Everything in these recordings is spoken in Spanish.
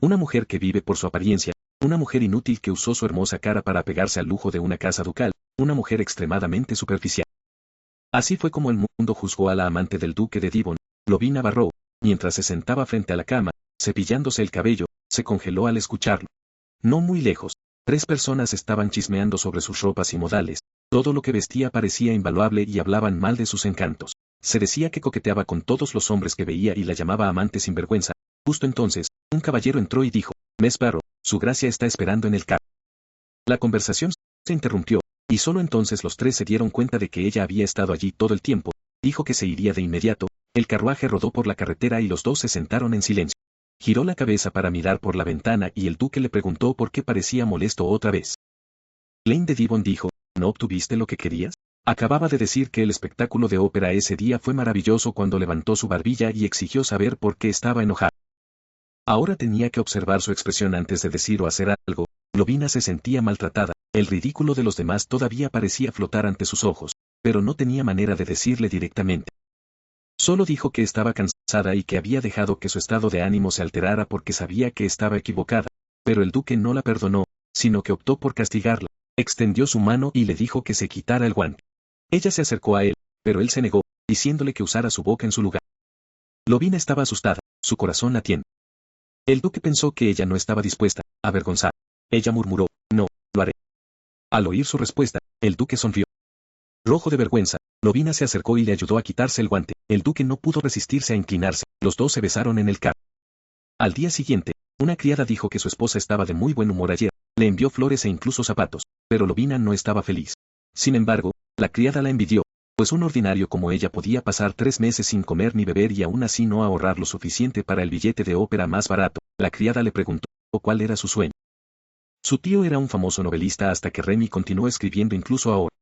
Una mujer que vive por su apariencia, una mujer inútil que usó su hermosa cara para pegarse al lujo de una casa ducal, una mujer extremadamente superficial. Así fue como el mundo juzgó a la amante del duque de Devon, Lovina Barrow, mientras se sentaba frente a la cama, cepillándose el cabello, se congeló al escucharlo. No muy lejos, 3 personas estaban chismeando sobre sus ropas y modales, todo lo que vestía parecía invaluable y hablaban mal de sus encantos. Se decía que coqueteaba con todos los hombres que veía y la llamaba amante sin vergüenza. Justo entonces, un caballero entró y dijo, Miss Barrow, su gracia está esperando en el carro. La conversación se interrumpió, y solo entonces los 3 se dieron cuenta de que ella había estado allí todo el tiempo. Dijo que se iría de inmediato, el carruaje rodó por la carretera y los 2 se sentaron en silencio. Giró la cabeza para mirar por la ventana y el duque le preguntó por qué parecía molesto otra vez. Lane de Devon dijo, ¿no obtuviste lo que querías? Acababa de decir que el espectáculo de ópera ese día fue maravilloso cuando levantó su barbilla y exigió saber por qué estaba enojado. Ahora tenía que observar su expresión antes de decir o hacer algo. Lovina se sentía maltratada, el ridículo de los demás todavía parecía flotar ante sus ojos, pero no tenía manera de decirle directamente. Solo dijo que estaba cansada y que había dejado que su estado de ánimo se alterara porque sabía que estaba equivocada, pero el duque no la perdonó, sino que optó por castigarla. Extendió su mano y le dijo que se quitara el guante. Ella se acercó a él, pero él se negó, diciéndole que usara su boca en su lugar. Lovina estaba asustada, su corazón latiendo. El duque pensó que ella no estaba dispuesta, avergonzada. Ella murmuró, no, lo haré. Al oír su respuesta, el duque sonrió. Rojo de vergüenza, Lovina se acercó y le ayudó a quitarse el guante. El duque no pudo resistirse a inclinarse, los 2 se besaron en el carro. Al día siguiente, una criada dijo que su esposa estaba de muy buen humor ayer, le envió flores e incluso zapatos, pero Lovina no estaba feliz. Sin embargo, la criada la envidió, pues un ordinario como ella podía pasar 3 meses sin comer ni beber y aún así no ahorrar lo suficiente para el billete de ópera más barato. La criada le preguntó cuál era su sueño. Su tío era un famoso novelista hasta que Remy continuó escribiendo incluso ahora.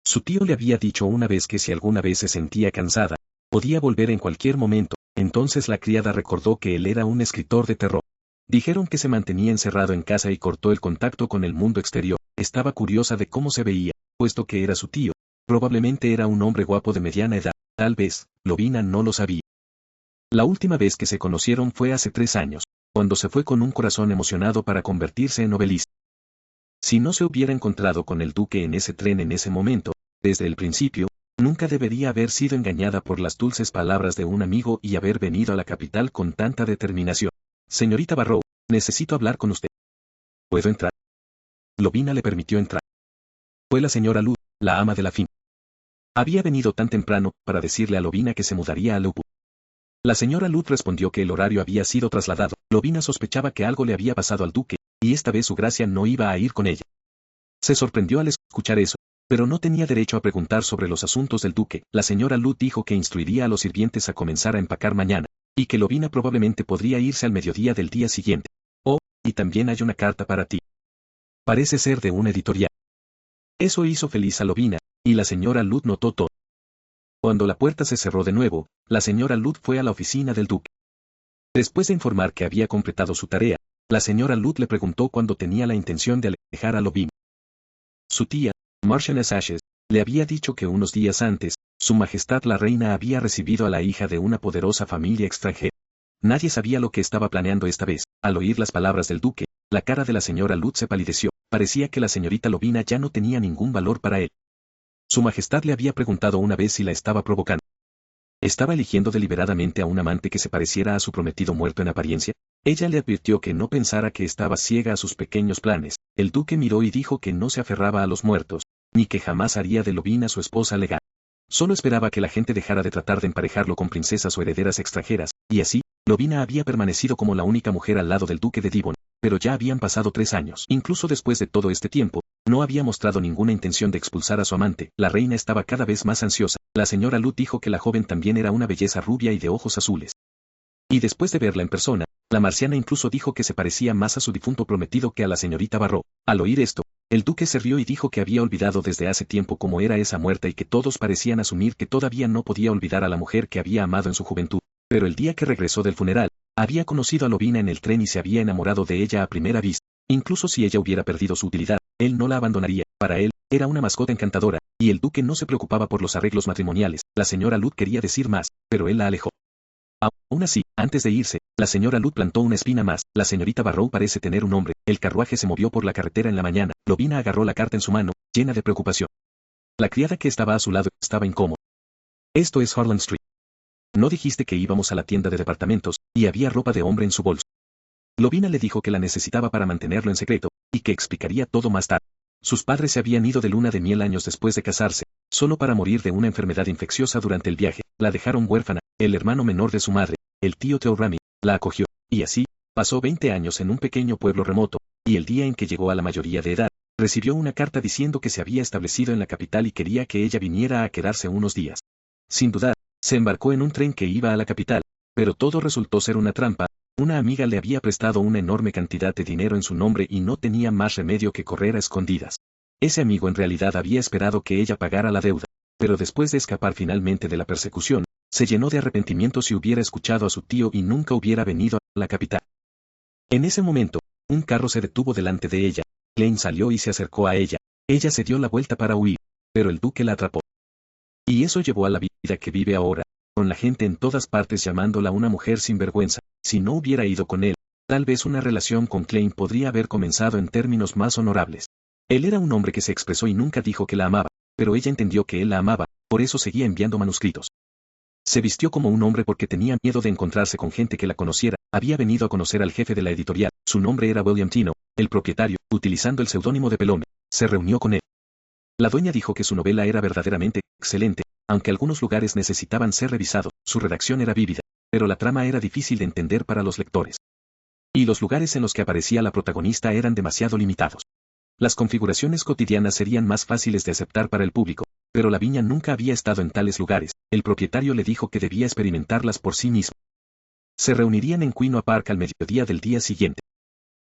Su tío le había dicho una vez que si alguna vez se sentía cansada, podía volver en cualquier momento. Entonces la criada recordó que él era un escritor de terror. Dijeron que se mantenía encerrado en casa y cortó el contacto con el mundo exterior. Estaba curiosa de cómo se veía, puesto que era su tío. Probablemente era un hombre guapo de mediana edad, tal vez, Lovina no lo sabía. La última vez que se conocieron fue hace 3 años, cuando se fue con un corazón emocionado para convertirse en novelista. Si no se hubiera encontrado con el duque en ese tren en ese momento, desde el principio, nunca debería haber sido engañada por las dulces palabras de un amigo y haber venido a la capital con tanta determinación. Señorita Barrow, necesito hablar con usted. ¿Puedo entrar? Lovina le permitió entrar. Fue la señora Lud, la ama de la finca. Había venido tan temprano para decirle a Lovina que se mudaría a Lowood. La señora Lud respondió que el horario había sido trasladado. Lovina sospechaba que algo le había pasado al duque, y esta vez su gracia no iba a ir con ella. Se sorprendió al escuchar eso, pero no tenía derecho a preguntar sobre los asuntos del duque. La señora Lud dijo que instruiría a los sirvientes a comenzar a empacar mañana, y que Lovina probablemente podría irse al mediodía del día siguiente. Oh, y también hay una carta para ti. Parece ser de una editorial. Eso hizo feliz a Lovina, y la señora Lud notó todo. Cuando la puerta se cerró de nuevo, la señora Lud fue a la oficina del duque. Después de informar que había completado su tarea, la señora Lud le preguntó cuándo tenía la intención de alejar a Lovina. Su tía, Marchioness Ashes, le había dicho que unos días antes, Su Majestad la Reina había recibido a la hija de una poderosa familia extranjera. Nadie sabía lo que estaba planeando esta vez. Al oír las palabras del duque, la cara de la señora Lud se palideció. Parecía que la señorita Lovina ya no tenía ningún valor para él. Su Majestad le había preguntado una vez si la estaba provocando. ¿Estaba eligiendo deliberadamente a un amante que se pareciera a su prometido muerto en apariencia? Ella le advirtió que no pensara que estaba ciega a sus pequeños planes. El duque miró y dijo que no se aferraba a los muertos, ni que jamás haría de Lovina su esposa legal. Solo esperaba que la gente dejara de tratar de emparejarlo con princesas o herederas extranjeras, y así, Lovina había permanecido como la única mujer al lado del duque de Devon, pero ya habían pasado 3 años. Incluso después de todo este tiempo, no había mostrado ninguna intención de expulsar a su amante. La reina estaba cada vez más ansiosa. La señora Lud dijo que la joven también era una belleza rubia y de ojos azules. Y después de verla en persona, la marciana incluso dijo que se parecía más a su difunto prometido que a la señorita Barrow. Al oír esto, el duque se rió y dijo que había olvidado desde hace tiempo cómo era esa muerta y que todos parecían asumir que todavía no podía olvidar a la mujer que había amado en su juventud. Pero el día que regresó del funeral, había conocido a Lovina en el tren y se había enamorado de ella a primera vista. Incluso si ella hubiera perdido su utilidad, él no la abandonaría. Para él, era una mascota encantadora, y el duque no se preocupaba por los arreglos matrimoniales. La señora Lud quería decir más, pero él la alejó. Aún así, antes de irse, la señora Lut plantó una espina más. La señorita Barrow parece tener un nombre. El carruaje se movió por la carretera en la mañana. Lovina agarró la carta en su mano, llena de preocupación. La criada que estaba a su lado estaba incómoda. Esto es Harlan Street. No dijiste que íbamos a la tienda de departamentos, y había ropa de hombre en su bolso. Lovina le dijo que la necesitaba para mantenerlo en secreto, y que explicaría todo más tarde. Sus padres se habían ido de luna de miel años después de casarse, solo para morir de una enfermedad infecciosa durante el viaje. La dejaron huérfana. El hermano menor de su madre, el tío Theo Rami, la acogió, y así, pasó 20 años en un pequeño pueblo remoto, y el día en que llegó a la mayoría de edad, recibió una carta diciendo que se había establecido en la capital y quería que ella viniera a quedarse unos días. Sin dudar, se embarcó en un tren que iba a la capital, pero todo resultó ser una trampa. Una amiga le había prestado una enorme cantidad de dinero en su nombre y no tenía más remedio que correr a escondidas. Ese amigo en realidad había esperado que ella pagara la deuda, pero después de escapar finalmente de la persecución, se llenó de arrepentimiento si hubiera escuchado a su tío y nunca hubiera venido a la capital. En ese momento, un carro se detuvo delante de ella. Klein salió y se acercó a ella. Ella se dio la vuelta para huir, pero el duque la atrapó. Y eso llevó a la vida que vive ahora, con la gente en todas partes llamándola una mujer sin vergüenza. Si no hubiera ido con él, tal vez una relación con Klein podría haber comenzado en términos más honorables. Él era un hombre que se expresó y nunca dijo que la amaba, pero ella entendió que él la amaba, por eso seguía enviando manuscritos. Se vistió como un hombre porque tenía miedo de encontrarse con gente que la conociera. Había venido a conocer al jefe de la editorial, su nombre era William Tino, el propietario, utilizando el seudónimo de Pelome. Se reunió con él. La dueña dijo que su novela era verdaderamente excelente, aunque algunos lugares necesitaban ser revisados. Su redacción era vívida, pero la trama era difícil de entender para los lectores. Y los lugares en los que aparecía la protagonista eran demasiado limitados. Las configuraciones cotidianas serían más fáciles de aceptar para el público, pero Lavinia nunca había estado en tales lugares. El propietario le dijo que debía experimentarlas por sí mismo. Se reunirían en Quinoa Park al mediodía del día siguiente.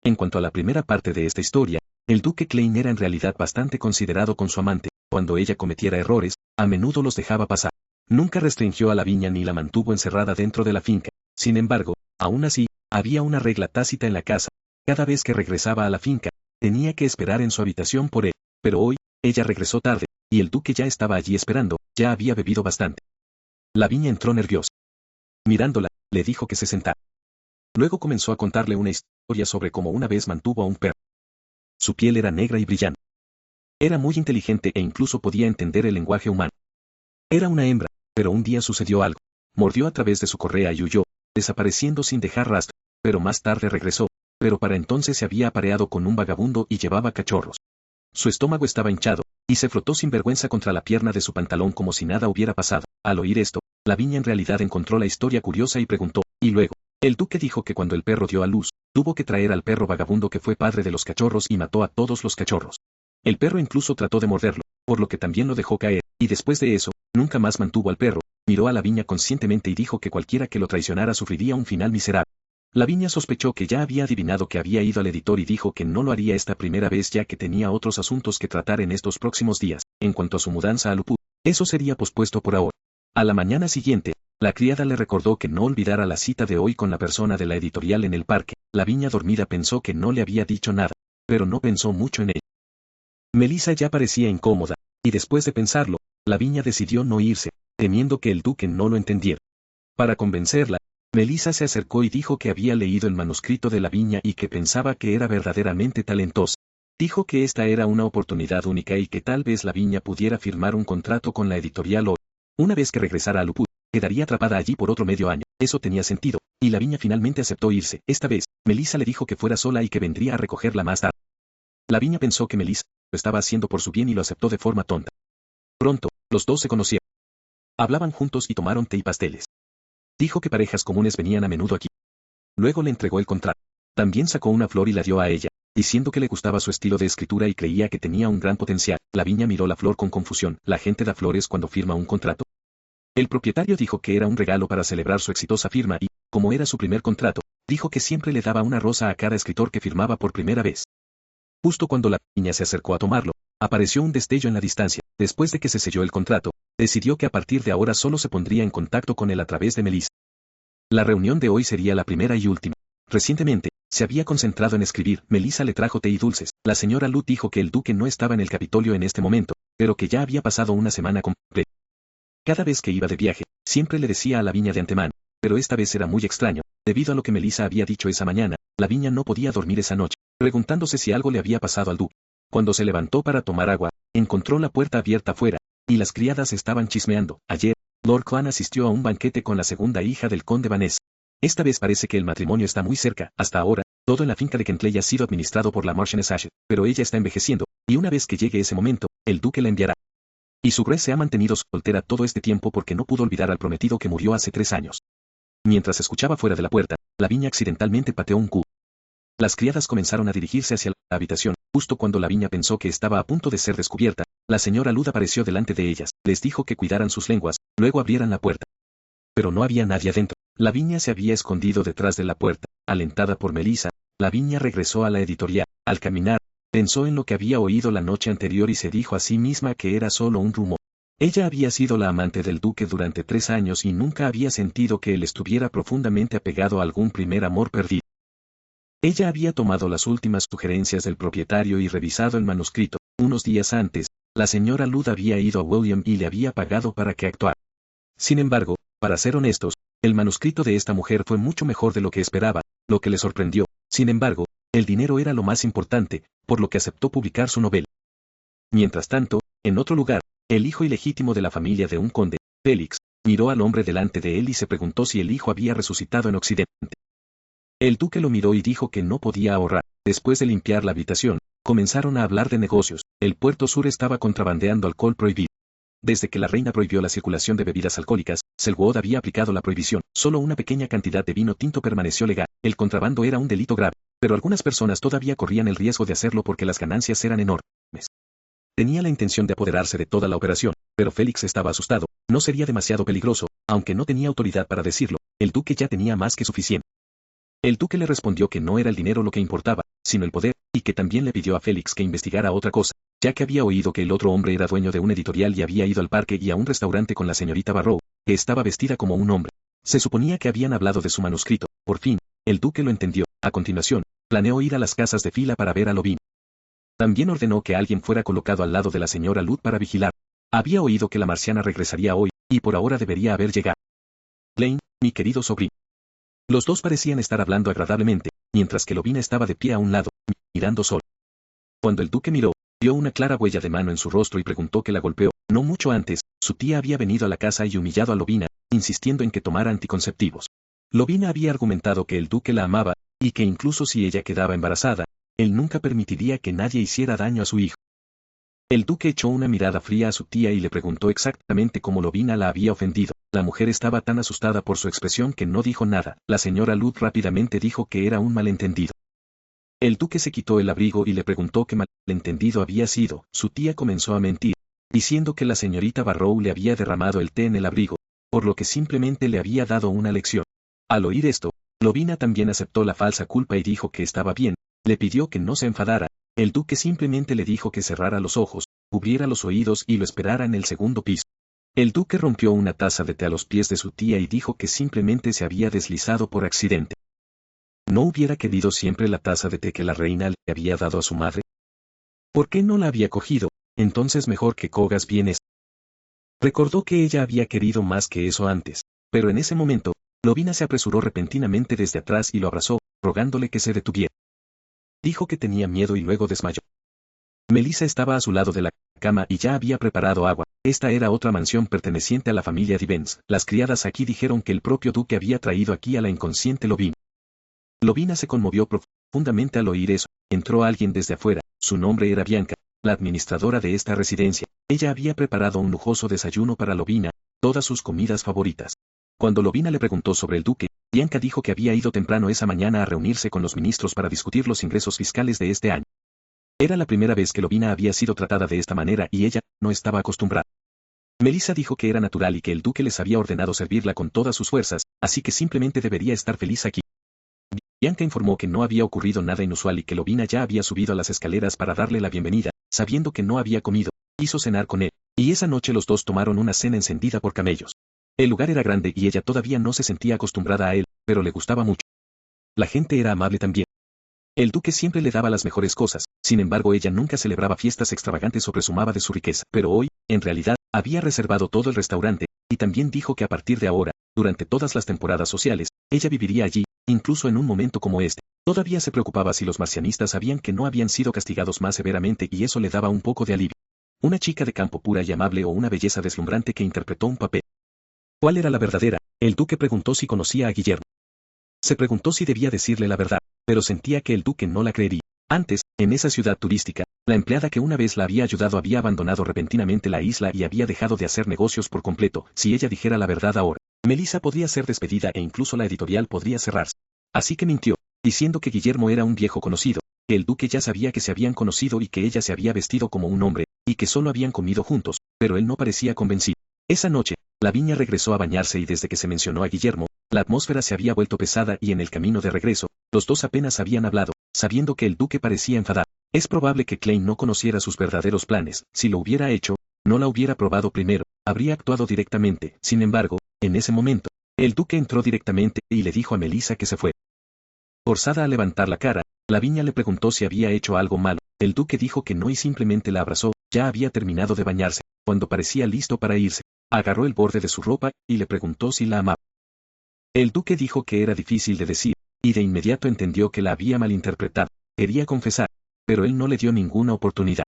En cuanto a la primera parte de esta historia, el duque Klein era en realidad bastante considerado con su amante. Cuando ella cometiera errores, a menudo los dejaba pasar. Nunca restringió a Lavinia ni la mantuvo encerrada dentro de la finca. Sin embargo, aún así, había una regla tácita en la casa. Cada vez que regresaba a la finca, tenía que esperar en su habitación por él. Pero hoy, ella regresó tarde, y el duque ya estaba allí esperando. Ya había bebido bastante. Lavinia entró nerviosa. Mirándola, le dijo que se sentara. Luego comenzó a contarle una historia sobre cómo una vez mantuvo a un perro. Su piel era negra y brillante. Era muy inteligente e incluso podía entender el lenguaje humano. Era una hembra, pero un día sucedió algo. Mordió a través de su correa y huyó, desapareciendo sin dejar rastro, pero más tarde regresó, pero para entonces se había apareado con un vagabundo y llevaba cachorros. Su estómago estaba hinchado, y se frotó sin vergüenza contra la pierna de su pantalón como si nada hubiera pasado. Al oír esto, Lavinia en realidad encontró la historia curiosa y preguntó, y luego, el duque dijo que cuando el perro dio a luz, tuvo que traer al perro vagabundo que fue padre de los cachorros y mató a todos los cachorros. El perro incluso trató de morderlo, por lo que también lo dejó caer, y después de eso, nunca más mantuvo al perro. Miró a Lavinia conscientemente y dijo que cualquiera que lo traicionara sufriría un final miserable. Lavinia sospechó que ya había adivinado que había ido al editor y dijo que no lo haría esta primera vez ya que tenía otros asuntos que tratar en estos próximos días. En cuanto a su mudanza a Luput, eso sería pospuesto por ahora. A la mañana siguiente, la criada le recordó que no olvidara la cita de hoy con la persona de la editorial en el parque. Lavinia dormida pensó que no le había dicho nada, pero no pensó mucho en ello. Melissa ya parecía incómoda, y después de pensarlo, Lavinia decidió no irse, temiendo que el duque no lo entendiera. Para convencerla, Melissa se acercó y dijo que había leído el manuscrito de Lavinia y que pensaba que era verdaderamente talentosa. Dijo que esta era una oportunidad única y que tal vez Lavinia pudiera firmar un contrato con la editorial hoy. Una vez que regresara a Luput, quedaría atrapada allí por otro medio año. Eso tenía sentido, y Lavinia finalmente aceptó irse. Esta vez, Melissa le dijo que fuera sola y que vendría a recogerla más tarde. Lavinia pensó que Melissa lo estaba haciendo por su bien y lo aceptó de forma tonta. Pronto, los dos se conocieron. Hablaban juntos y tomaron té y pasteles. Dijo que parejas comunes venían a menudo aquí. Luego le entregó el contrato. También sacó una flor y la dio a ella, diciendo que le gustaba su estilo de escritura y creía que tenía un gran potencial. Lavinia miró la flor con confusión. ¿La gente da flores cuando firma un contrato? El propietario dijo que era un regalo para celebrar su exitosa firma y, como era su primer contrato, dijo que siempre le daba una rosa a cada escritor que firmaba por primera vez. Justo cuando la niña se acercó a tomarlo, apareció un destello en la distancia. Después de que se selló el contrato, decidió que a partir de ahora solo se pondría en contacto con él a través de Melissa. La reunión de hoy sería la primera y última. Recientemente, se había concentrado en escribir. Melissa le trajo té y dulces. La señora Lut dijo que el duque no estaba en el Capitolio en este momento, pero que ya había pasado una semana completa. Cada vez que iba de viaje, siempre le decía a Lavinia de antemano, pero esta vez era muy extraño, debido a lo que Melissa había dicho esa mañana. Lavinia no podía dormir esa noche, preguntándose si algo le había pasado al duque. Cuando se levantó para tomar agua, encontró la puerta abierta afuera, y las criadas estaban chismeando. Ayer, Lord Clan asistió a un banquete con la segunda hija del conde Vanessa. Esta vez parece que el matrimonio está muy cerca. Hasta ahora, todo en la finca de Kentley ha sido administrado por la Marchioness Ashe, pero ella está envejeciendo, y una vez que llegue ese momento, el duque la enviará. Y su Grace se ha mantenido soltera todo este tiempo porque no pudo olvidar al prometido que murió hace 3 años. Mientras escuchaba fuera de la puerta, Lavinia accidentalmente pateó un cubo. Las criadas comenzaron a dirigirse hacia la habitación. Justo cuando Lavinia pensó que estaba a punto de ser descubierta, la señora Lud apareció delante de ellas, les dijo que cuidaran sus lenguas, luego abrieran la puerta. Pero no había nadie adentro. Lavinia se había escondido detrás de la puerta. Alentada por Melissa, Lavinia regresó a la editorial. Al caminar, pensó en lo que había oído la noche anterior y se dijo a sí misma que era solo un rumor. Ella había sido la amante del duque durante 3 años y nunca había sentido que él estuviera profundamente apegado a algún primer amor perdido. Ella había tomado las últimas sugerencias del propietario y revisado el manuscrito. Unos días antes, la señora Lud había ido a William y le había pagado para que actuara. Sin embargo, para ser honestos, el manuscrito de esta mujer fue mucho mejor de lo que esperaba, lo que le sorprendió. Sin embargo, el dinero era lo más importante, por lo que aceptó publicar su novela. Mientras tanto, en otro lugar, el hijo ilegítimo de la familia de un conde, Félix, miró al hombre delante de él y se preguntó si el hijo había resucitado en Occidente. El duque lo miró y dijo que no podía ahorrar. Después de limpiar la habitación, comenzaron a hablar de negocios. El puerto sur estaba contrabandeando alcohol prohibido. Desde que la reina prohibió la circulación de bebidas alcohólicas, Selwood había aplicado la prohibición. Solo una pequeña cantidad de vino tinto permaneció legal. El contrabando era un delito grave, pero algunas personas todavía corrían el riesgo de hacerlo porque las ganancias eran enormes. Tenía la intención de apoderarse de toda la operación, pero Félix estaba asustado. No sería demasiado peligroso, aunque no tenía autoridad para decirlo. El duque ya tenía más que suficiente. El duque le respondió que no era el dinero lo que importaba, sino el poder, y que también le pidió a Félix que investigara otra cosa, ya que había oído que el otro hombre era dueño de un editorial y había ido al parque y a un restaurante con la señorita Barrow, que estaba vestida como un hombre. Se suponía que habían hablado de su manuscrito. Por fin, el duque lo entendió. A continuación, planeó ir a las casas de fila para ver a Lovin. También ordenó que alguien fuera colocado al lado de la señora Lud para vigilar. Había oído que la marciana regresaría hoy, y por ahora debería haber llegado. Blaine, mi querido sobrino. Los dos parecían estar hablando agradablemente, mientras que Lovina estaba de pie a un lado, mirando solo. Cuando el duque miró, vio una clara huella de mano en su rostro y preguntó qué la golpeó. No mucho antes, su tía había venido a la casa y humillado a Lovina, insistiendo en que tomara anticonceptivos. Lovina había argumentado que el duque la amaba, y que incluso si ella quedaba embarazada, él nunca permitiría que nadie hiciera daño a su hijo. El duque echó una mirada fría a su tía y le preguntó exactamente cómo Lovina la había ofendido. La mujer estaba tan asustada por su expresión que no dijo nada. La señora Lud rápidamente dijo que era un malentendido. El duque se quitó el abrigo y le preguntó qué malentendido había sido. Su tía comenzó a mentir, diciendo que la señorita Barrow le había derramado el té en el abrigo, por lo que simplemente le había dado una lección. Al oír esto, Lovina también aceptó la falsa culpa y dijo que estaba bien. Le pidió que no se enfadara. El duque simplemente le dijo que cerrara los ojos, cubriera los oídos y lo esperara en el segundo piso. El duque rompió una taza de té a los pies de su tía y dijo que simplemente se había deslizado por accidente. ¿No hubiera querido siempre la taza de té que la reina le había dado a su madre? ¿Por qué no la había cogido? Entonces mejor que cogas bien esto. Recordó que ella había querido más que eso antes, pero en ese momento, Lovina se apresuró repentinamente desde atrás y lo abrazó, rogándole que se detuviera. Dijo que tenía miedo y luego desmayó. Melissa estaba a su lado de la cama y ya había preparado agua. Esta era otra mansión perteneciente a la familia Divens. Las criadas aquí dijeron que el propio duque había traído aquí a la inconsciente Lovina. Lovina se conmovió profundamente al oír eso. Entró alguien desde afuera. Su nombre era Bianca, la administradora de esta residencia. Ella había preparado un lujoso desayuno para Lovina, todas sus comidas favoritas. Cuando Lovina le preguntó sobre el duque, Bianca dijo que había ido temprano esa mañana a reunirse con los ministros para discutir los ingresos fiscales de este año. Era la primera vez que Lovina había sido tratada de esta manera y ella no estaba acostumbrada. Melissa dijo que era natural y que el duque les había ordenado servirla con todas sus fuerzas, así que simplemente debería estar feliz aquí. Bianca informó que no había ocurrido nada inusual y que Lovina ya había subido a las escaleras para darle la bienvenida, sabiendo que no había comido. Hizo cenar con él, y esa noche los dos tomaron una cena encendida por camellos. El lugar era grande y ella todavía no se sentía acostumbrada a él, pero le gustaba mucho. La gente era amable también. El duque siempre le daba las mejores cosas, sin embargo ella nunca celebraba fiestas extravagantes o presumaba de su riqueza. Pero hoy, en realidad, había reservado todo el restaurante, y también dijo que a partir de ahora, durante todas las temporadas sociales, ella viviría allí, incluso en un momento como este. Todavía se preocupaba si los marcianistas sabían que no habían sido castigados más severamente y eso le daba un poco de alivio. Una chica de campo pura y amable o una belleza deslumbrante que interpretó un papel. ¿Cuál era la verdadera? El duque preguntó si conocía a Guillermo. Se preguntó si debía decirle la verdad, pero sentía que el duque no la creería. Antes, en esa ciudad turística, la empleada que una vez la había ayudado había abandonado repentinamente la isla y había dejado de hacer negocios por completo. Si ella dijera la verdad ahora, Melissa podría ser despedida e incluso la editorial podría cerrarse. Así que mintió, diciendo que Guillermo era un viejo conocido, que el duque ya sabía que se habían conocido y que ella se había vestido como un hombre, y que solo habían comido juntos, pero él no parecía convencido. Esa noche, Lavinia regresó a bañarse y desde que se mencionó a Guillermo, la atmósfera se había vuelto pesada y en el camino de regreso, los dos apenas habían hablado, sabiendo que el duque parecía enfadado. Es probable que Klein no conociera sus verdaderos planes, si lo hubiera hecho, no la hubiera probado primero, habría actuado directamente. Sin embargo, en ese momento, el duque entró directamente y le dijo a Melissa que se fue. Forzada a levantar la cara, Lavinia le preguntó si había hecho algo malo. El duque dijo que no y simplemente la abrazó. Ya había terminado de bañarse, cuando parecía listo para irse. Agarró el borde de su ropa y le preguntó si la amaba. El duque dijo que era difícil de decir, y de inmediato entendió que la había malinterpretado. Quería confesar, pero él no le dio ninguna oportunidad.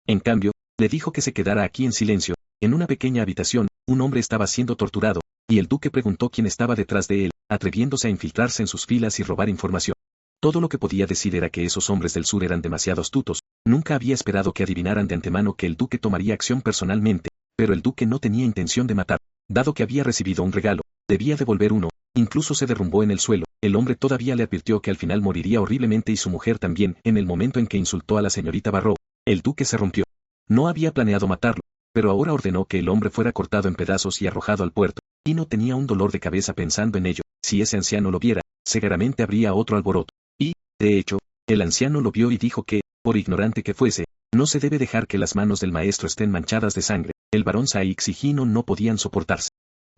En cambio, le dijo que se quedara aquí en silencio. En una pequeña habitación, un hombre estaba siendo torturado, y el duque preguntó quién estaba detrás de él, atreviéndose a infiltrarse en sus filas y robar información. Todo lo que podía decir era que esos hombres del sur eran demasiado astutos. Nunca había esperado que adivinaran de antemano que el duque tomaría acción personalmente, pero el duque no tenía intención de matar. Dado que había recibido un regalo, debía devolver uno. Incluso se derrumbó en el suelo. El hombre todavía le advirtió que al final moriría horriblemente y su mujer también. En el momento en que insultó a la señorita Barrow, el duque se rompió. No había planeado matarlo, pero ahora ordenó que el hombre fuera cortado en pedazos y arrojado al puerto, y no tenía un dolor de cabeza pensando en ello. Si ese anciano lo viera, seguramente habría otro alboroto. Y, de hecho, el anciano lo vio y dijo que, por ignorante que fuese, no se debe dejar que las manos del maestro estén manchadas de sangre. El barón Sykes y Gino no podían soportarse.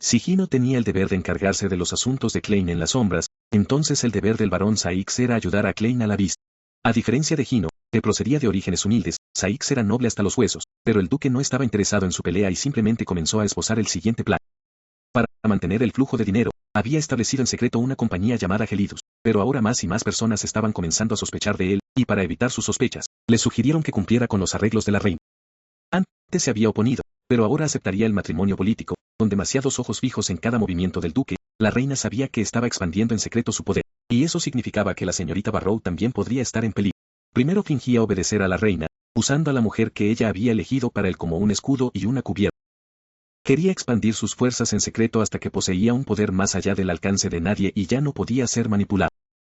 Si Gino tenía el deber de encargarse de los asuntos de Klein en las sombras, entonces el deber del barón Sykes era ayudar a Klein a la vista. A diferencia de Gino, que procedía de orígenes humildes, Sykes era noble hasta los huesos, pero el duque no estaba interesado en su pelea y simplemente comenzó a esbozar el siguiente plan. Para mantener el flujo de dinero, había establecido en secreto una compañía llamada Gelidus, pero ahora más y más personas estaban comenzando a sospechar de él, y para evitar sus sospechas, le sugirieron que cumpliera con los arreglos de la reina. Antes se había oponido, pero ahora aceptaría el matrimonio político. Con demasiados ojos fijos en cada movimiento del duque, la reina sabía que estaba expandiendo en secreto su poder, y eso significaba que la señorita Barrow también podría estar en peligro. Primero fingía obedecer a la reina, usando a la mujer que ella había elegido para él como un escudo y una cubierta. Quería expandir sus fuerzas en secreto hasta que poseía un poder más allá del alcance de nadie y ya no podía ser manipulado.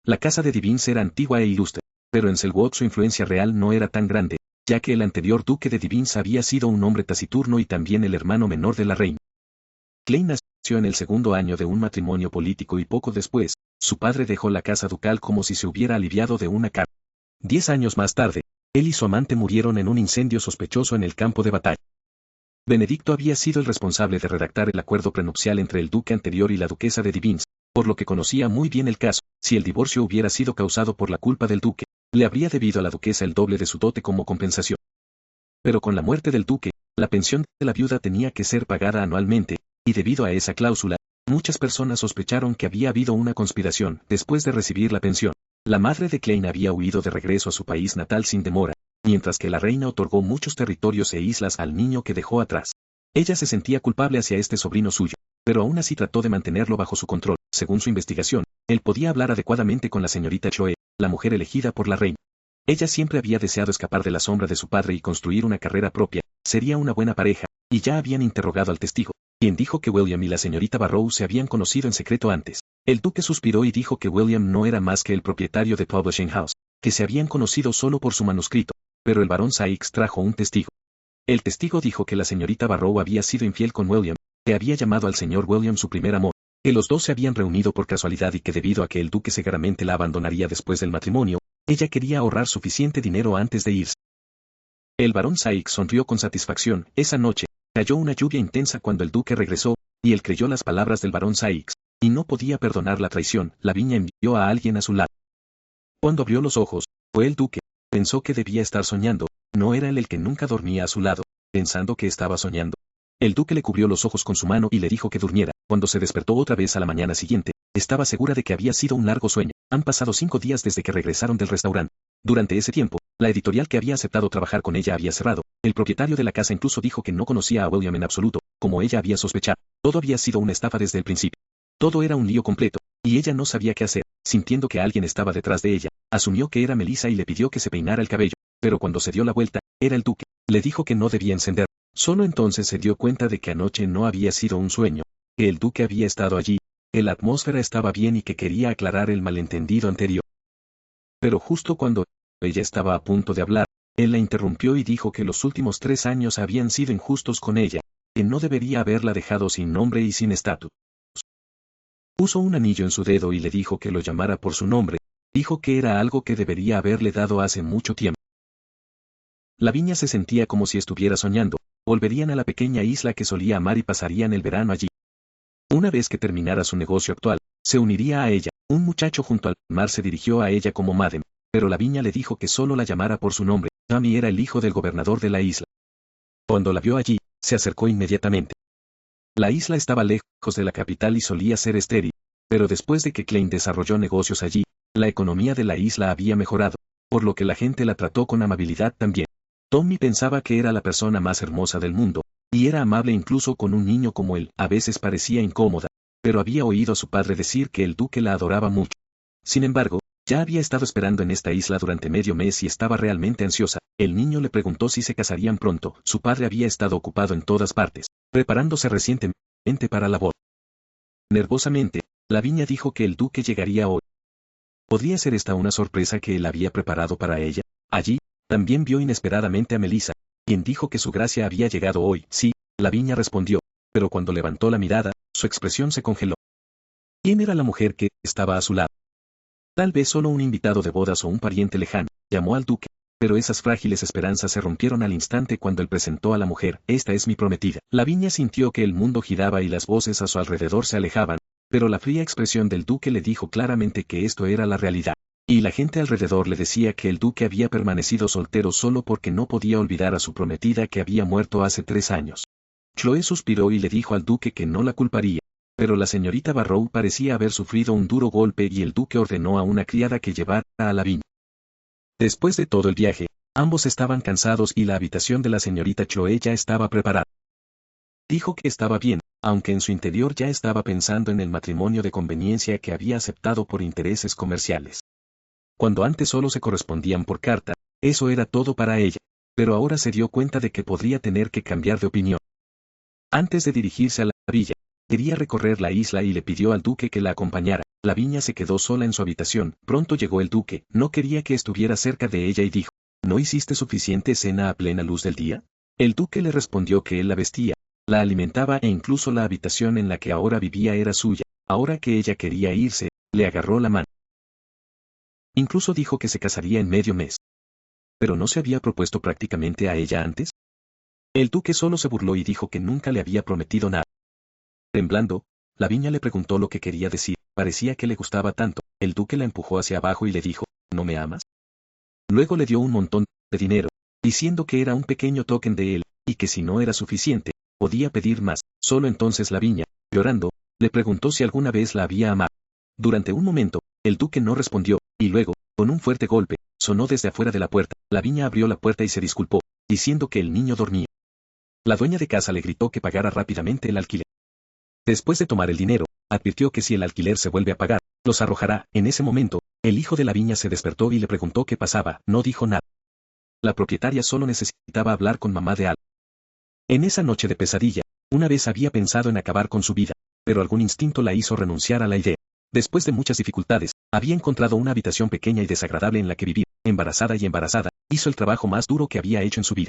La casa de Divins era antigua e ilustre, pero en Selwood su influencia real no era tan grande, ya que el anterior duque de Divins había sido un hombre taciturno y también el hermano menor de la reina. Klein nació en el segundo año de un matrimonio político y poco después, su padre dejó la casa ducal como si se hubiera aliviado de una carga. 10 años más tarde, él y su amante murieron en un incendio sospechoso en el campo de batalla. Benedicto había sido el responsable de redactar el acuerdo prenupcial entre el duque anterior y la duquesa de Divins, por lo que conocía muy bien el caso. Si el divorcio hubiera sido causado por la culpa del duque, le habría debido a la duquesa el doble de su dote como compensación. Pero con la muerte del duque, la pensión de la viuda tenía que ser pagada anualmente, y debido a esa cláusula, muchas personas sospecharon que había habido una conspiración. Después de recibir la pensión, la madre de Klein había huido de regreso a su país natal sin demora, mientras que la reina otorgó muchos territorios e islas al niño que dejó atrás. Ella se sentía culpable hacia este sobrino suyo, pero aún así trató de mantenerlo bajo su control. Según su investigación, él podía hablar adecuadamente con la señorita Choe, la mujer elegida por la reina. Ella siempre había deseado escapar de la sombra de su padre y construir una carrera propia. Sería una buena pareja, y ya habían interrogado al testigo, quien dijo que William y la señorita Barrow se habían conocido en secreto antes. El duque suspiró y dijo que William no era más que el propietario de Publishing House, que se habían conocido solo por su manuscrito, pero el barón Sykes trajo un testigo. El testigo dijo que la señorita Barrow había sido infiel con William, que había llamado al señor William su primer amor, que los dos se habían reunido por casualidad y que debido a que el duque seguramente la abandonaría después del matrimonio, ella quería ahorrar suficiente dinero antes de irse. El barón Sykes sonrió con satisfacción. Esa noche, cayó una lluvia intensa cuando el duque regresó, y él creyó las palabras del barón Sykes, y no podía perdonar la traición. Lavinia envió a alguien a su lado. Cuando abrió los ojos, fue el duque. Pensó que debía estar soñando, no era él el que nunca dormía a su lado, pensando que estaba soñando. El duque le cubrió los ojos con su mano y le dijo que durmiera, Cuando se despertó otra vez a la mañana siguiente, estaba segura de que había sido un largo sueño. Han pasado 5 días desde que regresaron del restaurante. Durante ese tiempo, la editorial que había aceptado trabajar con ella había cerrado. El propietario de la casa incluso dijo que no conocía a William en absoluto, como ella había sospechado. Todo había sido una estafa desde el principio. Todo era un lío completo, y ella no sabía qué hacer. Sintiendo que alguien estaba detrás de ella, asumió que era Melissa y le pidió que se peinara el cabello, pero cuando se dio la vuelta, era el duque. Le dijo que no debía encender. Solo entonces se dio cuenta de que anoche no había sido un sueño, que el duque había estado allí, que la atmósfera estaba bien y que quería aclarar el malentendido anterior. Pero justo cuando ella estaba a punto de hablar, él la interrumpió y dijo que los últimos 3 años habían sido injustos con ella, que no debería haberla dejado sin nombre y sin estatus. Puso un anillo en su dedo y le dijo que lo llamara por su nombre, dijo que era algo que debería haberle dado hace mucho tiempo. Lavinia se sentía como si estuviera soñando, volverían a la pequeña isla que solía amar y pasarían el verano allí. Una vez que terminara su negocio actual, se uniría a ella. Un muchacho junto al mar se dirigió a ella como Madame, pero Lavinia le dijo que solo la llamara por su nombre. Jamie era el hijo del gobernador de la isla. Cuando la vio allí, se acercó inmediatamente. La isla estaba lejos de la capital y solía ser estéril, pero después de que Klein desarrolló negocios allí, la economía de la isla había mejorado, por lo que la gente la trató con amabilidad también. Tommy pensaba que era la persona más hermosa del mundo, y era amable incluso con un niño como él. A veces parecía incómoda, pero había oído a su padre decir que el duque la adoraba mucho. Sin embargo, ya había estado esperando en esta isla durante medio mes y estaba realmente ansiosa. El niño le preguntó si se casarían pronto. Su padre había estado ocupado en todas partes, preparándose recientemente para la boda. Nervosamente, Lavinia dijo que el duque llegaría hoy. ¿Podría ser esta una sorpresa que él había preparado para ella? Allí, también vio inesperadamente a Melissa, quien dijo que su gracia había llegado hoy. Sí, Lavinia respondió, pero cuando levantó la mirada, su expresión se congeló. ¿Quién era la mujer que estaba a su lado? Tal vez solo un invitado de bodas o un pariente lejano. Llamó al duque, pero esas frágiles esperanzas se rompieron al instante cuando él presentó a la mujer. Esta es mi prometida. Lavinia sintió que el mundo giraba y las voces a su alrededor se alejaban, pero la fría expresión del duque le dijo claramente que esto era la realidad. Y la gente alrededor le decía que el duque había permanecido soltero solo porque no podía olvidar a su prometida que había muerto hace 3 años. Chloe suspiró y le dijo al duque que no la culparía, pero la señorita Barrow parecía haber sufrido un duro golpe y el duque ordenó a una criada que llevara a Lavinia. Después de todo el viaje, ambos estaban cansados y la habitación de la señorita Chloe ya estaba preparada. Dijo que estaba bien, aunque en su interior ya estaba pensando en el matrimonio de conveniencia que había aceptado por intereses comerciales. Cuando antes solo se correspondían por carta, eso era todo para ella, pero ahora se dio cuenta de que podría tener que cambiar de opinión. Antes de dirigirse a la villa, quería recorrer la isla y le pidió al duque que la acompañara. Lavinia se quedó sola en su habitación. Pronto llegó el duque, no quería que estuviera cerca de ella y dijo, ¿no hiciste suficiente cena a plena luz del día? El duque le respondió que él la vestía, la alimentaba e incluso la habitación en la que ahora vivía era suya. Ahora que ella quería irse, le agarró la mano. Incluso dijo que se casaría en medio mes. ¿Pero no se había propuesto prácticamente a ella antes? El duque solo se burló y dijo que nunca le había prometido nada. Temblando, Lavinia le preguntó lo que quería decir. Parecía que le gustaba tanto. El duque la empujó hacia abajo y le dijo, ¿no me amas? Luego le dio un montón de dinero, diciendo que era un pequeño token de él, y que si no era suficiente, podía pedir más. Solo entonces Lavinia, llorando, le preguntó si alguna vez la había amado. Durante un momento, el duque no respondió, y luego, con un fuerte golpe, sonó desde afuera de la puerta. Lavinia abrió la puerta y se disculpó, diciendo que el niño dormía. La dueña de casa le gritó que pagara rápidamente el alquiler. Después de tomar el dinero, advirtió que si el alquiler se vuelve a pagar, los arrojará. En ese momento, el hijo de Lavinia se despertó y le preguntó qué pasaba. No dijo nada. La propietaria solo necesitaba hablar con mamá de Al. En esa noche de pesadilla, una vez había pensado en acabar con su vida, pero algún instinto la hizo renunciar a la idea. Después de muchas dificultades, había encontrado una habitación pequeña y desagradable en la que vivir. Embarazada, hizo el trabajo más duro que había hecho en su vida.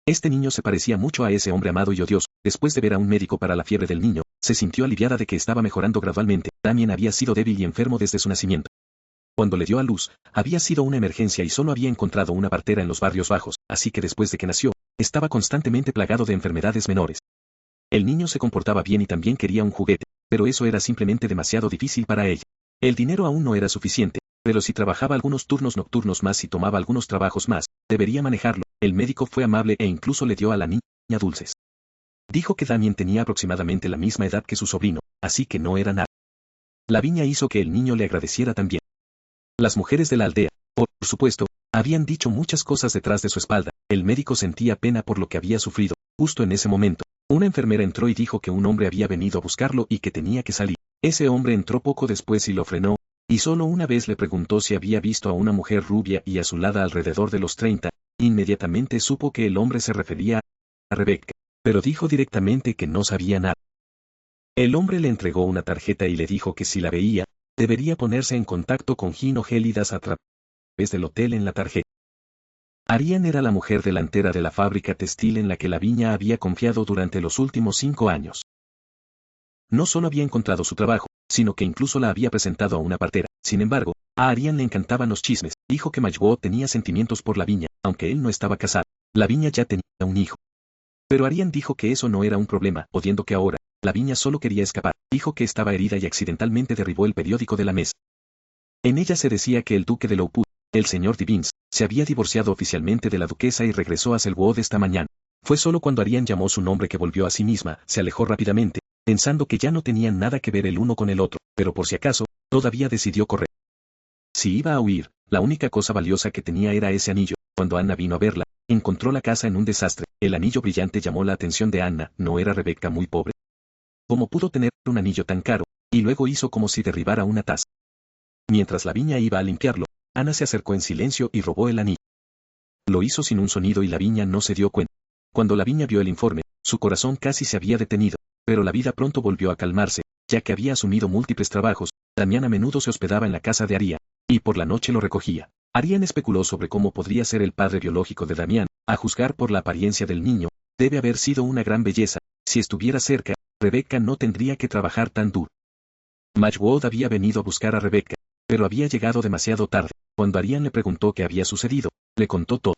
Este niño se parecía mucho a ese hombre amado y odioso. Después de ver a un médico para la fiebre del niño, se sintió aliviada de que estaba mejorando gradualmente. Damien había sido débil y enfermo desde su nacimiento. Cuando le dio a luz, había sido una emergencia y solo había encontrado una partera en los barrios bajos, así que después de que nació, estaba constantemente plagado de enfermedades menores. El niño se comportaba bien y también quería un juguete, pero eso era simplemente demasiado difícil para ella. El dinero aún no era suficiente, pero si trabajaba algunos turnos nocturnos más y tomaba algunos trabajos más, debería manejarlo. El médico fue amable e incluso le dio a la niña dulces. Dijo que Damien tenía aproximadamente la misma edad que su sobrino, así que no era nada. Lavinia hizo que el niño le agradeciera también. Las mujeres de la aldea, por supuesto, habían dicho muchas cosas detrás de su espalda. El médico sentía pena por lo que había sufrido. Justo en ese momento, una enfermera entró y dijo que un hombre había venido a buscarlo y que tenía que salir. Ese hombre entró poco después y lo frenó, y solo una vez le preguntó si había visto a una mujer rubia y azulada alrededor de los 30. Inmediatamente supo que el hombre se refería a Rebecca, pero dijo directamente que no sabía nada. El hombre le entregó una tarjeta y le dijo que si la veía, debería ponerse en contacto con Gino Gélidas a través del hotel en la tarjeta. Ariane era la mujer delantera de la fábrica textil en la que Lavinia había confiado durante los últimos 5 años. No solo había encontrado su trabajo, sino que incluso la había presentado a una partera. Sin embargo, a Ariane le encantaban los chismes. Dijo que Majwo tenía sentimientos por Lavinia, aunque él no estaba casado. Lavinia ya tenía un hijo. Pero Ariane dijo que eso no era un problema, odiando que ahora, Lavinia solo quería escapar. Dijo que estaba herida y accidentalmente derribó el periódico de la mesa. En ella se decía que el duque de Louput, el señor Divins, se había divorciado oficialmente de la duquesa y regresó a Selwood esta mañana. Fue solo cuando Ariane llamó su nombre que volvió a sí misma, se alejó rápidamente, pensando que ya no tenían nada que ver el uno con el otro, pero por si acaso, todavía decidió correr. Si iba a huir, la única cosa valiosa que tenía era ese anillo. Cuando Anna vino a verla, encontró la casa en un desastre. El anillo brillante llamó la atención de Anna. ¿No era Rebecca muy pobre? ¿Cómo pudo tener un anillo tan caro? Y luego hizo como si derribara una taza. Mientras Lavinia iba a limpiarlo, Anna se acercó en silencio y robó el anillo. Lo hizo sin un sonido y Lavinia no se dio cuenta. Cuando Lavinia vio el informe, su corazón casi se había detenido, pero la vida pronto volvió a calmarse, ya que había asumido múltiples trabajos. Damián a menudo se hospedaba en la casa de Ariane, y por la noche lo recogía. Ariane especuló sobre cómo podría ser el padre biológico de Damián. A juzgar por la apariencia del niño, debe haber sido una gran belleza. Si estuviera cerca, Rebecca no tendría que trabajar tan duro. Majwood había venido a buscar a Rebecca, pero había llegado demasiado tarde. Cuando Ariane le preguntó qué había sucedido, le contó todo.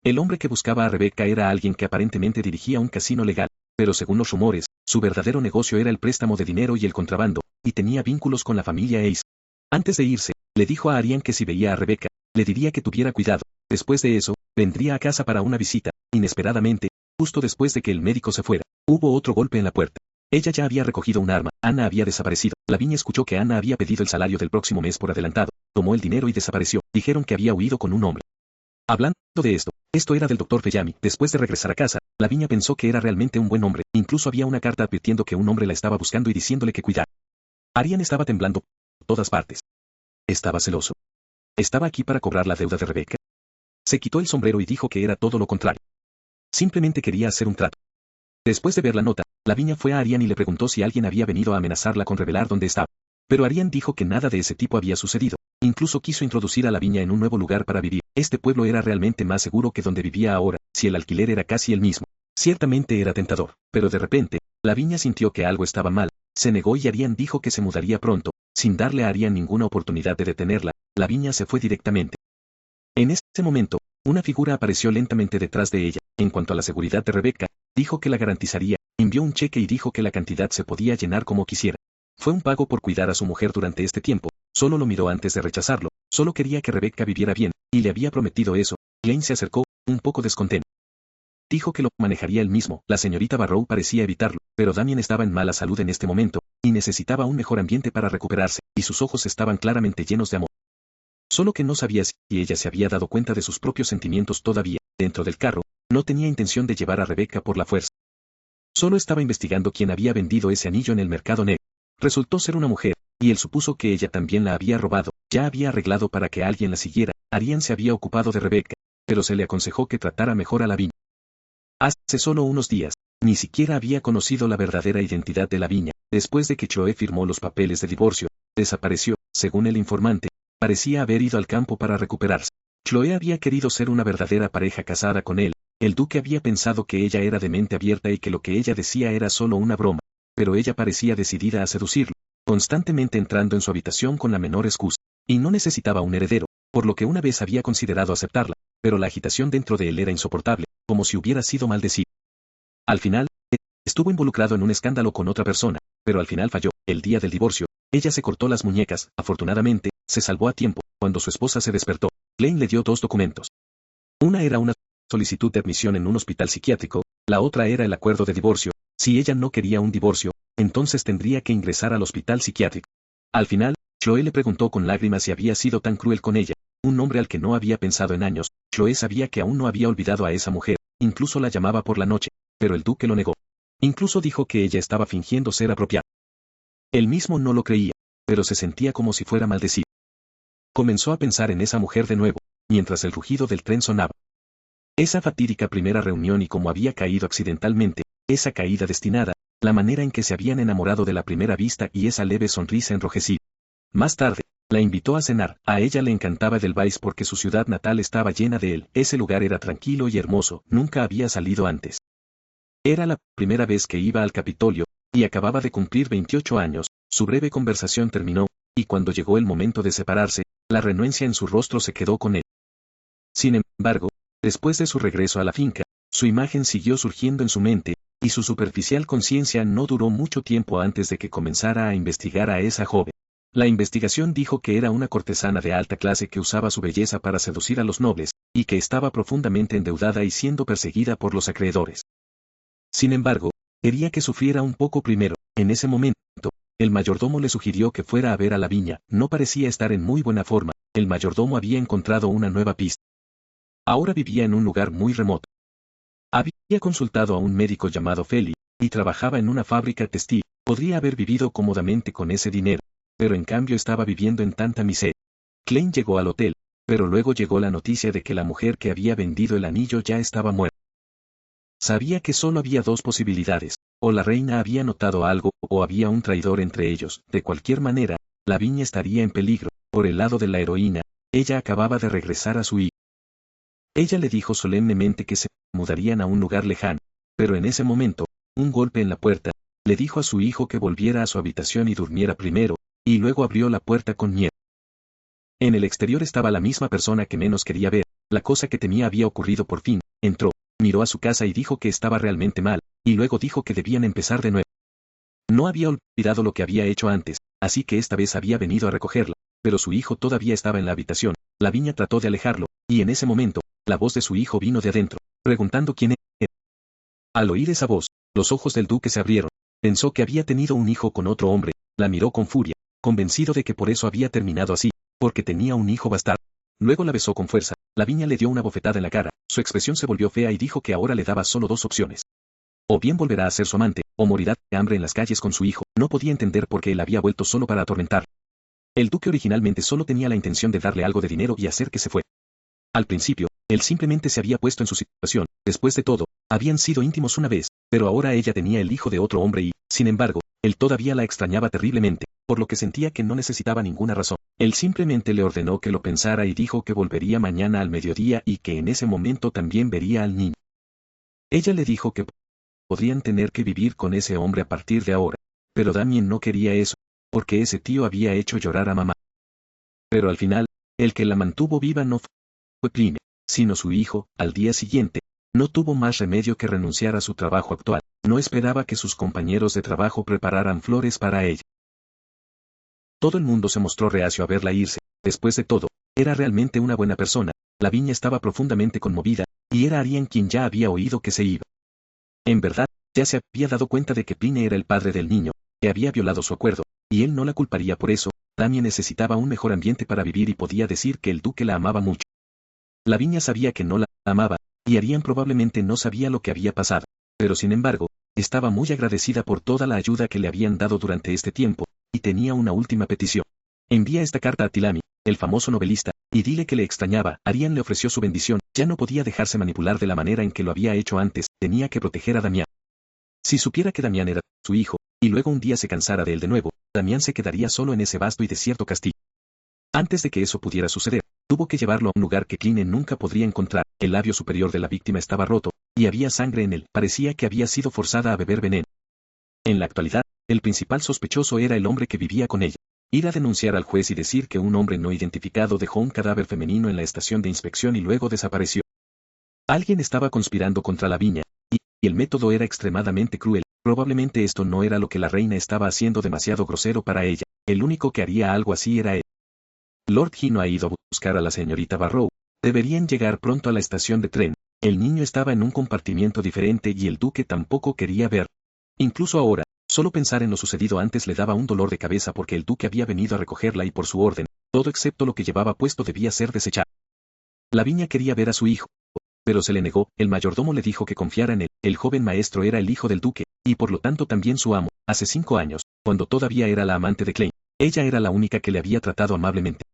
El hombre que buscaba a Rebecca era alguien que aparentemente dirigía un casino legal, pero según los rumores, su verdadero negocio era el préstamo de dinero y el contrabando, y tenía vínculos con la familia Ace. Antes de irse, le dijo a Ariane que si veía a Rebecca, le diría que tuviera cuidado. Después de eso, vendría a casa para una visita. Inesperadamente, justo después de que el médico se fuera, hubo otro golpe en la puerta. Ella ya había recogido un arma. Anna había desaparecido. Lavinia escuchó que Anna había pedido el salario del próximo mes por adelantado. Tomó el dinero y desapareció. Dijeron que había huido con un hombre. Hablando de esto era del doctor Bellamy. Después de regresar a casa, Lavinia pensó que era realmente un buen hombre. Incluso había una carta advirtiendo que un hombre la estaba buscando y diciéndole que cuidara. Ariane estaba temblando por todas partes. Estaba celoso. ¿Estaba aquí para cobrar la deuda de Rebecca? Se quitó el sombrero y dijo que era todo lo contrario. Simplemente quería hacer un trato. Después de ver la nota, Lavinia fue a Ariane y le preguntó si alguien había venido a amenazarla con revelar dónde estaba. Pero Ariane dijo que nada de ese tipo había sucedido. Incluso quiso introducir a Lavinia en un nuevo lugar para vivir. Este pueblo era realmente más seguro que donde vivía ahora, si el alquiler era casi el mismo. Ciertamente era tentador, pero de repente, Lavinia sintió que algo estaba mal. Se negó y Ariane dijo que se mudaría pronto. Sin darle a Ariane ninguna oportunidad de detenerla, Lavinia se fue directamente. En ese momento, una figura apareció lentamente detrás de ella. En cuanto a la seguridad de Rebecca, dijo que la garantizaría, envió un cheque y dijo que la cantidad se podía llenar como quisiera. Fue un pago por cuidar a su mujer durante este tiempo. Solo lo miró antes de rechazarlo. Solo quería que Rebecca viviera bien, y le había prometido eso. Glenn se acercó, un poco descontento. Dijo que lo manejaría él mismo. La señorita Barrow parecía evitarlo, pero Damien estaba en mala salud en este momento, y necesitaba un mejor ambiente para recuperarse, y sus ojos estaban claramente llenos de amor. Solo que no sabía si ella se había dado cuenta de sus propios sentimientos todavía. Dentro del carro, no tenía intención de llevar a Rebecca por la fuerza. Solo estaba investigando quién había vendido ese anillo en el mercado negro. Resultó ser una mujer, y él supuso que ella también la había robado. Ya había arreglado para que alguien la siguiera. Ariane se había ocupado de Rebecca, pero se le aconsejó que tratara mejor a Lavinia. Hace solo unos días, ni siquiera había conocido la verdadera identidad de Lavinia. Después de que Chloe firmó los papeles de divorcio, desapareció. Según el informante, parecía haber ido al campo para recuperarse. Chloe había querido ser una verdadera pareja casada con él. El duque había pensado que ella era de mente abierta y que lo que ella decía era solo una broma, pero ella parecía decidida a seducirlo, constantemente entrando en su habitación con la menor excusa. Y no necesitaba un heredero, por lo que una vez había considerado aceptarla, pero la agitación dentro de él era insoportable, como si hubiera sido maldecido. Al final, estuvo involucrado en un escándalo con otra persona, pero al final falló. El día del divorcio, ella se cortó las muñecas. Afortunadamente, se salvó a tiempo. Cuando su esposa se despertó, Glenn le dio 2 documentos. Una era una solicitud de admisión en un hospital psiquiátrico, la otra era el acuerdo de divorcio. Si ella no quería un divorcio, entonces tendría que ingresar al hospital psiquiátrico. Al final, Chloe le preguntó con lágrimas si había sido tan cruel con ella, un hombre al que no había pensado en años. Chloe sabía que aún no había olvidado a esa mujer, incluso la llamaba por la noche, pero el duque lo negó. Incluso dijo que ella estaba fingiendo ser apropiada. Él mismo no lo creía, pero se sentía como si fuera maldecido. Comenzó a pensar en esa mujer de nuevo, mientras el rugido del tren sonaba. Esa fatídica primera reunión y cómo había caído accidentalmente, esa caída destinada, la manera en que se habían enamorado de la primera vista y esa leve sonrisa enrojecida. Más tarde, la invitó a cenar. A ella le encantaba Edelweiss porque su ciudad natal estaba llena de él. Ese lugar era tranquilo y hermoso, nunca había salido antes. Era la primera vez que iba al Capitolio, y acababa de cumplir 28 años. Su breve conversación terminó, y cuando llegó el momento de separarse, la renuencia en su rostro se quedó con él. Sin embargo, después de su regreso a la finca, su imagen siguió surgiendo en su mente, y su superficial conciencia no duró mucho tiempo antes de que comenzara a investigar a esa joven. La investigación dijo que era una cortesana de alta clase que usaba su belleza para seducir a los nobles, y que estaba profundamente endeudada y siendo perseguida por los acreedores. Sin embargo, quería que sufriera un poco primero. En ese momento, el mayordomo le sugirió que fuera a ver a la viña. No parecía estar en muy buena forma. El mayordomo había encontrado una nueva pista. Ahora vivía en un lugar muy remoto. Había consultado a un médico llamado Feli, y trabajaba en una fábrica textil. Podría haber vivido cómodamente con ese dinero, pero en cambio estaba viviendo en tanta miseria. Klein llegó al hotel, pero luego llegó la noticia de que la mujer que había vendido el anillo ya estaba muerta. Sabía que solo había dos posibilidades, o la reina había notado algo, o había un traidor entre ellos. De cualquier manera, la viña estaría en peligro. Por el lado de la heroína, ella acababa de regresar a su hijo. Ella le dijo solemnemente que se mudarían a un lugar lejano, pero en ese momento, un golpe en la puerta, le dijo a su hijo que volviera a su habitación y durmiera primero, y luego abrió la puerta con miedo. En el exterior estaba la misma persona que menos quería ver. La cosa que temía había ocurrido por fin. Entró, miró a su casa y dijo que estaba realmente mal, y luego dijo que debían empezar de nuevo. No había olvidado lo que había hecho antes, así que esta vez había venido a recogerla, pero su hijo todavía estaba en la habitación. La viña trató de alejarlo, y en ese momento, la voz de su hijo vino de adentro, preguntando quién era. Al oír esa voz, los ojos del duque se abrieron. Pensó que había tenido un hijo con otro hombre, la miró con furia, convencido de que por eso había terminado así, porque tenía un hijo bastardo. Luego la besó con fuerza. La viña le dio una bofetada en la cara, su expresión se volvió fea y dijo que ahora le daba solo dos opciones. O bien volverá a ser su amante, o morirá de hambre en las calles con su hijo. No podía entender por qué él había vuelto solo para atormentarlo. El duque originalmente solo tenía la intención de darle algo de dinero y hacer que se fuera. Al principio, él simplemente se había puesto en su situación. Después de todo, habían sido íntimos una vez, pero ahora ella tenía el hijo de otro hombre y, sin embargo, él todavía la extrañaba terriblemente, por lo que sentía que no necesitaba ninguna razón. Él simplemente le ordenó que lo pensara y dijo que volvería mañana al mediodía y que en ese momento también vería al niño. Ella le dijo que podrían tener que vivir con ese hombre a partir de ahora, pero Damien no quería eso, porque ese tío había hecho llorar a mamá. Pero al final, el que la mantuvo viva no fue Pline, sino su hijo. Al día siguiente, no tuvo más remedio que renunciar a su trabajo actual. No esperaba que sus compañeros de trabajo prepararan flores para ella. Todo el mundo se mostró reacio a verla irse. Después de todo, era realmente una buena persona. La viña estaba profundamente conmovida, y era Arien quien ya había oído que se iba. En verdad, ya se había dado cuenta de que Pline era el padre del niño, que había violado su acuerdo, y él no la culparía por eso. Damien necesitaba un mejor ambiente para vivir y podía decir que el duque la amaba mucho. La viña sabía que no la amaba, y Arien probablemente no sabía lo que había pasado, pero sin embargo, estaba muy agradecida por toda la ayuda que le habían dado durante este tiempo, y tenía una última petición. Envía esta carta a Tilami, el famoso novelista, y dile que le extrañaba. Arien le ofreció su bendición. Ya no podía dejarse manipular de la manera en que lo había hecho antes. Tenía que proteger a Damián. Si supiera que Damián era su hijo, y luego un día se cansara de él de nuevo, Damián se quedaría solo en ese vasto y desierto castillo. Antes de que eso pudiera suceder, tuvo que llevarlo a un lugar que Kline nunca podría encontrar. El labio superior de la víctima estaba roto, y había sangre en él. Parecía que había sido forzada a beber veneno. En la actualidad, el principal sospechoso era el hombre que vivía con ella. Ir a denunciar al juez y decir que un hombre no identificado dejó un cadáver femenino en la estación de inspección y luego desapareció. Alguien estaba conspirando contra la viña, y el método era extremadamente cruel. Probablemente esto no era lo que la reina estaba haciendo demasiado grosero para ella. El único que haría algo así era él. Lord Hino ha ido a buscar a la señorita Barrow. Deberían llegar pronto a la estación de tren. El niño estaba en un compartimiento diferente y el duque tampoco quería ver. Incluso ahora, solo pensar en lo sucedido antes le daba un dolor de cabeza porque el duque había venido a recogerla y por su orden, todo excepto lo que llevaba puesto debía ser desechado. Lavinia quería ver a su hijo, pero se le negó. El mayordomo le dijo que confiara en él. El joven maestro era el hijo del duque, y por lo tanto también su amo. Hace 5 años, cuando todavía era la amante de Klein, ella era la única que le había tratado amablemente.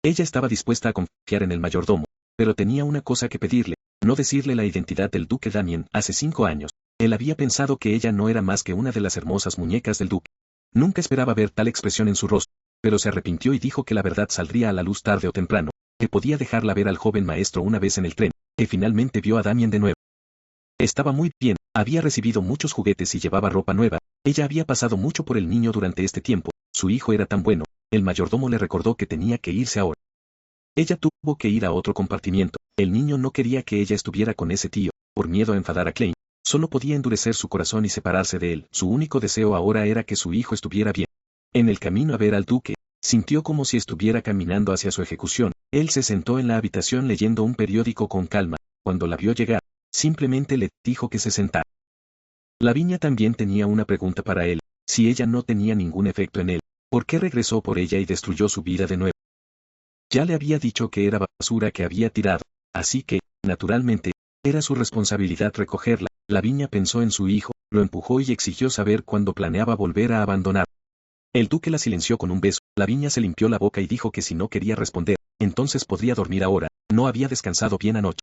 Ella estaba dispuesta a confiar en el mayordomo, pero tenía una cosa que pedirle, no decirle la identidad del duque Damien. Hace 5 años, él había pensado que ella no era más que una de las hermosas muñecas del duque. Nunca esperaba ver tal expresión en su rostro, pero se arrepintió y dijo que la verdad saldría a la luz tarde o temprano, que podía dejarla ver al joven maestro una vez en el tren, que finalmente vio a Damien de nuevo. Estaba muy bien, había recibido muchos juguetes y llevaba ropa nueva, ella había pasado mucho por el niño durante este tiempo, su hijo era tan bueno, el mayordomo le recordó que tenía que irse ahora. Ella tuvo que ir a otro compartimiento, el niño no quería que ella estuviera con ese tío, por miedo a enfadar a Klein, solo podía endurecer su corazón y separarse de él, su único deseo ahora era que su hijo estuviera bien. En el camino a ver al duque, sintió como si estuviera caminando hacia su ejecución, él se sentó en la habitación leyendo un periódico con calma, cuando la vio llegar, simplemente le dijo que se sentara. Lavinia también tenía una pregunta para él, si ella no tenía ningún efecto en él, ¿por qué regresó por ella y destruyó su vida de nuevo? Ya le había dicho que era basura que había tirado, así que, naturalmente, era su responsabilidad recogerla. Lavinia pensó en su hijo, lo empujó y exigió saber cuándo planeaba volver a abandonar. El duque la silenció con un beso, Lavinia se limpió la boca y dijo que si no quería responder, entonces podría dormir ahora, no había descansado bien anoche.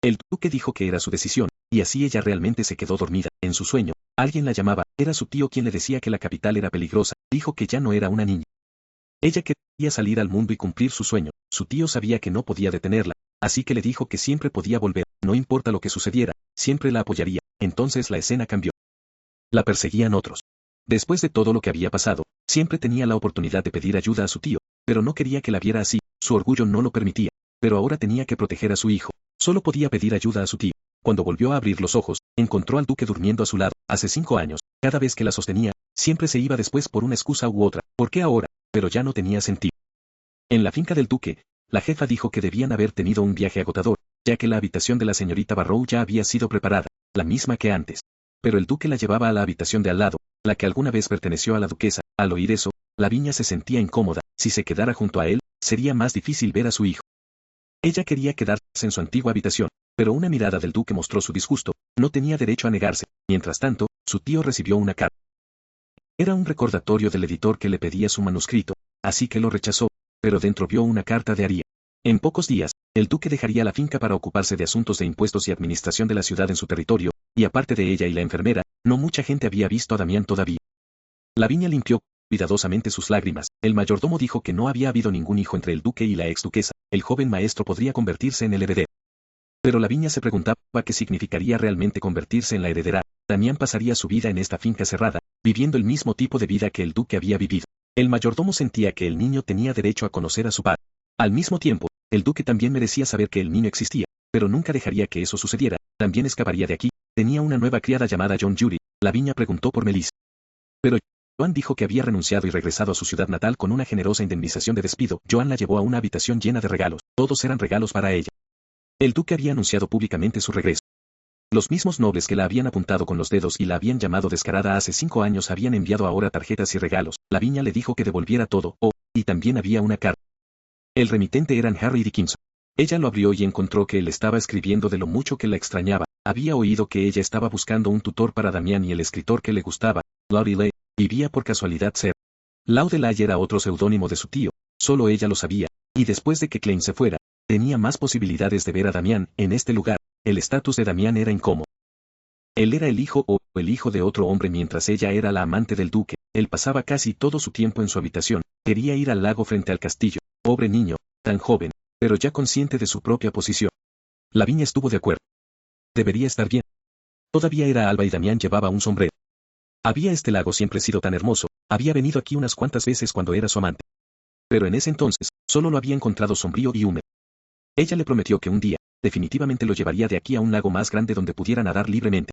El duque dijo que era su decisión, y así ella realmente se quedó dormida. En su sueño, alguien la llamaba, era su tío quien le decía que la capital era peligrosa, dijo que ya no era una niña. Ella quería salir al mundo y cumplir su sueño, su tío sabía que no podía detenerla, así que le dijo que siempre podía volver, no importa lo que sucediera, siempre la apoyaría. Entonces la escena cambió. La perseguían otros. Después de todo lo que había pasado, siempre tenía la oportunidad de pedir ayuda a su tío, pero no quería que la viera así, su orgullo no lo permitía, pero ahora tenía que proteger a su hijo, solo podía pedir ayuda a su tío. Cuando volvió a abrir los ojos, encontró al duque durmiendo a su lado. Hace 5 años, cada vez que la sostenía, siempre se iba después por una excusa u otra. ¿Por qué ahora? Pero ya no tenía sentido. En la finca del duque, la jefa dijo que debían haber tenido un viaje agotador, ya que la habitación de la señorita Barrow ya había sido preparada, la misma que antes. Pero el duque la llevaba a la habitación de al lado, la que alguna vez perteneció a la duquesa. Al oír eso, Lavinia se sentía incómoda, si se quedara junto a él, sería más difícil ver a su hijo. Ella quería quedarse en su antigua habitación, pero una mirada del duque mostró su disgusto, no tenía derecho a negarse. Mientras tanto, su tío recibió una carta. Era un recordatorio del editor que le pedía su manuscrito, así que lo rechazó, pero dentro vio una carta de Aria. En pocos días, el duque dejaría la finca para ocuparse de asuntos de impuestos y administración de la ciudad en su territorio, y aparte de ella y la enfermera, no mucha gente había visto a Damián todavía. Lavinia limpió cuidadosamente sus lágrimas. El mayordomo dijo que no había habido ningún hijo entre el duque y la exduquesa, el joven maestro podría convertirse en el heredero. Pero Lavinia se preguntaba qué significaría realmente convertirse en la heredera. Damián pasaría su vida en esta finca cerrada, viviendo el mismo tipo de vida que el duque había vivido. El mayordomo sentía que el niño tenía derecho a conocer a su padre. Al mismo tiempo, el duque también merecía saber que el niño existía, pero nunca dejaría que eso sucediera. También escaparía de aquí. Tenía una nueva criada llamada John Judy. Lavinia preguntó por Melissa. Pero Joan dijo que había renunciado y regresado a su ciudad natal con una generosa indemnización de despido. Joan la llevó a una habitación llena de regalos, todos eran regalos para ella. El duque había anunciado públicamente su regreso. Los mismos nobles que la habían apuntado con los dedos y la habían llamado descarada hace 5 años habían enviado ahora tarjetas y regalos. Lavinia le dijo que devolviera todo, y también había una carta. El remitente eran Harry Dickinson. Ella lo abrió y encontró que él estaba escribiendo de lo mucho que la extrañaba. Había oído que ella estaba buscando un tutor para Damián y el escritor que le gustaba, Laudelaire, vivía por casualidad ser. Laudelaire era otro seudónimo de su tío, solo ella lo sabía, y después de que Klein se fuera, tenía más posibilidades de ver a Damián en este lugar. El estatus de Damián era incómodo. Él era el hijo o el hijo de otro hombre mientras ella era la amante del duque. Él pasaba casi todo su tiempo en su habitación, quería ir al lago frente al castillo. Pobre niño, tan joven, pero ya consciente de su propia posición. Lavinia estuvo de acuerdo. Debería estar bien. Todavía era alba y Damián llevaba un sombrero. Este lago siempre sido tan hermoso, había venido aquí unas cuantas veces cuando era su amante. Pero en ese entonces, solo lo había encontrado sombrío y húmedo. Ella le prometió que un día, definitivamente lo llevaría de aquí a un lago más grande donde pudiera nadar libremente.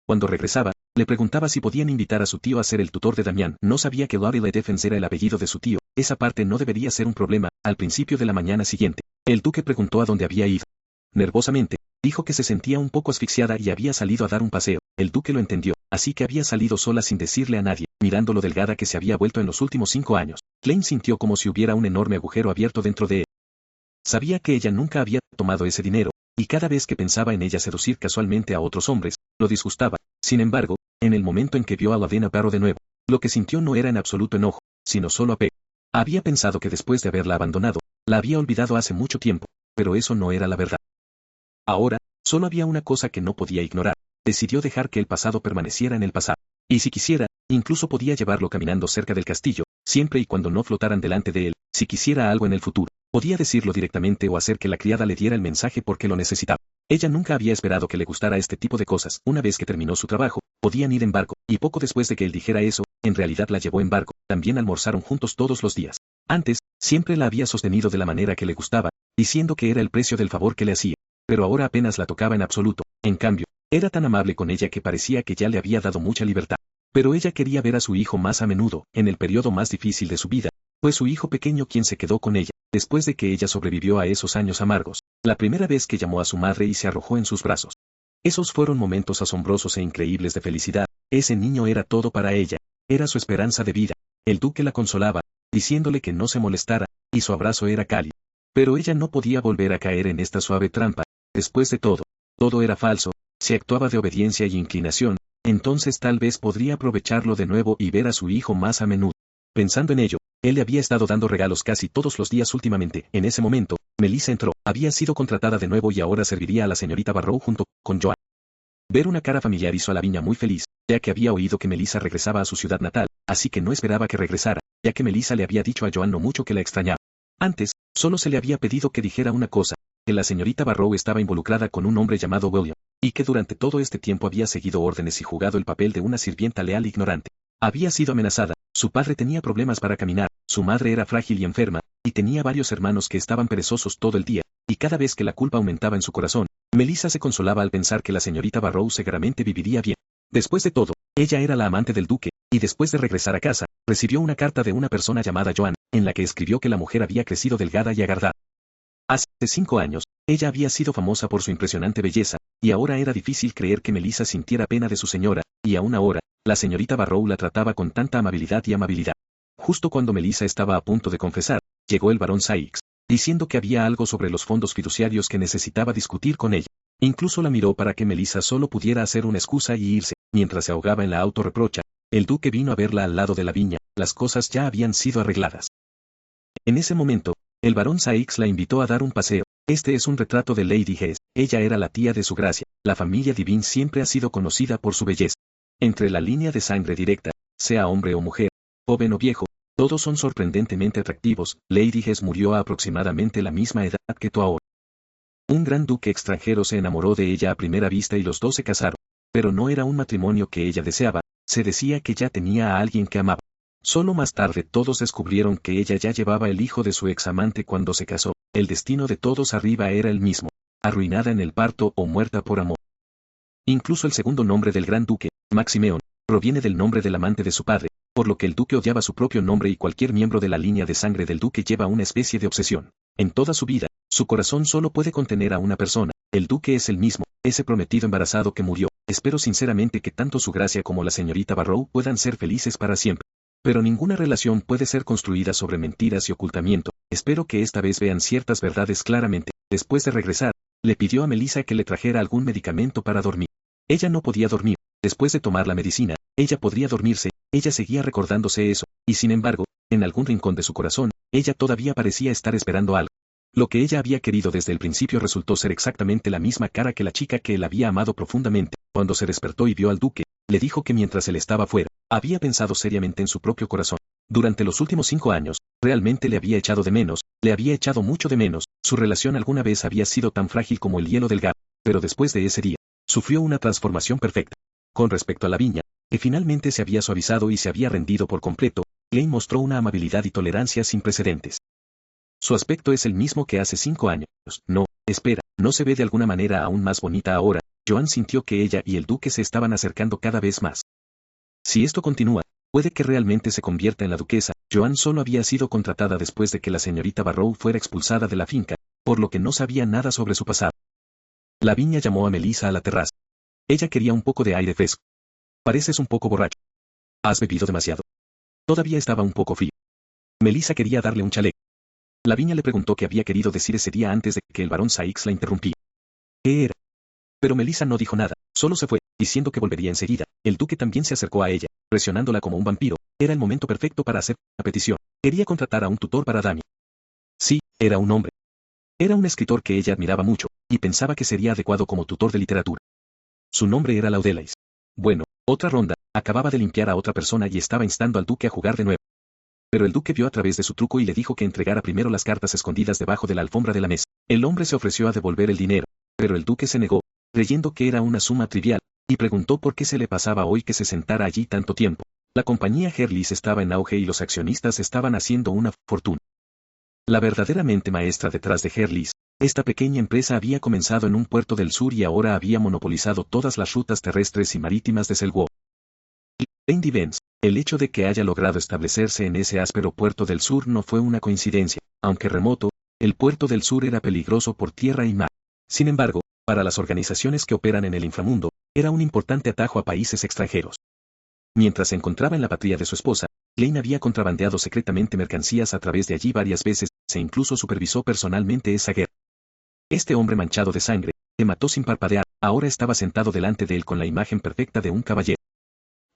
Cuando regresaba, le preguntaba si podían invitar a su tío a ser el tutor de Damián. No sabía que Laudelaire Defense era el apellido de su tío, esa parte no debería ser un problema. Al principio de la mañana siguiente, el duque preguntó a dónde había ido. Nervosamente, dijo que se sentía un poco asfixiada y había salido a dar un paseo. El duque lo entendió, así que había salido sola sin decirle a nadie, mirando lo delgada que se había vuelto en los últimos 5 años. Klein sintió como si hubiera un enorme agujero abierto dentro de él. Sabía que ella nunca había tomado ese dinero, y cada vez que pensaba en ella seducir casualmente a otros hombres, lo disgustaba. Sin embargo, en el momento en que vio a Lavinia Barrow de nuevo, lo que sintió no era en absoluto enojo, sino solo apego. Había pensado que después de haberla abandonado, la había olvidado hace mucho tiempo, pero eso no era la verdad. Ahora, solo había una cosa que no podía ignorar. Decidió dejar que el pasado permaneciera en el pasado. Y si quisiera, incluso podía llevarlo caminando cerca del castillo, siempre y cuando no flotaran delante de él. Si quisiera algo en el futuro, podía decirlo directamente o hacer que la criada le diera el mensaje porque lo necesitaba. Ella nunca había esperado que le gustara este tipo de cosas. Una vez que terminó su trabajo, podían ir en barco, y poco después de que él dijera eso, en realidad la llevó en barco. También almorzaron juntos todos los días. Antes, siempre la había sostenido de la manera que le gustaba, diciendo que era el precio del favor que le hacía. Pero ahora apenas la tocaba en absoluto. En cambio, era tan amable con ella que parecía que ya le había dado mucha libertad. Pero ella quería ver a su hijo más a menudo, en el periodo más difícil de su vida. Fue su hijo pequeño quien se quedó con ella, después de que ella sobrevivió a esos años amargos. La primera vez que llamó a su madre y se arrojó en sus brazos. Esos fueron momentos asombrosos e increíbles de felicidad. Ese niño era todo para ella. Era su esperanza de vida. El duque la consolaba, diciéndole que no se molestara, y su abrazo era cálido. Pero ella no podía volver a caer en esta suave trampa. Después de todo, todo era falso. Si actuaba de obediencia y inclinación, entonces tal vez podría aprovecharlo de nuevo y ver a su hijo más a menudo. Pensando en ello, él le había estado dando regalos casi todos los días últimamente. En ese momento, Melissa entró. Había sido contratada de nuevo y ahora serviría a la señorita Barrow junto con Joan. Ver una cara familiar hizo a Lavinia muy feliz, ya que había oído que Melissa regresaba a su ciudad natal, así que no esperaba que regresara, ya que Melissa le había dicho a Joan no mucho que la extrañaba. Antes, solo se le había pedido que dijera una cosa, que la señorita Barrow estaba involucrada con un hombre llamado William, y que durante todo este tiempo había seguido órdenes y jugado el papel de una sirvienta leal e ignorante. Había sido amenazada, su padre tenía problemas para caminar, su madre era frágil y enferma, y tenía varios hermanos que estaban perezosos todo el día, y cada vez que la culpa aumentaba en su corazón, Melissa se consolaba al pensar que la señorita Barrow seguramente viviría bien. Después de todo, ella era la amante del duque, y después de regresar a casa, recibió una carta de una persona llamada Joan, en la que escribió que la mujer había crecido delgada y agardada. Hace 5 años, ella había sido famosa por su impresionante belleza, y ahora era difícil creer que Melissa sintiera pena de su señora, y aún ahora, la señorita Barrow la trataba con tanta amabilidad y amabilidad. Justo cuando Melissa estaba a punto de confesar, llegó el barón Sykes, diciendo que había algo sobre los fondos fiduciarios que necesitaba discutir con ella. Incluso la miró para que Melissa solo pudiera hacer una excusa y irse. Mientras se ahogaba en la autorreprocha, el duque vino a verla al lado de Lavinia. Las cosas ya habían sido arregladas. En ese momento, el barón Sykes la invitó a dar un paseo. Este es un retrato de Lady Hess. Ella era la tía de su gracia. La familia Devine siempre ha sido conocida por su belleza. Entre la línea de sangre directa, sea hombre o mujer, joven o viejo, todos son sorprendentemente atractivos. Lady Hess murió a aproximadamente la misma edad que tú ahora. Un gran duque extranjero se enamoró de ella a primera vista y los dos se casaron. Pero no era un matrimonio que ella deseaba, se decía que ya tenía a alguien que amaba. Solo más tarde todos descubrieron que ella ya llevaba el hijo de su examante cuando se casó. El destino de todos arriba era el mismo, arruinada en el parto o muerta por amor. Incluso el segundo nombre del gran duque, Maximeon, proviene del nombre del amante de su padre, por lo que el duque odiaba su propio nombre y cualquier miembro de la línea de sangre del duque lleva una especie de obsesión. En toda su vida, su corazón solo puede contener a una persona. El duque es el mismo, ese prometido embarazado que murió. Espero sinceramente que tanto su gracia como la señorita Barrow puedan ser felices para siempre. Pero ninguna relación puede ser construida sobre mentiras y ocultamiento. Espero que esta vez vean ciertas verdades claramente. Después de regresar, le pidió a Melissa que le trajera algún medicamento para dormir. Ella no podía dormir. Después de tomar la medicina, ella podría dormirse. Ella seguía recordándose eso, y sin embargo, en algún rincón de su corazón, ella todavía parecía estar esperando algo. Lo que ella había querido desde el principio resultó ser exactamente la misma cara que la chica que él había amado profundamente. Cuando se despertó y vio al duque, le dijo que mientras él estaba fuera, había pensado seriamente en su propio corazón. Durante los últimos 5 años, realmente le había echado de menos, le había echado mucho de menos. Su relación alguna vez había sido tan frágil como el hielo delgado, pero después de ese día, sufrió una transformación perfecta. Con respecto a Lavinia, que finalmente se había suavizado y se había rendido por completo, Klein mostró una amabilidad y tolerancia sin precedentes. Su aspecto es el mismo que hace 5 años. No, espera, ¿no se ve de alguna manera aún más bonita ahora? Joan sintió que ella y el duque se estaban acercando cada vez más. Si esto continúa, puede que realmente se convierta en la duquesa. Joan solo había sido contratada después de que la señorita Barrow fuera expulsada de la finca, por lo que no sabía nada sobre su pasado. Lavinia llamó a Melissa a la terraza. Ella quería un poco de aire fresco. Pareces un poco borracho. ¿Has bebido demasiado? Todavía estaba un poco frío. Melissa quería darle un chaleco. Lavinia le preguntó qué había querido decir ese día antes de que el barón Sykes la interrumpía. ¿Qué era? Pero Melissa no dijo nada, solo se fue, diciendo que volvería enseguida. El duque también se acercó a ella, presionándola como un vampiro. Era el momento perfecto para hacer una petición. Quería contratar a un tutor para Damien. Sí, era un hombre. Era un escritor que ella admiraba mucho, y pensaba que sería adecuado como tutor de literatura. Su nombre era Laudelais. Bueno, otra ronda, acababa de limpiar a otra persona y estaba instando al duque a jugar de nuevo. Pero el duque vio a través de su truco y le dijo que entregara primero las cartas escondidas debajo de la alfombra de la mesa. El hombre se ofreció a devolver el dinero, pero el duque se negó, creyendo que era una suma trivial, y preguntó por qué se le pasaba hoy que se sentara allí tanto tiempo. La compañía Herlis estaba en auge y los accionistas estaban haciendo una fortuna. La verdaderamente maestra detrás de Herlis, esta pequeña empresa había comenzado en un puerto del sur y ahora había monopolizado todas las rutas terrestres y marítimas de Selwood. Lady Benz, el hecho de que haya logrado establecerse en ese áspero puerto del sur no fue una coincidencia, aunque remoto, el puerto del sur era peligroso por tierra y mar. Sin embargo, para las organizaciones que operan en el inframundo, era un importante atajo a países extranjeros. Mientras se encontraba en la patria de su esposa, Lane había contrabandeado secretamente mercancías a través de allí varias veces, e incluso supervisó personalmente esa guerra. Este hombre manchado de sangre, que mató sin parpadear, ahora estaba sentado delante de él con la imagen perfecta de un caballero.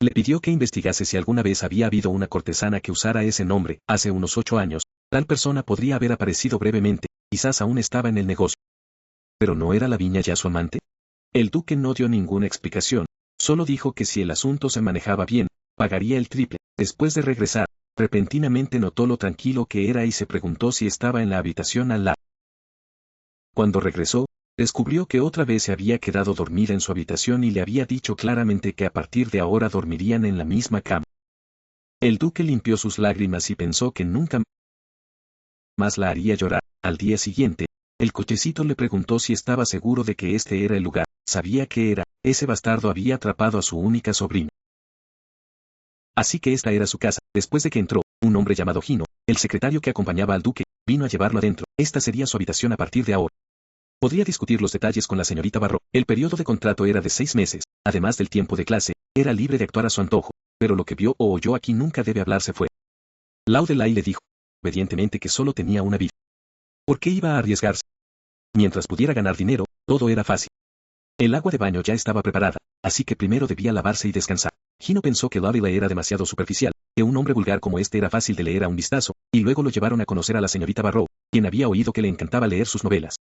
Le pidió que investigase si alguna vez había habido una cortesana que usara ese nombre. Hace unos 8 años, tal persona podría haber aparecido brevemente, quizás aún estaba en el negocio. ¿Pero no era Lavinia ya su amante? El duque no dio ninguna explicación, solo dijo que si el asunto se manejaba bien, pagaría el triple. Después de regresar, repentinamente notó lo tranquilo que era y se preguntó si estaba en la habitación al lado. Cuando regresó, descubrió que otra vez se había quedado dormida en su habitación y le había dicho claramente que a partir de ahora dormirían en la misma cama. El duque limpió sus lágrimas y pensó que nunca más la haría llorar. Al día siguiente, el cochecito le preguntó si estaba seguro de que este era el lugar. Sabía que era, ese bastardo había atrapado a su única sobrina. Así que esta era su casa. Después de que entró, un hombre llamado Gino, el secretario que acompañaba al duque, vino a llevarlo adentro. Esta sería su habitación a partir de ahora. Podría discutir los detalles con la señorita Barrow. El periodo de contrato era de 6 meses, además del tiempo de clase, era libre de actuar a su antojo, pero lo que vio o oyó aquí nunca debe hablarse fue. Laudelais le dijo, obedientemente, que solo tenía una vida. ¿Por qué iba a arriesgarse? Mientras pudiera ganar dinero, todo era fácil. El agua de baño ya estaba preparada, así que primero debía lavarse y descansar. Gino pensó que Laudelais era demasiado superficial, que un hombre vulgar como este era fácil de leer a un vistazo, y luego lo llevaron a conocer a la señorita Barrow, quien había oído que le encantaba leer sus novelas.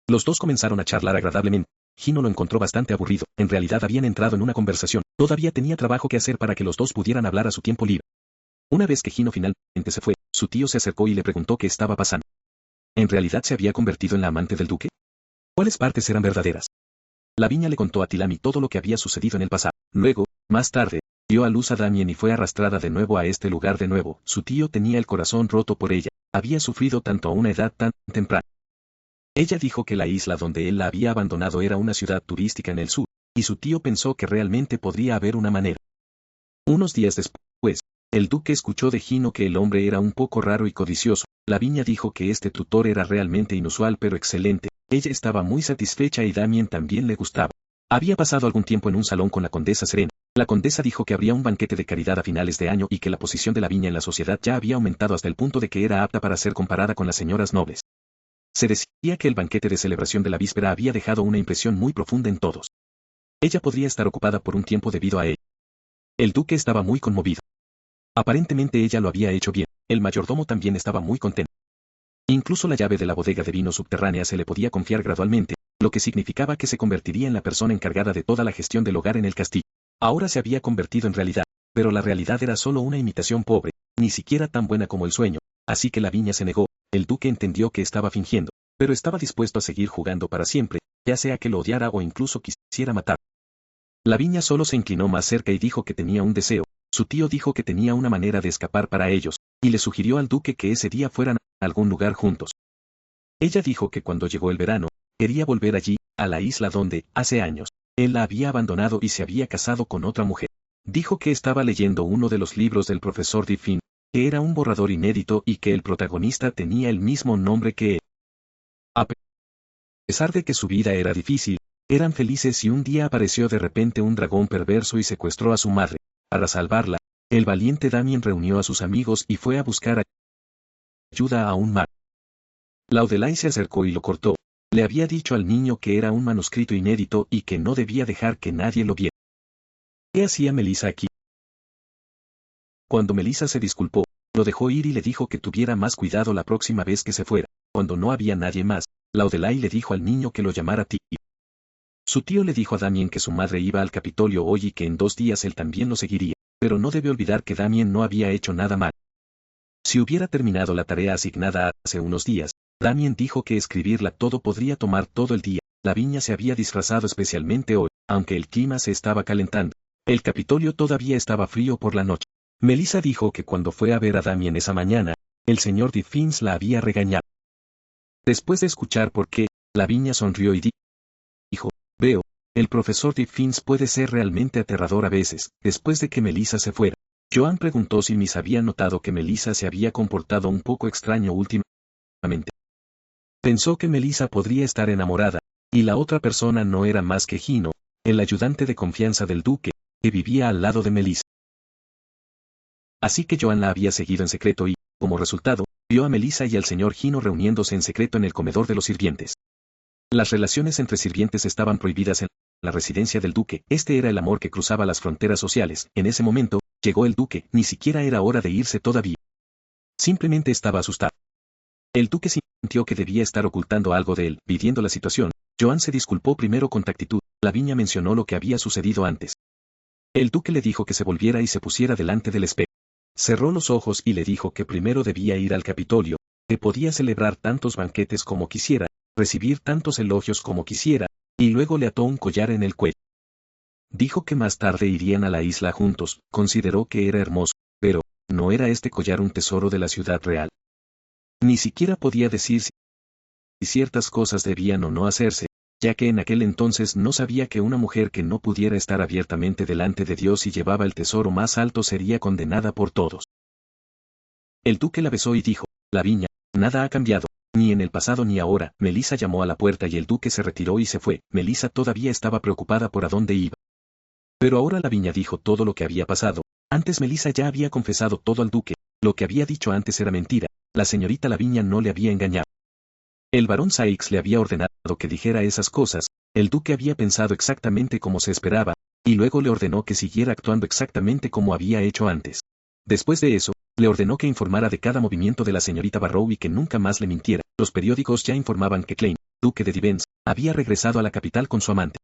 Los dos comenzaron a charlar agradablemente. Gino lo encontró bastante aburrido. En realidad habían entrado en una conversación. Todavía tenía trabajo que hacer para que los dos pudieran hablar a su tiempo libre. Una vez que Gino finalmente se fue, su tío se acercó y le preguntó qué estaba pasando. ¿En realidad se había convertido en la amante del duque? ¿Cuáles partes eran verdaderas? Lavinia le contó a Tilamy todo lo que había sucedido en el pasado. Luego, más tarde, dio a luz a Damien y fue arrastrada de nuevo a este lugar de nuevo. Su tío tenía el corazón roto por ella. Había sufrido tanto a una edad tan temprana. Ella dijo que la isla donde él la había abandonado era una ciudad turística en el sur, y su tío pensó que realmente podría haber una manera. Unos días después, el duque escuchó de Gino que el hombre era un poco raro y codicioso. Lavinia dijo que este tutor era realmente inusual pero excelente. Ella estaba muy satisfecha y Damien también le gustaba. Había pasado algún tiempo en un salón con la condesa Serena. La condesa dijo que habría un banquete de caridad a finales de año y que la posición de Lavinia en la sociedad ya había aumentado hasta el punto de que era apta para ser comparada con las señoras nobles. Se decía que el banquete de celebración de la víspera había dejado una impresión muy profunda en todos. Ella podría estar ocupada por un tiempo debido a ello. El duque estaba muy conmovido. Aparentemente ella lo había hecho bien. El mayordomo también estaba muy contento. Incluso la llave de la bodega de vino subterránea se le podía confiar gradualmente, lo que significaba que se convertiría en la persona encargada de toda la gestión del hogar en el castillo. Ahora se había convertido en realidad, pero la realidad era solo una imitación pobre, ni siquiera tan buena como el sueño, así que Lavinia se negó. El duque entendió que estaba fingiendo, pero estaba dispuesto a seguir jugando para siempre, ya sea que lo odiara o incluso quisiera matar. Lavinia solo se inclinó más cerca y dijo que tenía un deseo. Su tío dijo que tenía una manera de escapar para ellos, y le sugirió al duque que ese día fueran a algún lugar juntos. Ella dijo que cuando llegó el verano, quería volver allí, a la isla donde, hace años, él la había abandonado y se había casado con otra mujer. Dijo que estaba leyendo uno de los libros del profesor Diffin, que era un borrador inédito y que el protagonista tenía el mismo nombre que él. A pesar de que su vida era difícil, Eran felices y un día apareció de repente un dragón perverso y secuestró a su madre. Para salvarla, el valiente Damien reunió a sus amigos y fue a buscar ayuda a un mago. Laudelain se acercó y lo cortó. Le había dicho al niño que era un manuscrito inédito y que no debía dejar que nadie lo viera. ¿Qué hacía Melissa aquí? Cuando Melissa se disculpó, lo dejó ir y le dijo que tuviera más cuidado la próxima vez que se fuera. Cuando no había nadie más, Laudelain le dijo al niño que lo llamara tío. Su tío le dijo a Damien que su madre iba al Capitolio hoy y que en 2 días él también lo seguiría, pero no debe olvidar que Damien no había hecho nada mal. Si hubiera terminado la tarea asignada hace unos días, Damien dijo que escribirla todo podría tomar todo el día. La viña se había disfrazado especialmente hoy, aunque el clima se estaba calentando. El Capitolio todavía estaba frío por la noche. Melissa dijo que cuando fue a ver a Damien esa mañana, el señor Diffins la había regañado. Después de escuchar por qué, la viña sonrió y dijo, veo, el profesor Diffins puede ser realmente aterrador a veces. Después de que Melissa se fuera, Joan preguntó si Miss había notado que Melissa se había comportado un poco extraño últimamente. Pensó que Melissa podría estar enamorada, y la otra persona no era más que Gino, el ayudante de confianza del duque, que vivía al lado de Melissa. Así que Joan la había seguido en secreto y, como resultado, vio a Melissa y al señor Gino reuniéndose en secreto en el comedor de los sirvientes. Las relaciones entre sirvientes estaban prohibidas en la residencia del duque. Este era el amor que cruzaba las fronteras sociales. En ese momento, llegó el duque, ni siquiera era hora de irse todavía. Simplemente estaba asustado. El duque sintió que debía estar ocultando algo de él. Viviendo la situación, Joan se disculpó primero con tactitud. Lavinia mencionó lo que había sucedido antes. El duque le dijo que se volviera y se pusiera delante del espejo. Cerró los ojos y le dijo que primero debía ir al Capitolio, que podía celebrar tantos banquetes como quisiera, recibir tantos elogios como quisiera, y luego le ató un collar en el cuello. Dijo que más tarde irían a la isla juntos. Consideró que era hermoso, pero, ¿no era este collar un tesoro de la ciudad real? Ni siquiera podía decir si ciertas cosas debían o no hacerse, ya que en aquel entonces no sabía que una mujer que no pudiera estar abiertamente delante de Dios y llevaba el tesoro más alto sería condenada por todos. El duque la besó y dijo, Lavinia, nada ha cambiado, ni en el pasado ni ahora. Melissa llamó a la puerta y el duque se retiró y se fue. Melissa todavía estaba preocupada por a dónde iba. Pero ahora Lavinia dijo todo lo que había pasado. Antes Melissa ya había confesado todo al duque. Lo que había dicho antes era mentira. La señorita Lavinia no le había engañado. El barón Sykes le había ordenado que dijera esas cosas. El duque había pensado exactamente como se esperaba, y luego le ordenó que siguiera actuando exactamente como había hecho antes. Después de eso, le ordenó que informara de cada movimiento de la señorita Barrow y que nunca más le mintiera. Los periódicos ya informaban que Klein, duque de Divens, había regresado a la capital con su amante.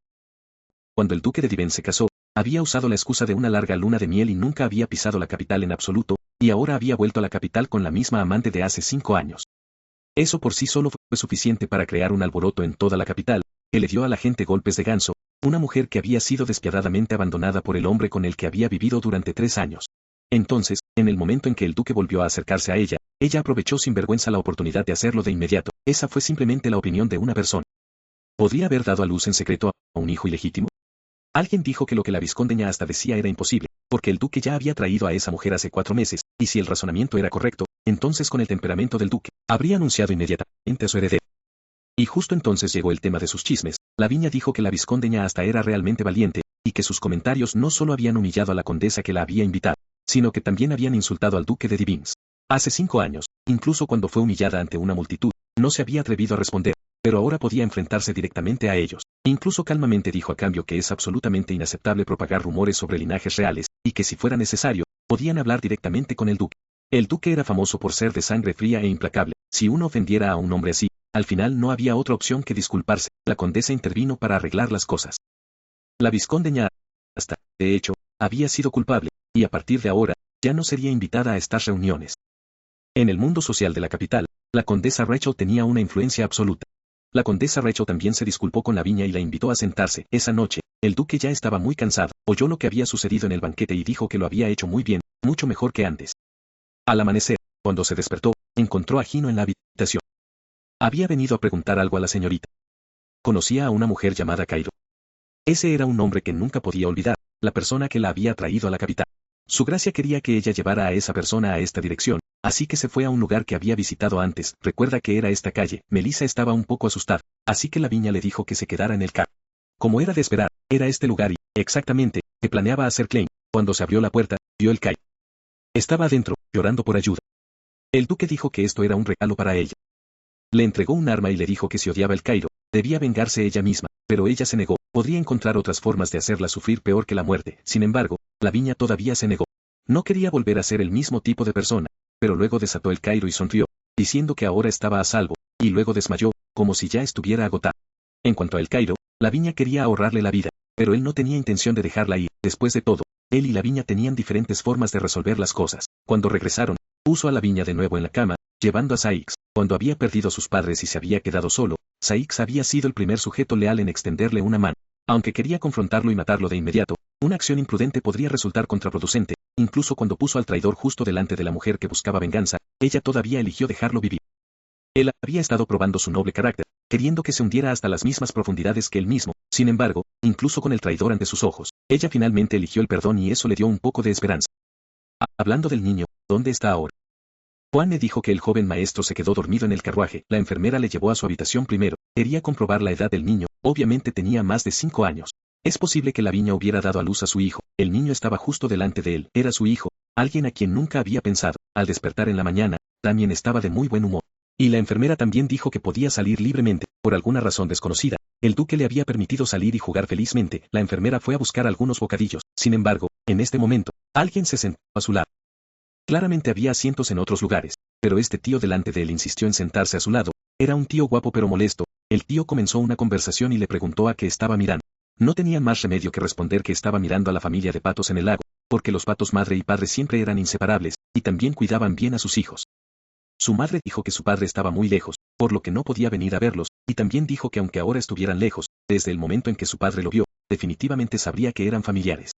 Cuando el duque de Divens se casó, había usado la excusa de una larga luna de miel y nunca había pisado la capital en absoluto, y ahora había vuelto a la capital con la misma amante de hace 5 años. Eso por sí solo fue suficiente para crear un alboroto en toda la capital, que le dio a la gente golpes de ganso, una mujer que había sido despiadadamente abandonada por el hombre con el que había vivido durante 3 años. Entonces, en el momento en que el duque volvió a acercarse a ella, ella aprovechó sin vergüenza la oportunidad de hacerlo de inmediato. Esa fue simplemente la opinión de una persona. ¿Podría haber dado a luz en secreto a un hijo ilegítimo? Alguien dijo que lo que la vizcondeña hasta decía era imposible, porque el duque ya había traído a esa mujer hace 4 meses, y si el razonamiento era correcto, entonces con el temperamento del duque, habría anunciado inmediatamente a su heredero. Y justo entonces llegó el tema de sus chismes. Lavinia dijo que la vizcondeña hasta era realmente valiente, y que sus comentarios no solo habían humillado a la condesa que la había invitado, sino que también habían insultado al duque de Divins. Hace 5 años, incluso cuando fue humillada ante una multitud, no se había atrevido a responder, pero ahora podía enfrentarse directamente a ellos. Incluso calmamente dijo a cambio que es absolutamente inaceptable propagar rumores sobre linajes reales, y que si fuera necesario, podían hablar directamente con el duque. El duque era famoso por ser de sangre fría e implacable. Si uno ofendiera a un hombre así, al final no había otra opción que disculparse. La condesa intervino para arreglar las cosas. La vizcondeña, hasta, de hecho, había sido culpable, y a partir de ahora, ya no sería invitada a estas reuniones. En el mundo social de la capital, la condesa Rachel tenía una influencia absoluta. La condesa Rachel también se disculpó con Lavinia y la invitó a sentarse. Esa noche, el duque ya estaba muy cansado, oyó lo que había sucedido en el banquete y dijo que lo había hecho muy bien, mucho mejor que antes. Al amanecer, cuando se despertó, encontró a Gino en la habitación. Había venido a preguntar algo a la señorita. Conocía a una mujer llamada Cairo. Ese era un nombre que nunca podía olvidar, la persona que la había traído a la capital. Su gracia quería que ella llevara a esa persona a esta dirección, así que se fue a un lugar que había visitado antes. Recuerda que era esta calle. Melissa estaba un poco asustada, así que Lavinia le dijo que se quedara en el carro. Como era de esperar, era este lugar y, exactamente, que planeaba hacer Klein. Cuando se abrió la puerta, vio el Cairo. Estaba adentro, llorando por ayuda. El duque dijo que esto era un regalo para ella. Le entregó un arma y le dijo que si odiaba el Cairo, debía vengarse ella misma, pero ella se negó. Podría encontrar otras formas de hacerla sufrir peor que la muerte. Sin embargo, Lavinia todavía se negó. No quería volver a ser el mismo tipo de persona, pero luego desató el Cairo y sonrió, diciendo que ahora estaba a salvo, y luego desmayó, como si ya estuviera agotada. En cuanto a el Cairo, Lavinia quería ahorrarle la vida, pero él no tenía intención de dejarla ir. Después de todo, él y Lavinia tenían diferentes formas de resolver las cosas. Cuando regresaron, puso a Lavinia de nuevo en la cama, llevando a Saix. Cuando había perdido a sus padres y se había quedado solo, Saix había sido el primer sujeto leal en extenderle una mano. Aunque quería confrontarlo y matarlo de inmediato, una acción imprudente podría resultar contraproducente. Incluso cuando puso al traidor justo delante de la mujer que buscaba venganza, ella todavía eligió dejarlo vivir. Él había estado probando su noble carácter, queriendo que se hundiera hasta las mismas profundidades que él mismo. Sin embargo, incluso con el traidor ante sus ojos, ella finalmente eligió el perdón y eso le dio un poco de esperanza. Hablando del niño, ¿dónde está ahora? Juan me dijo que el joven maestro se quedó dormido en el carruaje. La enfermera le llevó a su habitación primero. Quería comprobar la edad del niño. Obviamente tenía más de 5 años. Es posible que Lavinia hubiera dado a luz a su hijo. El niño estaba justo delante de él. Era su hijo, alguien a quien nunca había pensado. Al despertar en la mañana, Damien estaba de muy buen humor. Y la enfermera también dijo que podía salir libremente. Por alguna razón desconocida, el duque le había permitido salir y jugar felizmente. La enfermera fue a buscar algunos bocadillos. Sin embargo, en este momento, alguien se sentó a su lado. Claramente había asientos en otros lugares, pero este tío delante de él insistió en sentarse a su lado. Era un tío guapo pero molesto. El tío comenzó una conversación y le preguntó a qué estaba mirando. No tenían más remedio que responder que estaba mirando a la familia de patos en el lago, porque los patos madre y padre siempre eran inseparables, y también cuidaban bien a sus hijos. Su madre dijo que su padre estaba muy lejos, por lo que no podía venir a verlos, y también dijo que aunque ahora estuvieran lejos, desde el momento en que su padre lo vio, definitivamente sabría que eran familiares.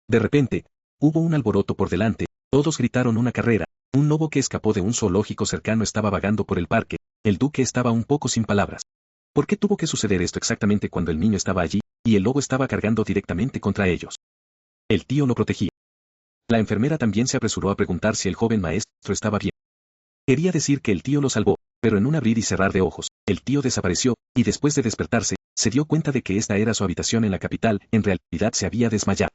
De repente, hubo un alboroto por delante. Todos gritaron una carrera. Un lobo que escapó de un zoológico cercano estaba vagando por el parque. El duque estaba un poco sin palabras. ¿Por qué tuvo que suceder esto exactamente cuando el niño estaba allí, y el lobo estaba cargando directamente contra ellos? El tío lo protegía. La enfermera también se apresuró a preguntar si el joven maestro estaba bien. Quería decir que el tío lo salvó, pero en un abrir y cerrar de ojos, el tío desapareció, y después de despertarse, se dio cuenta de que esta era su habitación en la capital. En realidad se había desmayado.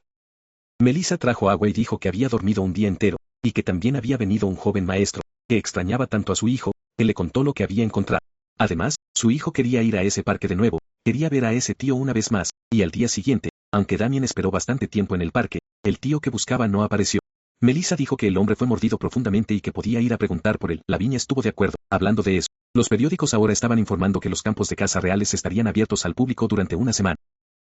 Melissa trajo agua y dijo que había dormido un día entero, y que también había venido un joven maestro, que extrañaba tanto a su hijo, que le contó lo que había encontrado. Además, su hijo quería ir a ese parque de nuevo, quería ver a ese tío una vez más, y al día siguiente, aunque Damien esperó bastante tiempo en el parque, el tío que buscaba no apareció. Melissa dijo que el hombre fue mordido profundamente y que podía ir a preguntar por él. Lavinia estuvo de acuerdo. Hablando de eso, los periódicos ahora estaban informando que los campos de caza reales estarían abiertos al público durante una semana.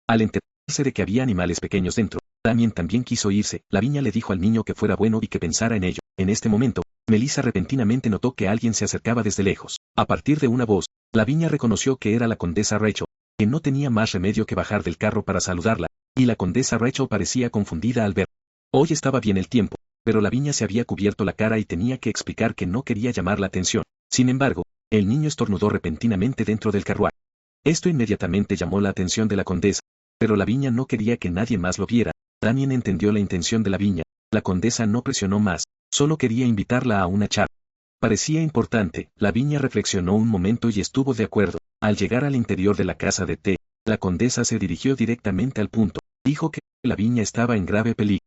Al enterarse de que había animales pequeños dentro, Damien también quiso irse. Lavinia le dijo al niño que fuera bueno y que pensara en ello. En este momento, Melissa repentinamente notó que alguien se acercaba desde lejos. A partir de una voz, Lavinia reconoció que era la condesa Rachel, que no tenía más remedio que bajar del carro para saludarla, y la condesa Rachel parecía confundida al verla. Hoy estaba bien el tiempo, pero Lavinia se había cubierto la cara y tenía que explicar que no quería llamar la atención. Sin embargo, el niño estornudó repentinamente dentro del carruaje. Esto inmediatamente llamó la atención de la condesa, pero Lavinia no quería que nadie más lo viera. Damien entendió la intención de Lavinia. La condesa no presionó más, solo quería invitarla a una charla. Parecía importante. Lavinia reflexionó un momento y estuvo de acuerdo. Al llegar al interior de la casa de té, la condesa se dirigió directamente al punto. Dijo que Lavinia estaba en grave peligro.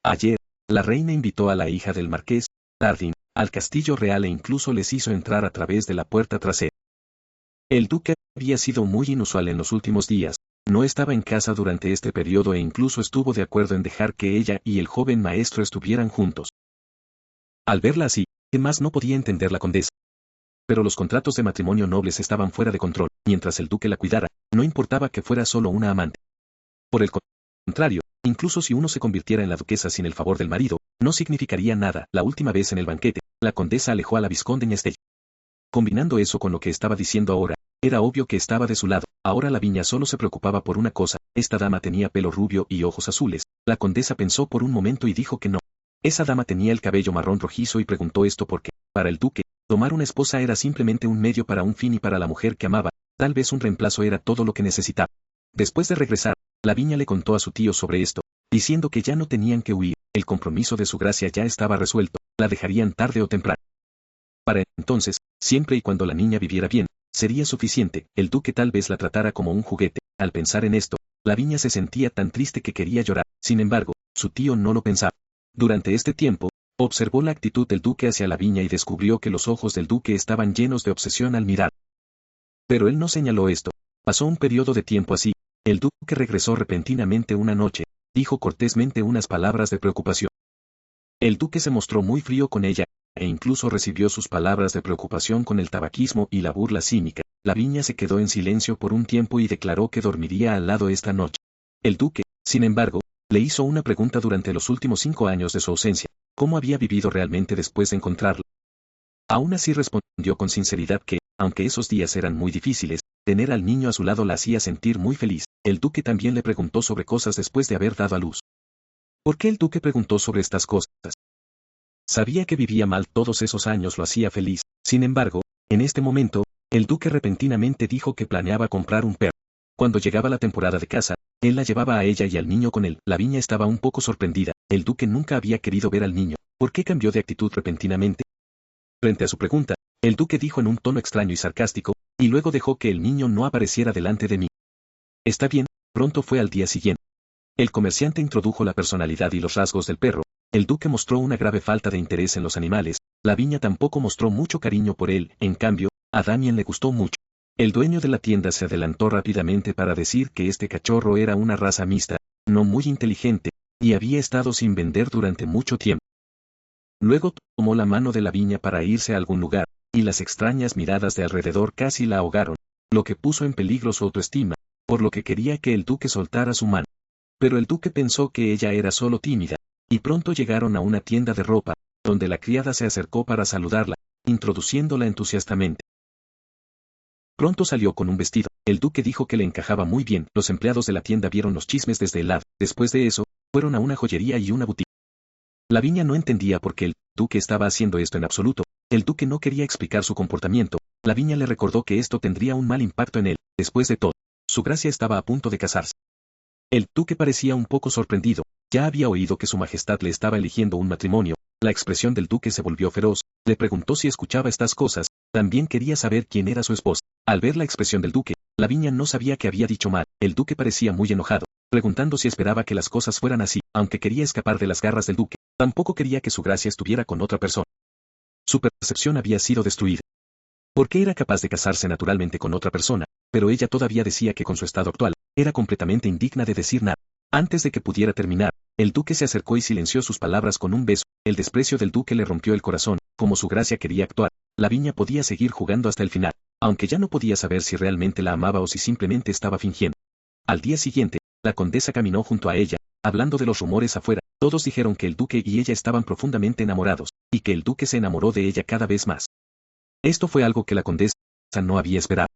Ayer, la reina invitó a la hija del marqués, Tardin, al castillo real e incluso les hizo entrar a través de la puerta trasera. El duque había sido muy inusual en los últimos días. No estaba en casa durante este periodo e incluso estuvo de acuerdo en dejar que ella y el joven maestro estuvieran juntos. Al verla así, ¿qué más no podía entender la condesa? Pero los contratos de matrimonio nobles estaban fuera de control. Mientras el duque la cuidara, no importaba que fuera solo una amante. Por el contrario, incluso si uno se convirtiera en la duquesa sin el favor del marido, no significaría nada. La última vez en el banquete, la condesa alejó a la vizconde Estella. Combinando eso con lo que estaba diciendo ahora, era obvio que estaba de su lado. Ahora Lavinia solo se preocupaba por una cosa. Esta dama tenía pelo rubio y ojos azules. La condesa pensó por un momento y dijo que no. Esa dama tenía el cabello marrón rojizo y preguntó esto porque, para el duque, tomar una esposa era simplemente un medio para un fin y para la mujer que amaba, tal vez un reemplazo era todo lo que necesitaba. Después de regresar, Lavinia le contó a su tío sobre esto, diciendo que ya no tenían que huir, el compromiso de su gracia ya estaba resuelto, la dejarían tarde o temprano. Para entonces, siempre y cuando la niña viviera bien, sería suficiente. El duque tal vez la tratara como un juguete, Al pensar en esto, Lavinia se sentía tan triste que quería llorar. Sin embargo, su tío no lo pensaba. Durante este tiempo, observó la actitud del duque hacia Lavinia y descubrió que los ojos del duque estaban llenos de obsesión al mirar. Pero él no señaló esto. Pasó un periodo de tiempo así. El duque regresó repentinamente una noche, dijo cortésmente unas palabras de preocupación. El duque se mostró muy frío con ella, e incluso recibió sus palabras de preocupación con el tabaquismo y la burla cínica. Lavinia se quedó en silencio por un tiempo y declaró que dormiría al lado esta noche. El duque, sin embargo, le hizo una pregunta durante los últimos 5 años de su ausencia: ¿cómo había vivido realmente después de encontrarla? Aún así respondió con sinceridad que, aunque esos días eran muy difíciles, tener al niño a su lado la hacía sentir muy feliz. El duque también le preguntó sobre cosas después de haber dado a luz. ¿Por qué el duque preguntó sobre estas cosas? Sabía que vivía mal todos esos años lo hacía feliz. Sin embargo, en este momento, el duque repentinamente dijo que planeaba comprar un perro. Cuando llegaba la temporada de caza, él la llevaba a ella y al niño con él. Lavinia estaba un poco sorprendida. El duque nunca había querido ver al niño. ¿Por qué cambió de actitud repentinamente? Frente a su pregunta, el duque dijo en un tono extraño y sarcástico, y luego dejó que el niño no apareciera delante de mí. Está bien, pronto fue al día siguiente. El comerciante introdujo la personalidad y los rasgos del perro. El duque mostró una grave falta de interés en los animales. Lavinia tampoco mostró mucho cariño por él. En cambio, a Damien le gustó mucho. El dueño de la tienda se adelantó rápidamente para decir que este cachorro era una raza mixta, no muy inteligente, y había estado sin vender durante mucho tiempo. Luego tomó la mano de Lavinia para irse a algún lugar, y las extrañas miradas de alrededor casi la ahogaron, lo que puso en peligro su autoestima, por lo que quería que el duque soltara su mano. Pero el duque pensó que ella era solo tímida, y pronto llegaron a una tienda de ropa, donde la criada se acercó para saludarla, introduciéndola entusiastamente. Pronto salió con un vestido. El duque dijo que le encajaba muy bien. Los empleados de la tienda vieron los chismes desde el lado. Después de eso, fueron a una joyería y una boutique. Lavinia no entendía por qué el duque estaba haciendo esto en absoluto. El duque no quería explicar su comportamiento. Lavinia le recordó que esto tendría un mal impacto en él. Después de todo, su gracia estaba a punto de casarse. El duque parecía un poco sorprendido. Ya había oído que su majestad le estaba eligiendo un matrimonio. La expresión del duque se volvió feroz. Le preguntó si escuchaba estas cosas. También quería saber quién era su esposa. Al ver la expresión del duque, Lavinia no sabía que había dicho mal. El duque parecía muy enojado, preguntando si esperaba que las cosas fueran así. Aunque quería escapar de las garras del duque, tampoco quería que su gracia estuviera con otra persona. Su percepción había sido destruida. Porque era capaz de casarse naturalmente con otra persona, pero ella todavía decía que con su estado actual, era completamente indigna de decir nada. Antes de que pudiera terminar, el duque se acercó y silenció sus palabras con un beso. El desprecio del duque le rompió el corazón. Como su gracia quería actuar, Lavinia podía seguir jugando hasta el final, aunque ya no podía saber si realmente la amaba o si simplemente estaba fingiendo. Al día siguiente, la condesa caminó junto a ella, hablando de los rumores afuera. Todos dijeron que el duque y ella estaban profundamente enamorados, y que el duque se enamoró de ella cada vez más. Esto fue algo que la condesa no había esperado.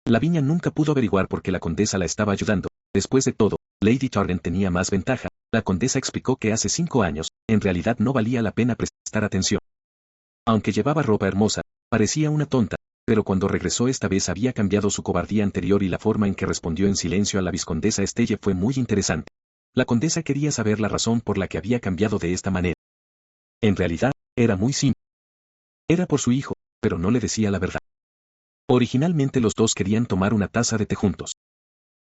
Lavinia nunca pudo averiguar por qué la condesa la estaba ayudando. Después de todo, Lady Charden tenía más ventaja. La condesa explicó que hace 5 años, en realidad no valía la pena prestar atención. Aunque llevaba ropa hermosa, parecía una tonta, pero cuando regresó esta vez había cambiado su cobardía anterior y la forma en que respondió en silencio a la viscondesa Estelle fue muy interesante. La condesa quería saber la razón por la que había cambiado de esta manera. En realidad, era muy simple. Era por su hijo, pero no le decía la verdad. Originalmente los dos querían tomar una taza de té juntos.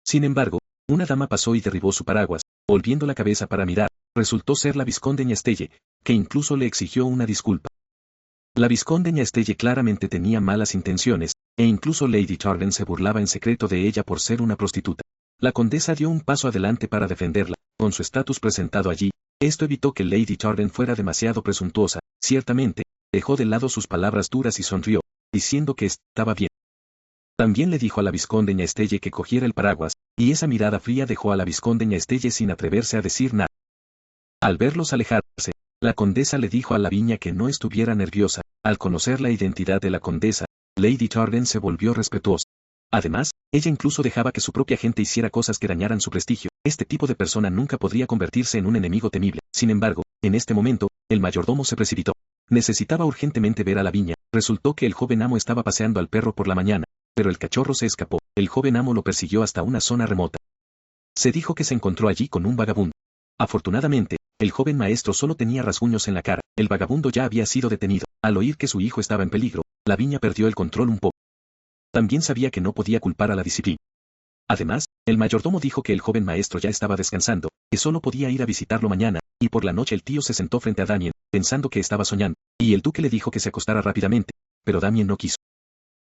Sin embargo, una dama pasó y derribó su paraguas, volviendo la cabeza para mirar. Resultó ser la vizconde Estelle, que incluso le exigió una disculpa. La vizconde Estelle claramente tenía malas intenciones, e incluso Lady Charden se burlaba en secreto de ella por ser una prostituta. La condesa dio un paso adelante para defenderla. Con su estatus presentado allí, esto evitó que Lady Charden fuera demasiado presuntuosa. Ciertamente, dejó de lado sus palabras duras y sonrió, diciendo que estaba bien. También le dijo a la vizconde Estelle que cogiera el paraguas, y esa mirada fría dejó a la vizconde Estelle sin atreverse a decir nada. Al verlos alejarse, la condesa le dijo a Lavinia que no estuviera nerviosa. Al conocer la identidad de la condesa, Lady Charden se volvió respetuosa. Además, ella incluso dejaba que su propia gente hiciera cosas que dañaran su prestigio. Este tipo de persona nunca podría convertirse en un enemigo temible. Sin embargo, en este momento, el mayordomo se precipitó. Necesitaba urgentemente ver a Lavinia. Resultó que el joven amo estaba paseando al perro por la mañana, pero el cachorro se escapó. El joven amo lo persiguió hasta una zona remota. Se dijo que se encontró allí con un vagabundo. Afortunadamente, el joven maestro solo tenía rasguños en la cara. El vagabundo ya había sido detenido. Al oír que su hijo estaba en peligro, Lavinia perdió el control un poco. También sabía que no podía culpar a la disciplina. Además, el mayordomo dijo que el joven maestro ya estaba descansando, que solo podía ir a visitarlo mañana, y por la noche el tío se sentó frente a Damien, pensando que estaba soñando, y el duque le dijo que se acostara rápidamente, pero Damien no quiso.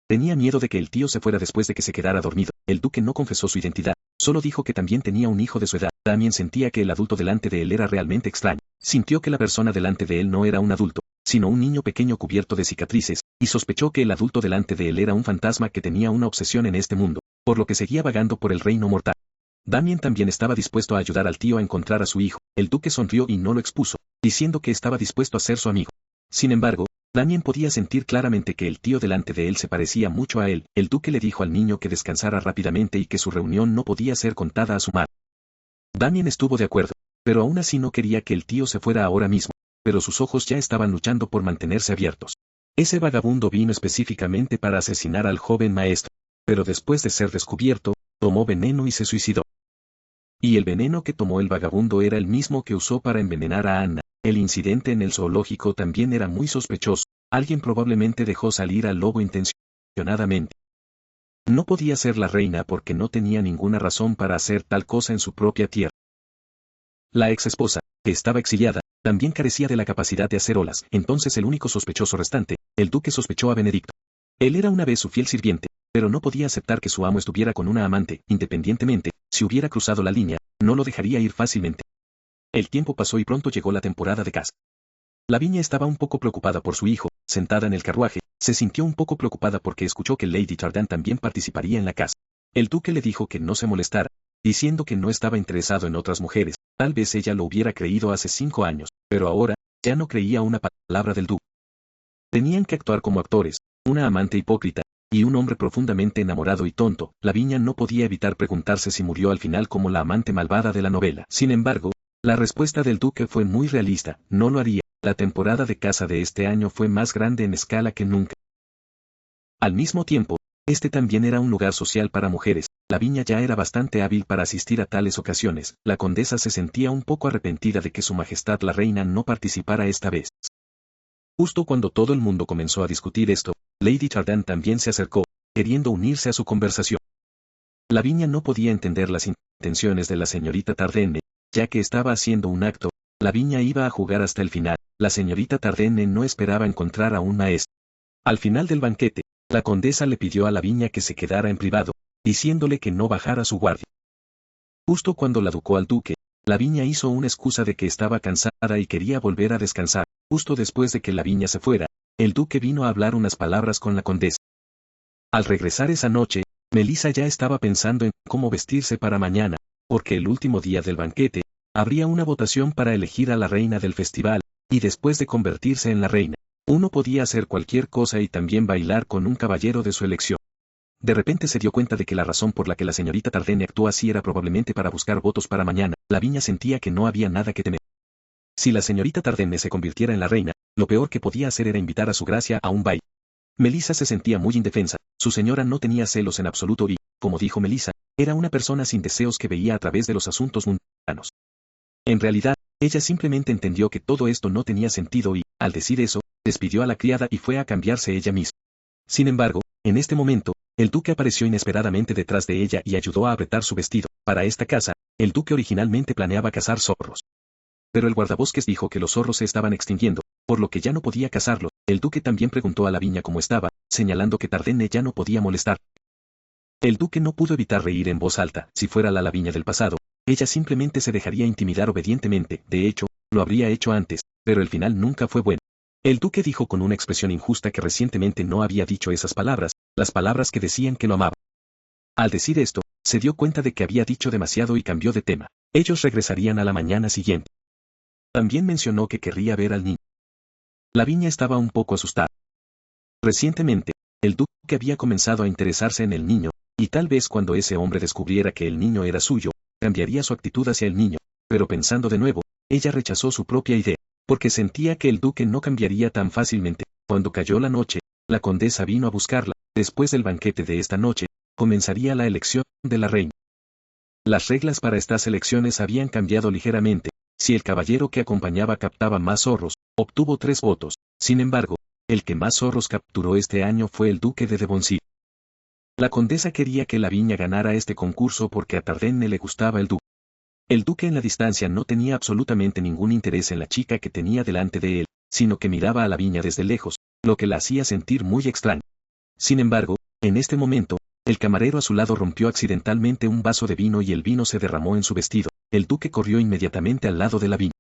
Tenía miedo de que el tío se fuera después de que se quedara dormido. El duque no confesó su identidad, solo dijo que también tenía un hijo de su edad. Damien sentía que el adulto delante de él era realmente extraño. Sintió que la persona delante de él no era un adulto, sino un niño pequeño cubierto de cicatrices, y sospechó que el adulto delante de él era un fantasma que tenía una obsesión en este mundo, por lo que seguía vagando por el reino mortal. Damien también estaba dispuesto a ayudar al tío a encontrar a su hijo. El duque sonrió y no lo expuso, diciendo que estaba dispuesto a ser su amigo. Sin embargo, Damien podía sentir claramente que el tío delante de él se parecía mucho a él. El duque le dijo al niño que descansara rápidamente y que su reunión no podía ser contada a su madre. Damien estuvo de acuerdo, pero aún así no quería que el tío se fuera ahora mismo, pero sus ojos ya estaban luchando por mantenerse abiertos. Ese vagabundo vino específicamente para asesinar al joven maestro, pero después de ser descubierto, tomó veneno y se suicidó. Y el veneno que tomó el vagabundo era el mismo que usó para envenenar a Anna. El incidente en el zoológico también era muy sospechoso. Alguien probablemente dejó salir al lobo intencionadamente. No podía ser la reina porque no tenía ninguna razón para hacer tal cosa en su propia tierra. La ex esposa, que estaba exiliada, también carecía de la capacidad de hacer olas. Entonces el único sospechoso restante, el duque sospechó a Benedicto. Él era una vez su fiel sirviente, pero no podía aceptar que su amo estuviera con una amante. Independientemente, si hubiera cruzado la línea, no lo dejaría ir fácilmente. El tiempo pasó y pronto llegó la temporada de caza. Lavinia estaba un poco preocupada por su hijo. Sentada en el carruaje, se sintió un poco preocupada porque escuchó que Lady Chardin también participaría en la caza. El duque le dijo que no se molestara, diciendo que no estaba interesado en otras mujeres. Tal vez ella lo hubiera creído hace 5 años, pero ahora, ya no creía una palabra del duque. Tenían que actuar como actores, una amante hipócrita, y un hombre profundamente enamorado y tonto. Lavinia no podía evitar preguntarse si murió al final como la amante malvada de la novela. Sin embargo, la respuesta del duque fue muy realista, no lo haría. La temporada de caza de este año fue más grande en escala que nunca. Al mismo tiempo, este también era un lugar social para mujeres. Lavinia ya era bastante hábil para asistir a tales ocasiones. La condesa se sentía un poco arrepentida de que su majestad la reina no participara esta vez. Justo cuando todo el mundo comenzó a discutir esto, Lady Chardin también se acercó, queriendo unirse a su conversación. Lavinia no podía entender las intenciones de la señorita Tardenne, ya que estaba haciendo un acto. Lavinia iba a jugar hasta el final. La señorita Tardenne no esperaba encontrar a un maestro. Al final del banquete, la condesa le pidió a Lavinia que se quedara en privado, diciéndole que no bajara su guardia. Justo cuando la educó al duque, Lavinia hizo una excusa de que estaba cansada y quería volver a descansar. Justo después de que Lavinia se fuera, el duque vino a hablar unas palabras con la condesa. Al regresar esa noche, Melissa ya estaba pensando en cómo vestirse para mañana, porque el último día del banquete, habría una votación para elegir a la reina del festival, y después de convertirse en la reina, uno podía hacer cualquier cosa y también bailar con un caballero de su elección. De repente se dio cuenta de que la razón por la que la señorita Tardenne actuó así era probablemente para buscar votos para mañana. Lavinia sentía que no había nada que temer. Si la señorita Tardenne se convirtiera en la reina, lo peor que podía hacer era invitar a su gracia a un baile. Melissa se sentía muy indefensa. Su señora no tenía celos en absoluto y, como dijo Melissa, era una persona sin deseos que veía a través de los asuntos mundanos. En realidad, ella simplemente entendió que todo esto no tenía sentido y, al decir eso, despidió a la criada y fue a cambiarse ella misma. Sin embargo, en este momento, el duque apareció inesperadamente detrás de ella y ayudó a apretar su vestido. Para esta casa, el duque originalmente planeaba cazar zorros. Pero el guardabosques dijo que los zorros se estaban extinguiendo, por lo que ya no podía cazarlos. El duque también preguntó a Lavinia cómo estaba, señalando que Tardenne ya no podía molestar. El duque no pudo evitar reír en voz alta. Si fuera la Lavinia del pasado, ella simplemente se dejaría intimidar obedientemente. De hecho, lo habría hecho antes, pero el final nunca fue bueno. El duque dijo con una expresión injusta que recientemente no había dicho esas palabras, las palabras que decían que lo amaba. Al decir esto, se dio cuenta de que había dicho demasiado y cambió de tema. Ellos regresarían a la mañana siguiente. También mencionó que querría ver al niño. Lavinia estaba un poco asustada. Recientemente, el duque había comenzado a interesarse en el niño, y tal vez cuando ese hombre descubriera que el niño era suyo, cambiaría su actitud hacia el niño, pero pensando de nuevo, ella rechazó su propia idea, porque sentía que el duque no cambiaría tan fácilmente. Cuando cayó la noche, la condesa vino a buscarla. Después del banquete de esta noche, comenzaría la elección de la reina. Las reglas para estas elecciones habían cambiado ligeramente. Si el caballero que acompañaba captaba más zorros, obtuvo 3 votos. Sin embargo, el que más zorros capturó este año fue el duque de Devonshire. La condesa quería que Lavinia ganara este concurso porque a Tardenne le gustaba el duque. El duque en la distancia no tenía absolutamente ningún interés en la chica que tenía delante de él, sino que miraba a Lavinia desde lejos, lo que la hacía sentir muy extraña. Sin embargo, en este momento, el camarero a su lado rompió accidentalmente un vaso de vino y el vino se derramó en su vestido. El duque corrió inmediatamente al lado de Lavinia.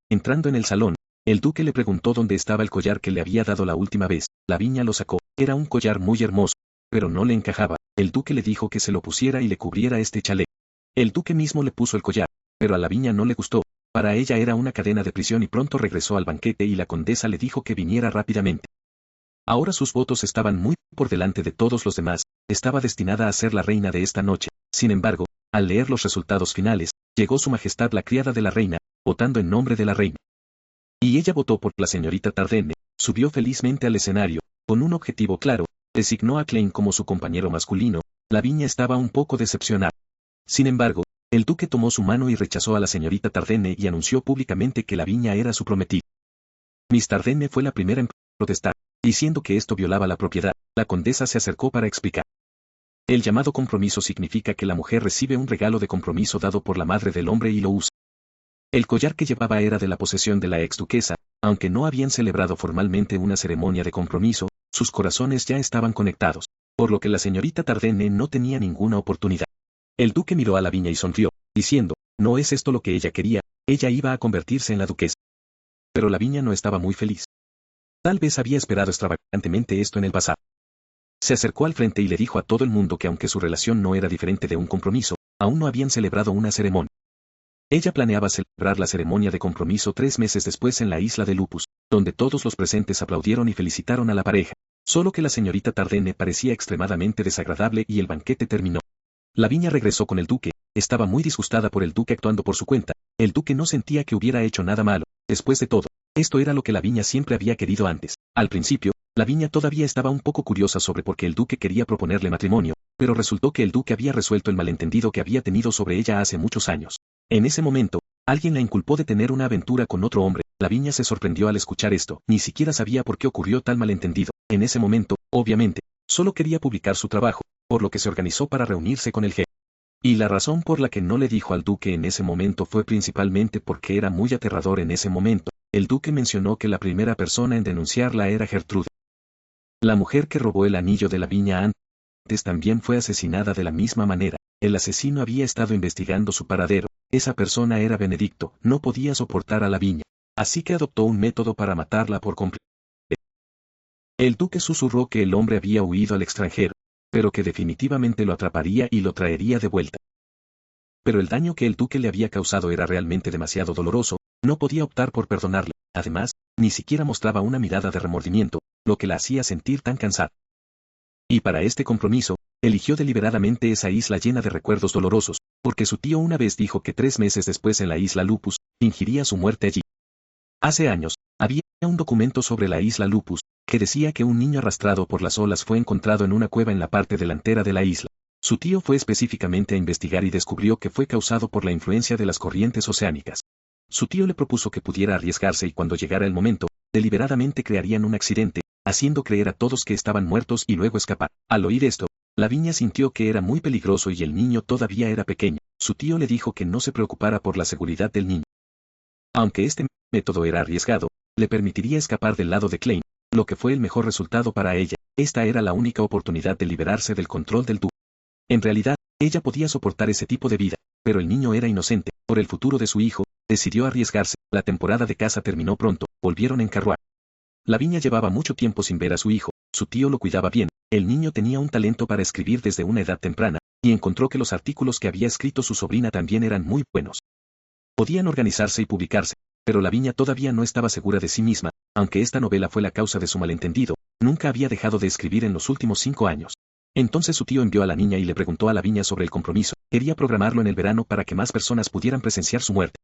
Entrando en el salón, el duque le preguntó dónde estaba el collar que le había dado la última vez. Lavinia lo sacó. Era un collar muy hermoso, pero no le encajaba. El duque le dijo que se lo pusiera y le cubriera este chaleco. El duque mismo le puso el collar, pero a Lavinia no le gustó. Para ella era una cadena de prisión y pronto regresó al banquete y la condesa le dijo que viniera rápidamente. Ahora sus votos estaban muy por delante de todos los demás, estaba destinada a ser la reina de esta noche. Sin embargo, al leer los resultados finales, llegó su majestad la criada de la reina, votando en nombre de la reina. Y ella votó por la señorita Tardenne, subió felizmente al escenario, con un objetivo claro, designó a Klein como su compañero masculino. Lavinia estaba un poco decepcionada. Sin embargo, el duque tomó su mano y rechazó a la señorita Tardenne y anunció públicamente que Lavinia era su prometida. Miss Tardenne fue la primera en protestar, diciendo que esto violaba la propiedad. La condesa se acercó para explicar. El llamado compromiso significa que la mujer recibe un regalo de compromiso dado por la madre del hombre y lo usa. El collar que llevaba era de la posesión de la ex duquesa, aunque no habían celebrado formalmente una ceremonia de compromiso, sus corazones ya estaban conectados, por lo que la señorita Tardenne no tenía ninguna oportunidad. El duque miró a Lavinia y sonrió, diciendo, no es esto lo que ella quería, ella iba a convertirse en la duquesa. Pero Lavinia no estaba muy feliz. Tal vez había esperado extravagantemente esto en el pasado. Se acercó al frente y le dijo a todo el mundo que aunque su relación no era diferente de un compromiso, aún no habían celebrado una ceremonia. Ella planeaba celebrar la ceremonia de compromiso 3 meses después en la isla de Lupus, donde todos los presentes aplaudieron y felicitaron a la pareja, solo que la señorita Tardenne parecía extremadamente desagradable y el banquete terminó. Lavinia regresó con el duque, estaba muy disgustada por el duque actuando por su cuenta. El duque no sentía que hubiera hecho nada malo. Después de todo, esto era lo que Lavinia siempre había querido antes. Al principio, Lavinia todavía estaba un poco curiosa sobre por qué el duque quería proponerle matrimonio, pero resultó que el duque había resuelto el malentendido que había tenido sobre ella hace muchos años. En ese momento, alguien la inculpó de tener una aventura con otro hombre. Lavinia se sorprendió al escuchar esto, ni siquiera sabía por qué ocurrió tal malentendido. En ese momento, obviamente, solo quería publicar su trabajo, por lo que se organizó para reunirse con el jefe. Y la razón por la que no le dijo al duque en ese momento fue principalmente porque era muy aterrador en ese momento. El duque mencionó que la primera persona en denunciarla era Gertrude. La mujer que robó el anillo de Lavinia antes también fue asesinada de la misma manera. El asesino había estado investigando su paradero. Esa persona era Benedicto, no podía soportar a Lavinia. Así que adoptó un método para matarla por completo. El duque susurró que el hombre había huido al extranjero, pero que definitivamente lo atraparía y lo traería de vuelta. Pero el daño que el duque le había causado era realmente demasiado doloroso, no podía optar por perdonarle. Además, ni siquiera mostraba una mirada de remordimiento, lo que la hacía sentir tan cansada. Y para este compromiso, eligió deliberadamente esa isla llena de recuerdos dolorosos, porque su tío una vez dijo que 3 meses después en la isla Lupus, fingiría su muerte allí. Hace años, había un documento sobre la isla Lupus, que decía que un niño arrastrado por las olas fue encontrado en una cueva en la parte delantera de la isla. Su tío fue específicamente a investigar y descubrió que fue causado por la influencia de las corrientes oceánicas. Su tío le propuso que pudiera arriesgarse y cuando llegara el momento, deliberadamente crearían un accidente, haciendo creer a todos que estaban muertos y luego escapar. Al oír esto, Lavinia sintió que era muy peligroso y el niño todavía era pequeño. Su tío le dijo que no se preocupara por la seguridad del niño. Aunque este método era arriesgado, le permitiría escapar del lado de Klein, lo que fue el mejor resultado para ella. Esta era la única oportunidad de liberarse del control del duque. En realidad, ella podía soportar ese tipo de vida, pero el niño era inocente. Por el futuro de su hijo, decidió arriesgarse. La temporada de caza terminó pronto, volvieron en carruaje. Lavinia llevaba mucho tiempo sin ver a su hijo, su tío lo cuidaba bien, el niño tenía un talento para escribir desde una edad temprana, y encontró que los artículos que había escrito su sobrina también eran muy buenos. Podían organizarse y publicarse, pero Lavinia todavía no estaba segura de sí misma, aunque esta novela fue la causa de su malentendido, nunca había dejado de escribir en los últimos 5 años. Entonces su tío envió a la niña y le preguntó a Lavinia sobre el compromiso, quería programarlo en el verano para que más personas pudieran presenciar su muerte.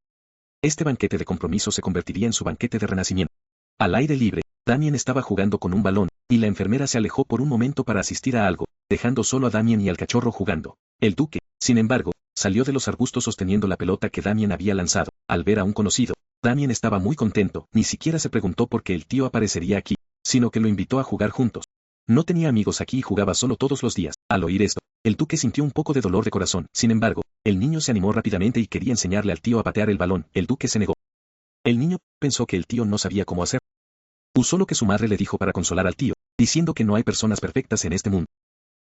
Este banquete de compromiso se convertiría en su banquete de renacimiento. Al aire libre, Damien estaba jugando con un balón, y la enfermera se alejó por un momento para asistir a algo, dejando solo a Damien y al cachorro jugando. El duque, sin embargo, salió de los arbustos sosteniendo la pelota que Damien había lanzado. Al ver a un conocido, Damien estaba muy contento, ni siquiera se preguntó por qué el tío aparecería aquí, sino que lo invitó a jugar juntos. No tenía amigos aquí y jugaba solo todos los días. Al oír esto, el duque sintió un poco de dolor de corazón. Sin embargo, el niño se animó rápidamente y quería enseñarle al tío a patear el balón. El duque se negó. El niño pensó que el tío no sabía cómo hacer. Usó lo que su madre le dijo para consolar al tío, diciendo que no hay personas perfectas en este mundo.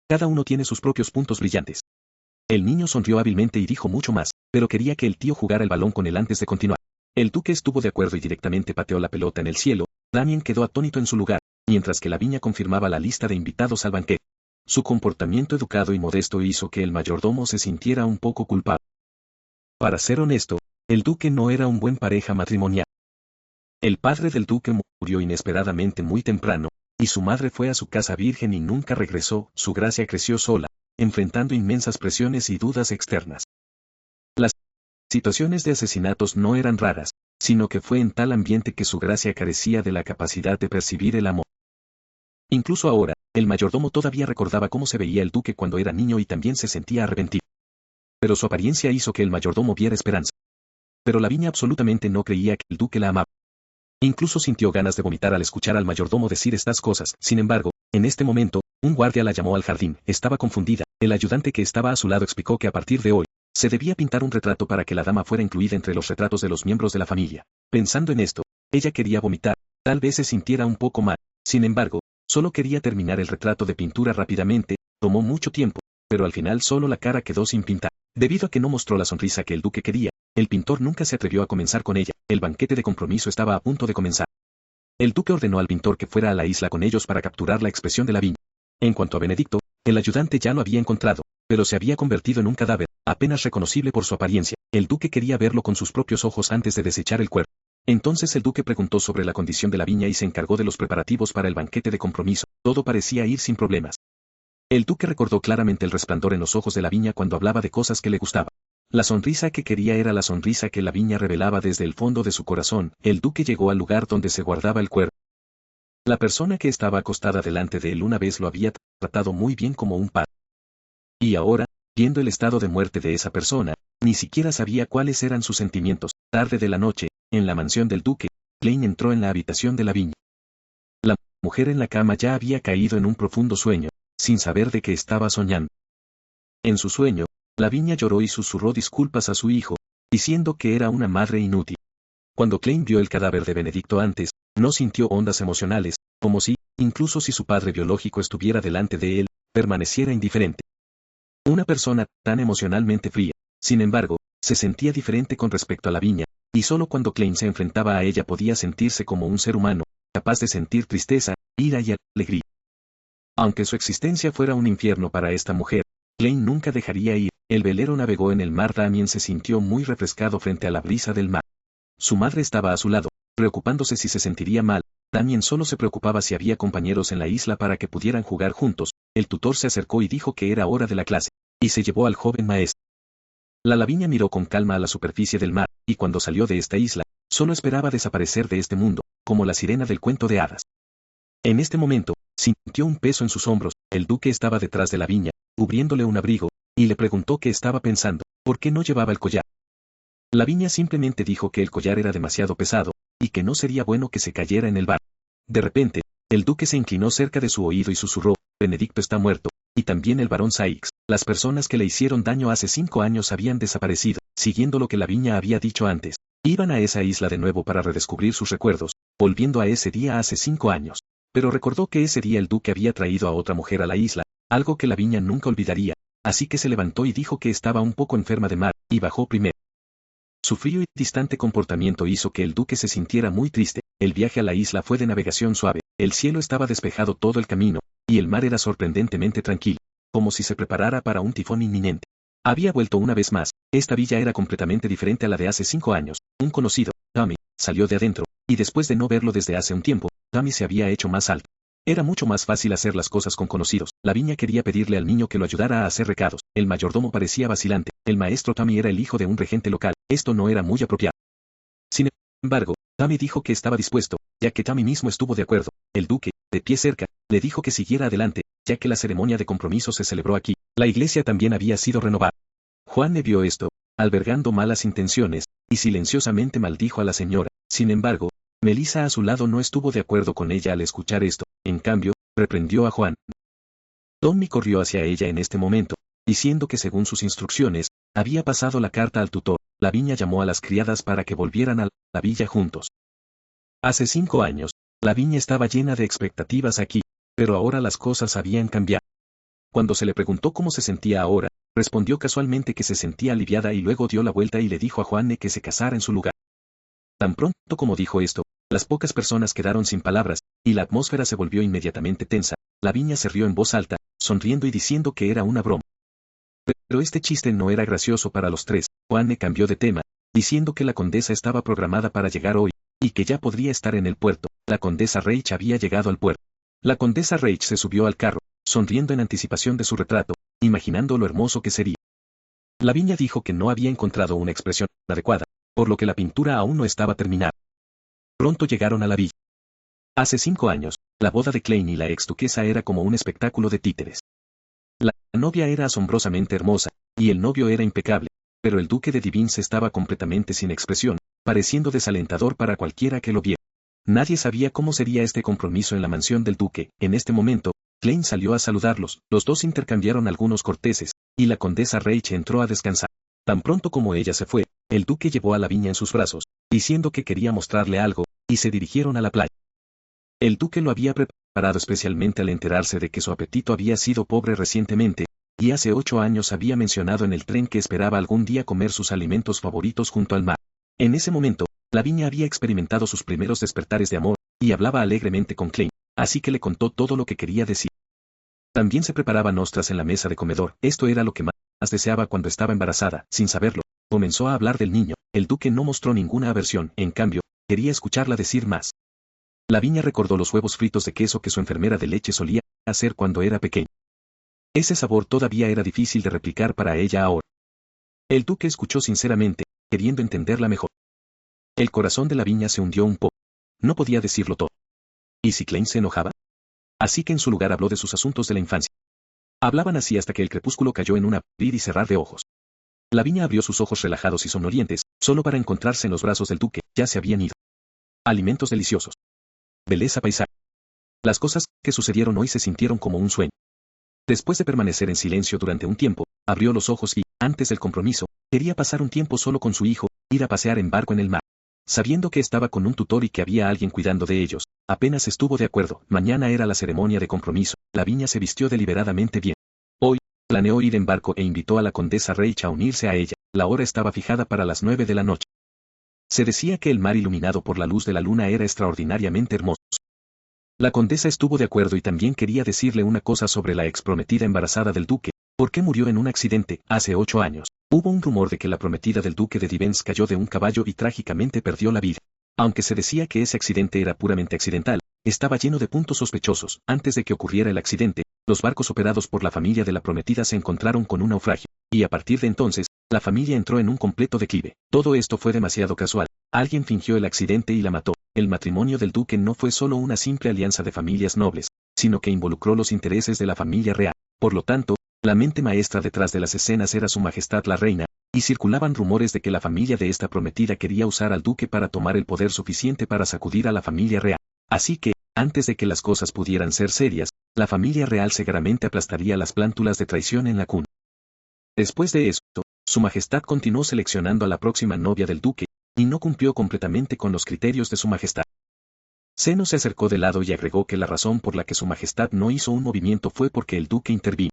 Cada uno tiene sus propios puntos brillantes. El niño sonrió hábilmente y dijo mucho más, pero quería que el tío jugara el balón con él antes de continuar. El duque estuvo de acuerdo y directamente pateó la pelota en el cielo. Damien quedó atónito en su lugar, mientras que Lavinia confirmaba la lista de invitados al banquete. Su comportamiento educado y modesto hizo que el mayordomo se sintiera un poco culpable. Para ser honesto, el duque no era un buen pareja matrimonial. El padre del duque murió inesperadamente muy temprano, y su madre fue a su casa virgen y nunca regresó. Su gracia creció sola, enfrentando inmensas presiones y dudas externas. Las situaciones de asesinatos no eran raras, sino que fue en tal ambiente que su gracia carecía de la capacidad de percibir el amor. Incluso ahora, el mayordomo todavía recordaba cómo se veía el duque cuando era niño y también se sentía arrepentido. Pero su apariencia hizo que el mayordomo viera esperanza. Pero Lavinia absolutamente no creía que el duque la amaba. Incluso sintió ganas de vomitar al escuchar al mayordomo decir estas cosas. Sin embargo, en este momento, un guardia la llamó al jardín. Estaba confundida. El ayudante que estaba a su lado explicó que a partir de hoy, se debía pintar un retrato para que la dama fuera incluida entre los retratos de los miembros de la familia. Pensando en esto, ella quería vomitar. Tal vez se sintiera un poco mal. Sin embargo, solo quería terminar el retrato de pintura rápidamente. Tomó mucho tiempo, pero al final solo la cara quedó sin pintar. Debido a que no mostró la sonrisa que el duque quería, el pintor nunca se atrevió a comenzar con ella. El banquete de compromiso estaba a punto de comenzar. El duque ordenó al pintor que fuera a la isla con ellos para capturar la expresión de Lavinia. En cuanto a Benedicto, el ayudante ya lo había encontrado, pero se había convertido en un cadáver, apenas reconocible por su apariencia. El duque quería verlo con sus propios ojos antes de desechar el cuerpo. Entonces el duque preguntó sobre la condición de Lavinia y se encargó de los preparativos para el banquete de compromiso. Todo parecía ir sin problemas. El duque recordó claramente el resplandor en los ojos de Lavinia cuando hablaba de cosas que le gustaban. La sonrisa que quería era la sonrisa que Lavinia revelaba desde el fondo de su corazón. El duque llegó al lugar donde se guardaba el cuerpo. La persona que estaba acostada delante de él una vez lo había tratado muy bien como un padre. Y ahora, viendo el estado de muerte de esa persona, ni siquiera sabía cuáles eran sus sentimientos. Tarde de la noche, en la mansión del duque, Klein entró en la habitación de Lavinia. La mujer en la cama ya había caído en un profundo sueño, sin saber de qué estaba soñando. En su sueño, Lavinia lloró y susurró disculpas a su hijo, diciendo que era una madre inútil. Cuando Klein vio el cadáver de Benedicto antes, no sintió ondas emocionales, como si, incluso si su padre biológico estuviera delante de él, permaneciera indiferente. Una persona tan emocionalmente fría, sin embargo, se sentía diferente con respecto a Lavinia, y solo cuando Klein se enfrentaba a ella podía sentirse como un ser humano, capaz de sentir tristeza, ira y alegría. Aunque su existencia fuera un infierno para esta mujer, Klein nunca dejaría ir. El velero navegó en el mar. Damien se sintió muy refrescado frente a la brisa del mar. Su madre estaba a su lado, preocupándose si se sentiría mal. Damien solo se preocupaba si había compañeros en la isla para que pudieran jugar juntos. El tutor se acercó y dijo que era hora de la clase, y se llevó al joven maestro. La Lavinia miró con calma a la superficie del mar, y cuando salió de esta isla, solo esperaba desaparecer de este mundo, como la sirena del cuento de hadas. En este momento, sintió un peso en sus hombros. El duque estaba detrás de Lavinia, cubriéndole un abrigo, y le preguntó qué estaba pensando, por qué no llevaba el collar. Lavinia simplemente dijo que el collar era demasiado pesado, y que no sería bueno que se cayera en el bar. De repente, el duque se inclinó cerca de su oído y susurró, Benedicto está muerto, y también el barón Saix. Las personas que le hicieron daño hace 5 años habían desaparecido. Siguiendo lo que Lavinia había dicho antes, iban a esa isla de nuevo para redescubrir sus recuerdos, volviendo a ese día hace 5 años. Pero recordó que ese día el duque había traído a otra mujer a la isla, algo que Lavinia nunca olvidaría, así que se levantó y dijo que estaba un poco enferma de mar, y bajó primero. Su frío y distante comportamiento hizo que el duque se sintiera muy triste. El viaje a la isla fue de navegación suave, el cielo estaba despejado todo el camino, y el mar era sorprendentemente tranquilo, como si se preparara para un tifón inminente. Había vuelto una vez más. Esta villa era completamente diferente a la de hace 5 años. Un conocido, Tommy, salió de adentro, y después de no verlo desde hace un tiempo, Tommy se había hecho más alto. Era mucho más fácil hacer las cosas con conocidos. Lavinia quería pedirle al niño que lo ayudara a hacer recados. El mayordomo parecía vacilante. El maestro Tommy era el hijo de un regente local. Esto no era muy apropiado. Sin embargo, Tommy dijo que estaba dispuesto, ya que Tommy mismo estuvo de acuerdo. El duque, de pie cerca, le dijo que siguiera adelante, ya que la ceremonia de compromiso se celebró aquí. La iglesia también había sido renovada. Juan le vio esto, albergando malas intenciones, y silenciosamente maldijo a la señora. Sin embargo, Melissa a su lado no estuvo de acuerdo con ella al escuchar esto. en cambio, reprendió a Juan. Tommy corrió hacia ella en este momento, diciendo que según sus instrucciones, había pasado la carta al tutor. Lavinia llamó a las criadas para que volvieran a la villa juntos. Hace 5 años, Lavinia estaba llena de expectativas aquí, pero ahora las cosas habían cambiado. Cuando se le preguntó cómo se sentía ahora, respondió casualmente que se sentía aliviada y luego dio la vuelta y le dijo a Juanne que se casara en su lugar. Tan pronto como dijo esto, las pocas personas quedaron sin palabras, y la atmósfera se volvió inmediatamente tensa. Lavinia se rió en voz alta, sonriendo y diciendo que era una broma. Pero este chiste no era gracioso para los tres. Juanne cambió de tema, diciendo que la condesa estaba programada para llegar hoy, y que ya podría estar en el puerto. La condesa Reich había llegado al puerto. La condesa Reich se subió al carro, sonriendo en anticipación de su retrato, imaginando lo hermoso que sería. Lavinia dijo que no había encontrado una expresión adecuada, por lo que la pintura aún no estaba terminada. Pronto llegaron a la villa. Hace 5 años, la boda de Klein y la ex duquesa era como un espectáculo de títeres. La novia era asombrosamente hermosa, y el novio era impecable, pero el duque de Divins estaba completamente sin expresión, pareciendo desalentador para cualquiera que lo viera. Nadie sabía cómo sería este compromiso en la mansión del duque. En este momento, Klein salió a saludarlos, los dos intercambiaron algunos corteses, y la condesa Reich entró a descansar. Tan pronto como ella se fue, el duque llevó a Lavinia en sus brazos, diciendo que quería mostrarle algo, y se dirigieron a la playa. El duque lo había preparado especialmente al enterarse de que su apetito había sido pobre recientemente, y hace 8 años había mencionado en el tren que esperaba algún día comer sus alimentos favoritos junto al mar. En ese momento, Lavinia había experimentado sus primeros despertares de amor, y hablaba alegremente con Klein, así que le contó todo lo que quería decir. También se preparaban ostras en la mesa de comedor. Esto era lo que más deseaba cuando estaba embarazada. Sin saberlo, comenzó a hablar del niño. El duque no mostró ninguna aversión, en cambio, quería escucharla decir más. Lavinia recordó los huevos fritos de queso que su enfermera de leche solía hacer cuando era pequeña. Ese sabor todavía era difícil de replicar para ella ahora. El duque escuchó sinceramente, queriendo entenderla mejor. El corazón de Lavinia se hundió un poco. No podía decirlo todo. ¿Y si Klein se enojaba? Así que en su lugar habló de sus asuntos de la infancia. Hablaban así hasta que el crepúsculo cayó en un abrir y cerrar de ojos. Lavinia abrió sus ojos relajados y sonolientes, solo para encontrarse en los brazos del duque. Ya se habían ido. Alimentos deliciosos. Belleza paisaje. Las cosas que sucedieron hoy se sintieron como un sueño. Después de permanecer en silencio durante un tiempo, abrió los ojos y, antes del compromiso, quería pasar un tiempo solo con su hijo, ir a pasear en barco en el mar. Sabiendo que estaba con un tutor y que había alguien cuidando de ellos, apenas estuvo de acuerdo. Mañana era la ceremonia de compromiso. Lavinia se vistió deliberadamente bien. Hoy, planeó ir en barco e invitó a la condesa Reich a unirse a ella. La hora estaba fijada para las 9 de la noche. Se decía que el mar iluminado por la luz de la luna era extraordinariamente hermoso. La condesa estuvo de acuerdo y también quería decirle una cosa sobre la ex prometida embarazada del duque. ¿Por qué murió en un accidente hace 8 años? Hubo un rumor de que la prometida del duque de Divens cayó de un caballo y trágicamente perdió la vida. Aunque se decía que ese accidente era puramente accidental, estaba lleno de puntos sospechosos. Antes de que ocurriera el accidente, los barcos operados por la familia de la prometida se encontraron con un naufragio, y a partir de entonces, la familia entró en un completo declive. Todo esto fue demasiado casual. Alguien fingió el accidente y la mató. El matrimonio del duque no fue solo una simple alianza de familias nobles, sino que involucró los intereses de la familia real. Por lo tanto, la mente maestra detrás de las escenas era Su Majestad la Reina, y circulaban rumores de que la familia de esta prometida quería usar al duque para tomar el poder suficiente para sacudir a la familia real. Así que, antes de que las cosas pudieran ser serias, la familia real seguramente aplastaría las plántulas de traición en la cuna. Después de esto, Su Majestad continuó seleccionando a la próxima novia del duque, y no cumplió completamente con los criterios de Su Majestad. Seno se acercó de lado y agregó que la razón por la que Su Majestad no hizo un movimiento fue porque el duque intervino.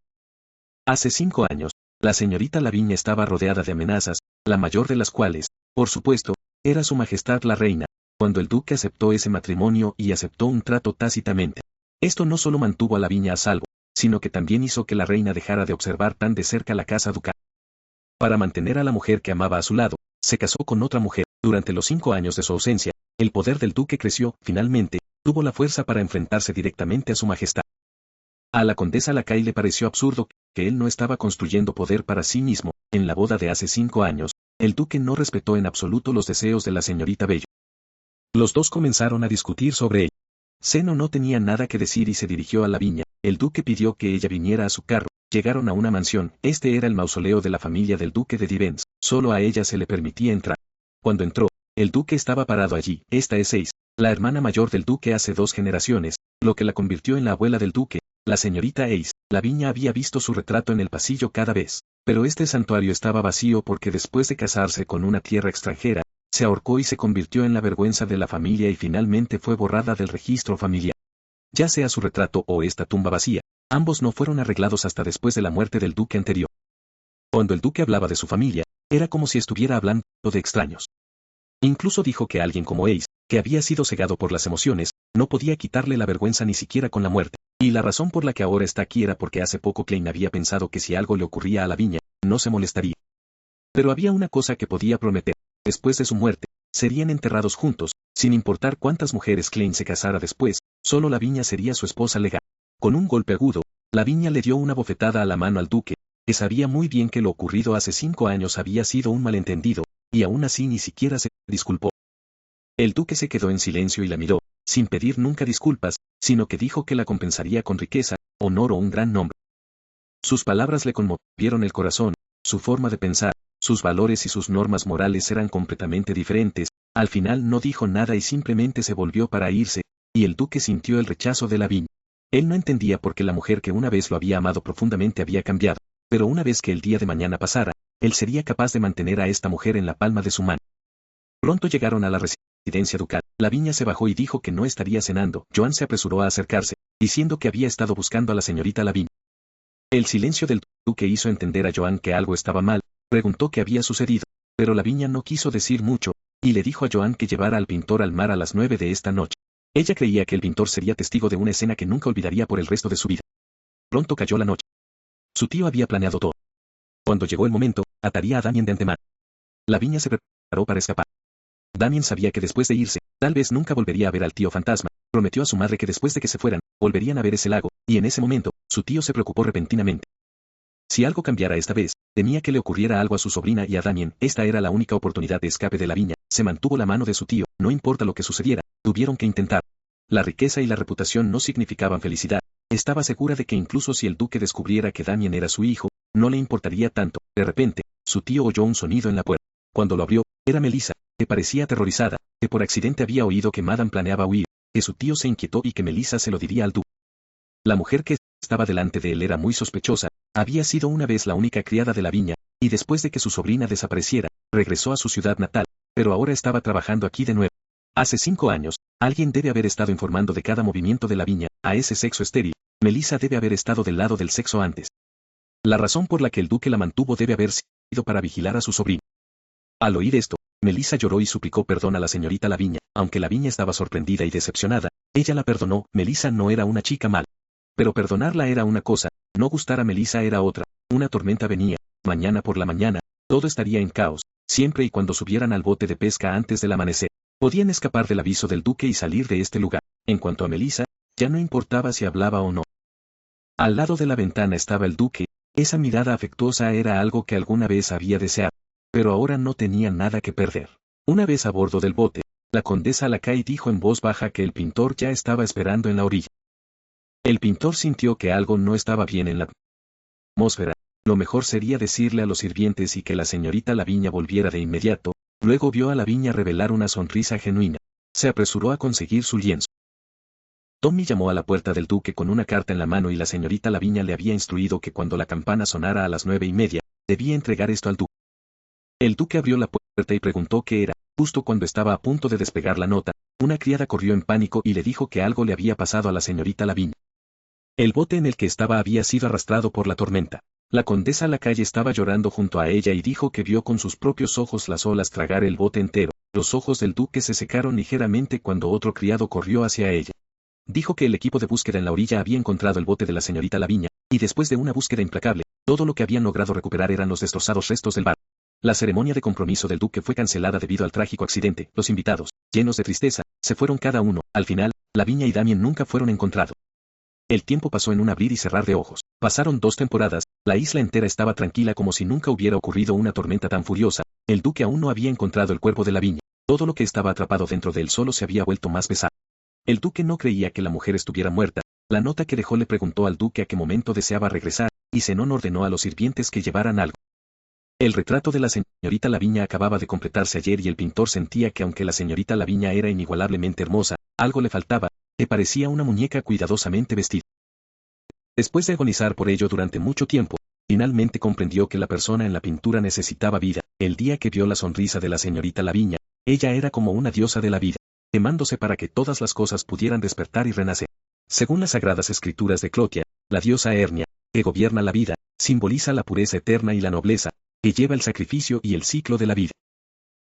Hace 5 años, la señorita Lavinia estaba rodeada de amenazas, la mayor de las cuales, por supuesto, era Su Majestad la Reina, cuando el duque aceptó ese matrimonio y aceptó un trato tácitamente. Esto no solo mantuvo a Lavinia a salvo, sino que también hizo que la reina dejara de observar tan de cerca la casa ducal. Para mantener a la mujer que amaba a su lado, se casó con otra mujer. Durante los 5 años de su ausencia, el poder del duque creció. Finalmente, tuvo la fuerza para enfrentarse directamente a Su Majestad. A la condesa Lacay le pareció absurdo que él no estaba construyendo poder para sí mismo. En la boda de hace 5 años, el duque no respetó en absoluto los deseos de la señorita Bello. Los dos comenzaron a discutir sobre ello. Seno no tenía nada que decir y se dirigió a Lavinia. El duque pidió que ella viniera a su carro. Llegaron a una mansión. Este era el mausoleo de la familia del duque de Divens. Solo a ella se le permitía entrar. Cuando entró, el duque estaba parado allí. Esta es Seis, la hermana mayor del duque hace 2 generaciones. lo que la convirtió en la abuela del duque, la señorita Ace. Lavinia había visto su retrato en el pasillo cada vez, pero este santuario estaba vacío porque después de casarse con una tierra extranjera, se ahorcó y se convirtió en la vergüenza de la familia y finalmente fue borrada del registro familiar. Ya sea su retrato o esta tumba vacía, ambos no fueron arreglados hasta después de la muerte del duque anterior. Cuando el duque hablaba de su familia, era como si estuviera hablando de extraños. Incluso dijo que alguien como Ace, que había sido cegado por las emociones, no podía quitarle la vergüenza ni siquiera con la muerte. Y la razón por la que ahora está aquí era porque hace poco Klein había pensado que si algo le ocurría a Lavinia, no se molestaría. Pero había una cosa que podía prometer: después de su muerte, serían enterrados juntos, sin importar cuántas mujeres Klein se casara después, solo Lavinia sería su esposa legal. Con un golpe agudo, Lavinia le dio una bofetada a la mano al duque, que sabía muy bien que lo ocurrido hace 5 años había sido un malentendido, y aún así ni siquiera se disculpó. El duque se quedó en silencio y la miró, sin pedir nunca disculpas, sino que dijo que la compensaría con riqueza, honor o un gran nombre. Sus palabras le conmovieron el corazón, su forma de pensar, sus valores y sus normas morales eran completamente diferentes. Al final no dijo nada y simplemente se volvió para irse, y el duque sintió el rechazo de Lavinia. Él no entendía por qué la mujer que una vez lo había amado profundamente había cambiado, pero una vez que el día de mañana pasara, él sería capaz de mantener a esta mujer en la palma de su mano. Pronto llegaron a la residencia ducal. Lavinia se bajó y dijo que no estaría cenando. Joan se apresuró a acercarse, diciendo que había estado buscando a la señorita Lavinia. El silencio del duque hizo entender a Joan que algo estaba mal, preguntó qué había sucedido, pero Lavinia no quiso decir mucho, y le dijo a Joan que llevara al pintor al mar a las 9 de esta noche. Ella creía que el pintor sería testigo de una escena que nunca olvidaría por el resto de su vida. Pronto cayó la noche. Su tío había planeado todo. Cuando llegó el momento, ataría a Damien de antemano. Lavinia se preparó para escapar. Damien sabía que después de irse, tal vez nunca volvería a ver al tío fantasma. Prometió a su madre que después de que se fueran, volverían a ver ese lago, y en ese momento, su tío se preocupó repentinamente. Si algo cambiara esta vez, temía que le ocurriera algo a su sobrina y a Damien. Esta era la única oportunidad de escape de Lavinia. Se mantuvo la mano de su tío, no importa lo que sucediera, tuvieron que intentar. La riqueza y la reputación no significaban felicidad. Estaba segura de que incluso si el duque descubriera que Damien era su hijo, no le importaría tanto. De repente, su tío oyó un sonido en la puerta. Cuando lo abrió, era Melissa, que parecía aterrorizada, que por accidente había oído que Madame planeaba huir, que su tío se inquietó y que Melissa se lo diría al duque. La mujer que estaba delante de él era muy sospechosa, había sido una vez la única criada de Lavinia, y después de que su sobrina desapareciera, regresó a su ciudad natal, pero ahora estaba trabajando aquí de nuevo. Hace 5 años, alguien debe haber estado informando de cada movimiento de Lavinia, a ese sexo estéril. Melissa debe haber estado del lado del sexo antes. La razón por la que el duque la mantuvo debe haber sido para vigilar a su sobrino. Al oír esto, Melissa lloró y suplicó perdón a la señorita Lavinia. Aunque Lavinia estaba sorprendida y decepcionada, ella la perdonó. Melissa no era una chica mala. Pero perdonarla era una cosa, no gustar a Melissa era otra. Una tormenta venía, mañana por la mañana, todo estaría en caos, siempre y cuando subieran al bote de pesca antes del amanecer. Podían escapar del aviso del duque y salir de este lugar. En cuanto a Melissa, ya no importaba si hablaba o no. Al lado de la ventana estaba el duque. Esa mirada afectuosa era algo que alguna vez había deseado, pero ahora no tenía nada que perder. Una vez a bordo del bote, la condesa Lacay dijo en voz baja que el pintor ya estaba esperando en la orilla. El pintor sintió que algo no estaba bien en la atmósfera. Lo mejor sería decirle a los sirvientes y que la señorita Lavinia volviera de inmediato. Luego vio a Lavinia revelar una sonrisa genuina. Se apresuró a conseguir su lienzo. Tommy llamó a la puerta del duque con una carta en la mano y la señorita Lavinia le había instruido que cuando la campana sonara a las 9:30, debía entregar esto al duque. El duque abrió la puerta y preguntó qué era. Justo cuando estaba a punto de despegar la nota, una criada corrió en pánico y le dijo que algo le había pasado a la señorita Lavinia. El bote en el que estaba había sido arrastrado por la tormenta. La condesa Lacay estaba llorando junto a ella y dijo que vio con sus propios ojos las olas tragar el bote entero. Los ojos del duque se secaron ligeramente cuando otro criado corrió hacia ella. Dijo que el equipo de búsqueda en la orilla había encontrado el bote de la señorita Lavinia, y después de una búsqueda implacable, todo lo que habían logrado recuperar eran los destrozados restos del barco. La ceremonia de compromiso del duque fue cancelada debido al trágico accidente. Los invitados, llenos de tristeza, se fueron cada uno. Al final, Lavinia y Damien nunca fueron encontrados. El tiempo pasó en un abrir y cerrar de ojos. Pasaron 2 temporadas, la isla entera estaba tranquila como si nunca hubiera ocurrido una tormenta tan furiosa. El duque aún no había encontrado el cuerpo de Lavinia. Todo lo que estaba atrapado dentro de él solo se había vuelto más pesado. El duque no creía que la mujer estuviera muerta. La nota que dejó le preguntó al duque a qué momento deseaba regresar, y Zenón ordenó a los sirvientes que llevaran algo. El retrato de la señorita Lavinia acababa de completarse ayer y el pintor sentía que aunque la señorita Lavinia era inigualablemente hermosa, Algo le faltaba, que parecía una muñeca cuidadosamente vestida. Después de agonizar por ello durante mucho tiempo, finalmente comprendió que la persona en la pintura necesitaba vida. El día que vio la sonrisa de la señorita Lavinia, ella era como una diosa de la vida, quemándose para que todas las cosas pudieran despertar y renacer. Según las sagradas escrituras de Clotia, la diosa Hernia, que gobierna la vida, simboliza la pureza eterna y la nobleza, que lleva el sacrificio y el ciclo de la vida.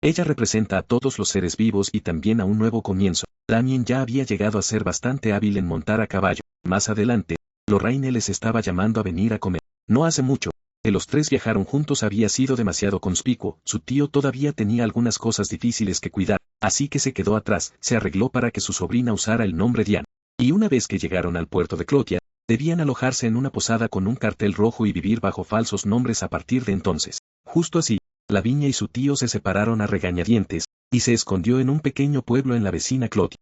Ella representa a todos los seres vivos y también a un nuevo comienzo. Damien ya había llegado a ser bastante hábil en montar a caballo. Más adelante, Lorraine les estaba llamando a venir a comer. No hace mucho, que los tres viajaron juntos había sido demasiado conspicuo. Su tío todavía tenía algunas cosas difíciles que cuidar, así que se quedó atrás, se arregló para que su sobrina usara el nombre Diana. Y una vez que llegaron al puerto de Clotia, debían alojarse en una posada con un cartel rojo y vivir bajo falsos nombres a partir de entonces. Justo así, Lavinia y su tío se separaron a regañadientes, y se escondió en un pequeño pueblo en la vecina Clotia.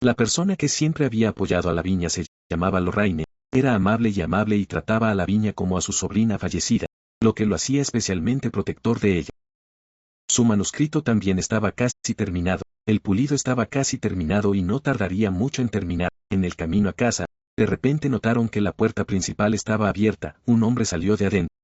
La persona que siempre había apoyado a Lavinia se llamaba Lorraine, era amable y trataba a Lavinia como a su sobrina fallecida, lo que lo hacía especialmente protector de ella. Su manuscrito también estaba casi terminado, el pulido estaba casi terminado y no tardaría mucho en terminar. En el camino a casa, de repente notaron que la puerta principal estaba abierta, un hombre salió de adentro.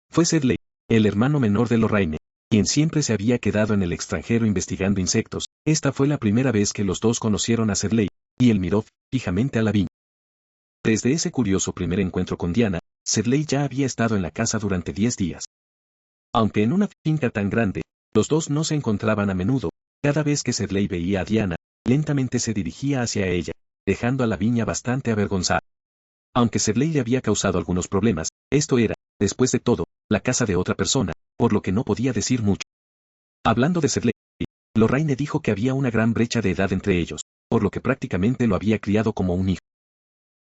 Fue Sedley, el hermano menor de Lorraine, quien siempre se había quedado en el extranjero investigando insectos. Esta fue la primera vez que los dos conocieron a Sedley, y él miró fijamente a Lavinia. Desde ese curioso primer encuentro con Diana, Sedley ya había estado en la casa durante 10 días. Aunque en una finca tan grande, los dos no se encontraban a menudo. Cada vez que Sedley veía a Diana, lentamente se dirigía hacia ella, dejando a Lavinia bastante avergonzada. Aunque Sedley le había causado algunos problemas, esto era, después de todo, la casa de otra persona, por lo que no podía decir mucho. Hablando de Sedley, Lorraine dijo que había una gran brecha de edad entre ellos, por lo que prácticamente lo había criado como un hijo.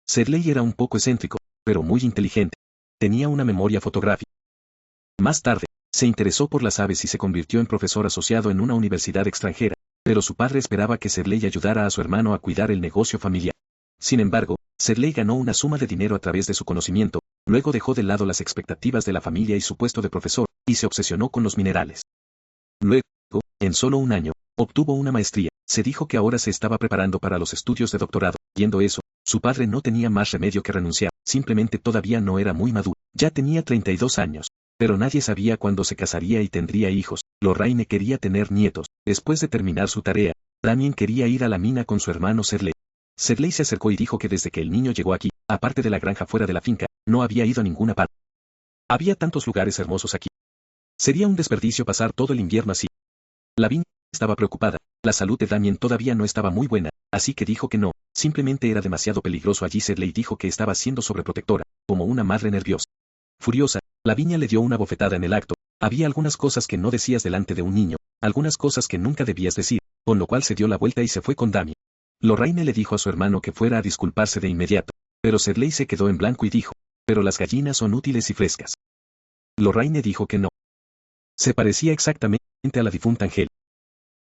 Sedley era un poco excéntrico, pero muy inteligente. Tenía una memoria fotográfica. Más tarde, se interesó por las aves y se convirtió en profesor asociado en una universidad extranjera, pero su padre esperaba que Sedley ayudara a su hermano a cuidar el negocio familiar. Sin embargo, Sedley ganó una suma de dinero a través de su conocimiento, luego dejó de lado las expectativas de la familia y su puesto de profesor, y se obsesionó con los minerales. Luego, en solo un año, obtuvo una maestría. Se dijo que ahora se estaba preparando para los estudios de doctorado. Viendo eso, su padre no tenía más remedio que renunciar, simplemente todavía no era muy maduro. Ya tenía 32 años. Pero nadie sabía cuándo se casaría y tendría hijos. Lorraine quería tener nietos. Después de terminar su tarea, Damien quería ir a la mina con su hermano Sedley. Sedley se acercó y dijo que desde que el niño llegó aquí, aparte de la granja fuera de la finca, no había ido a ninguna parte. Había tantos lugares hermosos aquí. Sería un desperdicio pasar todo el invierno así. Lavinia estaba preocupada. La salud de Damien todavía no estaba muy buena, así que dijo que no, simplemente era demasiado peligroso allí. Sedley dijo que estaba siendo sobreprotectora, como una madre nerviosa. Furiosa, Lavinia le dio una bofetada en el acto. Había algunas cosas que no decías delante de un niño, algunas cosas que nunca debías decir, con lo cual se dio la vuelta y se fue con Damien. Lorraine le dijo a su hermano que fuera a disculparse de inmediato, pero Sedley se quedó en blanco y dijo, pero las gallinas son útiles y frescas. Lorraine dijo que no. Se parecía exactamente a la difunta Angel.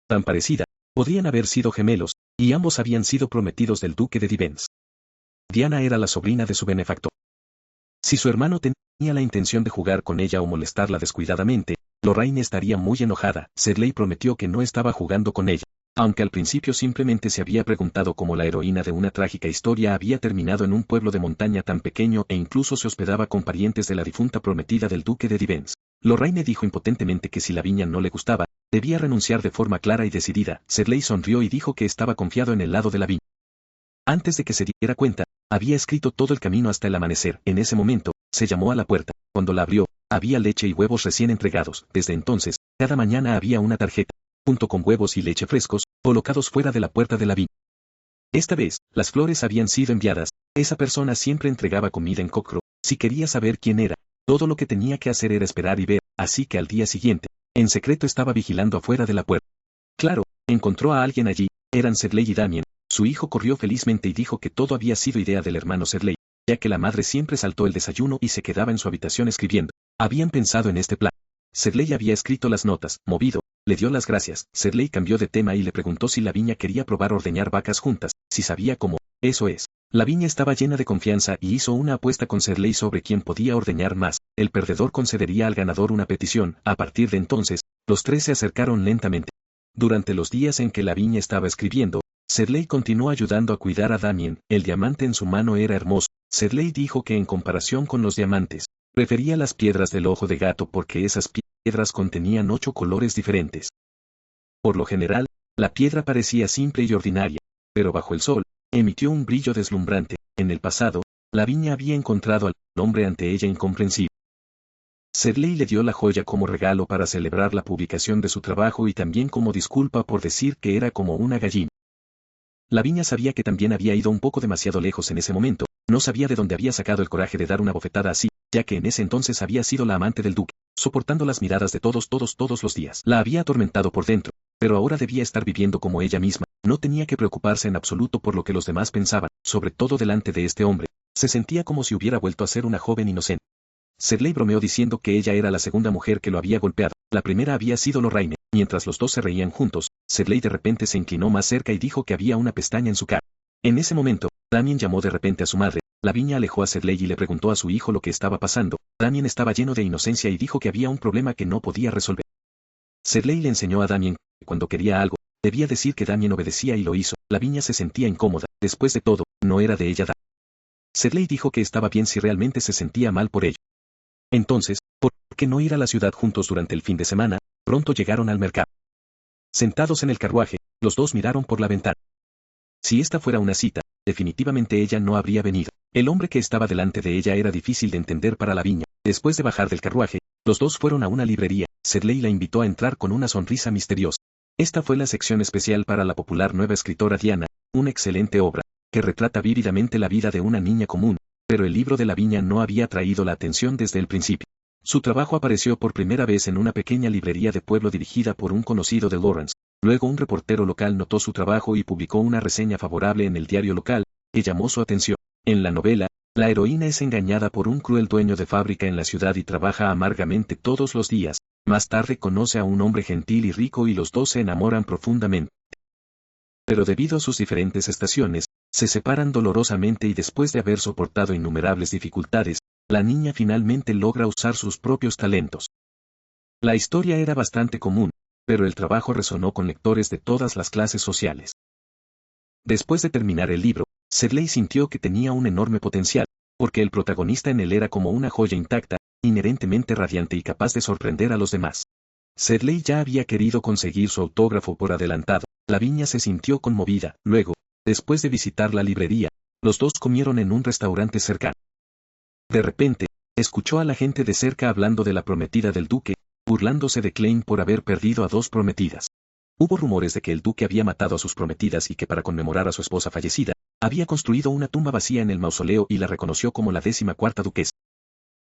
Tan parecida, podrían haber sido gemelos, y ambos habían sido prometidos del duque de Divens. Diana era la sobrina de su benefactor. Si su hermano tenía la intención de jugar con ella o molestarla descuidadamente, Lorraine estaría muy enojada. Sedley prometió que no estaba jugando con ella, aunque al principio simplemente se había preguntado cómo la heroína de una trágica historia había terminado en un pueblo de montaña tan pequeño e incluso se hospedaba con parientes de la difunta prometida del duque de Divens. Lorraine dijo impotentemente que si Lavinia no le gustaba, debía renunciar de forma clara y decidida. Sedley sonrió y dijo que estaba confiado en el lado de Lavinia. Antes de que se diera cuenta, había escrito todo el camino hasta el amanecer. En ese momento, se llamó a la puerta. Cuando la abrió, había leche y huevos recién entregados. Desde entonces, cada mañana había una tarjeta, junto con huevos y leche frescos, colocados fuera de la puerta de la viña. Esta vez, las flores habían sido enviadas. Esa persona siempre entregaba comida en Cocro. Si quería saber quién era, todo lo que tenía que hacer era esperar y ver, así que al día siguiente, en secreto estaba vigilando afuera de la puerta. Claro, encontró a alguien allí, eran Sedley y Damien. Su hijo corrió felizmente y dijo que todo había sido idea del hermano Sedley, ya que la madre siempre saltó el desayuno y se quedaba en su habitación escribiendo. Habían pensado en este plan. Sedley había escrito las notas. Movido, le dio las gracias. Sedley cambió de tema y le preguntó si Lavinia quería probar ordeñar vacas juntas, si sabía cómo. Eso es. Lavinia estaba llena de confianza y hizo una apuesta con Sedley sobre quién podía ordeñar más. El perdedor concedería al ganador una petición. A partir de entonces, los tres se acercaron lentamente. Durante los días en que Lavinia estaba escribiendo, Sedley continuó ayudando a cuidar a Damien. El diamante en su mano era hermoso. Sedley dijo que en comparación con los diamantes, prefería las piedras del ojo de gato porque esas piedras contenían 8 colores diferentes. Por lo general, la piedra parecía simple y ordinaria, pero bajo el sol, emitió un brillo deslumbrante. En el pasado, Lavinia había encontrado al hombre ante ella incomprensible. Sedley le dio la joya como regalo para celebrar la publicación de su trabajo y también como disculpa por decir que era como una gallina. Lavinia sabía que también había ido un poco demasiado lejos en ese momento, no sabía de dónde había sacado el coraje de dar una bofetada así, ya que en ese entonces había sido la amante del duque, soportando las miradas de todos los días. La había atormentado por dentro, pero ahora debía estar viviendo como ella misma, no tenía que preocuparse en absoluto por lo que los demás pensaban, sobre todo delante de este hombre, se sentía como si hubiera vuelto a ser una joven inocente. Sedley bromeó diciendo que ella era la segunda mujer que lo había golpeado, la primera había sido Lorraine. Mientras los dos se reían juntos, Sedley de repente se inclinó más cerca y dijo que había una pestaña en su cara. En ese momento, Damien llamó de repente a su madre. Lavinia alejó a Sedley y le preguntó a su hijo lo que estaba pasando. Damien estaba lleno de inocencia y dijo que había un problema que no podía resolver. Sedley le enseñó a Damien que cuando quería algo, debía decir que Damien obedecía y lo hizo. Lavinia se sentía incómoda. Después de todo, no era de ella dar. Sedley dijo que estaba bien si realmente se sentía mal por ello. Entonces, ¿por qué no ir a la ciudad juntos durante el fin de semana? Pronto llegaron al mercado. Sentados en el carruaje, los dos miraron por la ventana. Si esta fuera una cita, definitivamente ella no habría venido. El hombre que estaba delante de ella era difícil de entender para Lavinia. Después de bajar del carruaje, los dos fueron a una librería. Sedley la invitó a entrar con una sonrisa misteriosa. Esta fue la sección especial para la popular nueva escritora Diana, una excelente obra, que retrata vívidamente la vida de una niña común, pero el libro de Lavinia no había atraído la atención desde el principio. Su trabajo apareció por primera vez en una pequeña librería de pueblo dirigida por un conocido de Lawrence. Luego un reportero local notó su trabajo y publicó una reseña favorable en el diario local, que llamó su atención. En la novela, la heroína es engañada por un cruel dueño de fábrica en la ciudad y trabaja amargamente todos los días. Más tarde conoce a un hombre gentil y rico y los dos se enamoran profundamente. Pero debido a sus diferentes estaciones, se separan dolorosamente y después de haber soportado innumerables dificultades, la niña finalmente logra usar sus propios talentos. La historia era bastante común, pero el trabajo resonó con lectores de todas las clases sociales. Después de terminar el libro, Sedley sintió que tenía un enorme potencial, porque el protagonista en él era como una joya intacta, inherentemente radiante y capaz de sorprender a los demás. Sedley ya había querido conseguir su autógrafo por adelantado. Lavinia se sintió conmovida. Luego, después de visitar la librería, los dos comieron en un restaurante cercano. De repente, escuchó a la gente de cerca hablando de la prometida del duque, burlándose de Klein por haber perdido a 2 prometidas. Hubo rumores de que el duque había matado a sus prometidas y que para conmemorar a su esposa fallecida, había construido una tumba vacía en el mausoleo y la reconoció como la 14ª duquesa.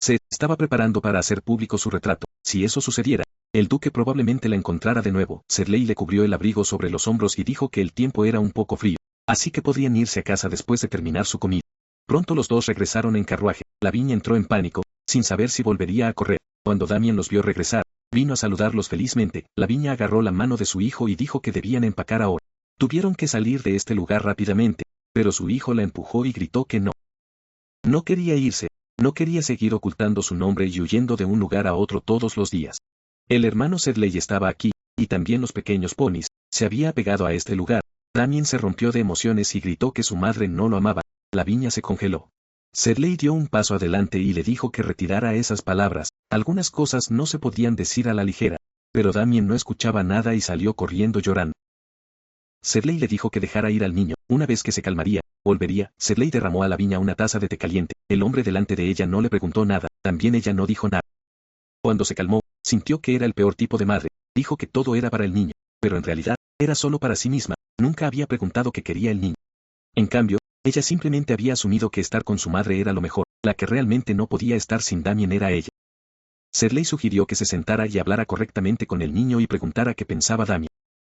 Se estaba preparando para hacer público su retrato. Si eso sucediera, el duque probablemente la encontrara de nuevo. Sedley le cubrió el abrigo sobre los hombros y dijo que el tiempo era un poco frío, así que podrían irse a casa después de terminar su comida. Pronto los dos regresaron en carruaje. Lavinia entró en pánico, sin saber si volvería a correr. Cuando Damien los vio regresar, vino a saludarlos felizmente. Lavinia agarró la mano de su hijo y dijo que debían empacar ahora. Tuvieron que salir de este lugar rápidamente, pero su hijo la empujó y gritó que no. No quería irse, no quería seguir ocultando su nombre y huyendo de un lugar a otro todos los días. El hermano Sedley estaba aquí, y también los pequeños ponis, se había apegado a este lugar. Damien se rompió de emociones y gritó que su madre no lo amaba. Lavinia se congeló. Sedley dio un paso adelante y le dijo que retirara esas palabras. Algunas cosas no se podían decir a la ligera, pero Damien no escuchaba nada y salió corriendo llorando. Sedley le dijo que dejara ir al niño. Una vez que se calmaría, volvería. Sedley derramó a Lavinia una taza de té caliente. El hombre delante de ella no le preguntó nada, también ella no dijo nada. Cuando se calmó, sintió que era el peor tipo de madre. Dijo que todo era para el niño, pero en realidad, era solo para sí misma. Nunca había preguntado qué quería el niño. En cambio, ella simplemente había asumido que estar con su madre era lo mejor. La que realmente no podía estar sin Damien era ella. Sedley sugirió que se sentara y hablara correctamente con el niño y preguntara qué pensaba Damien.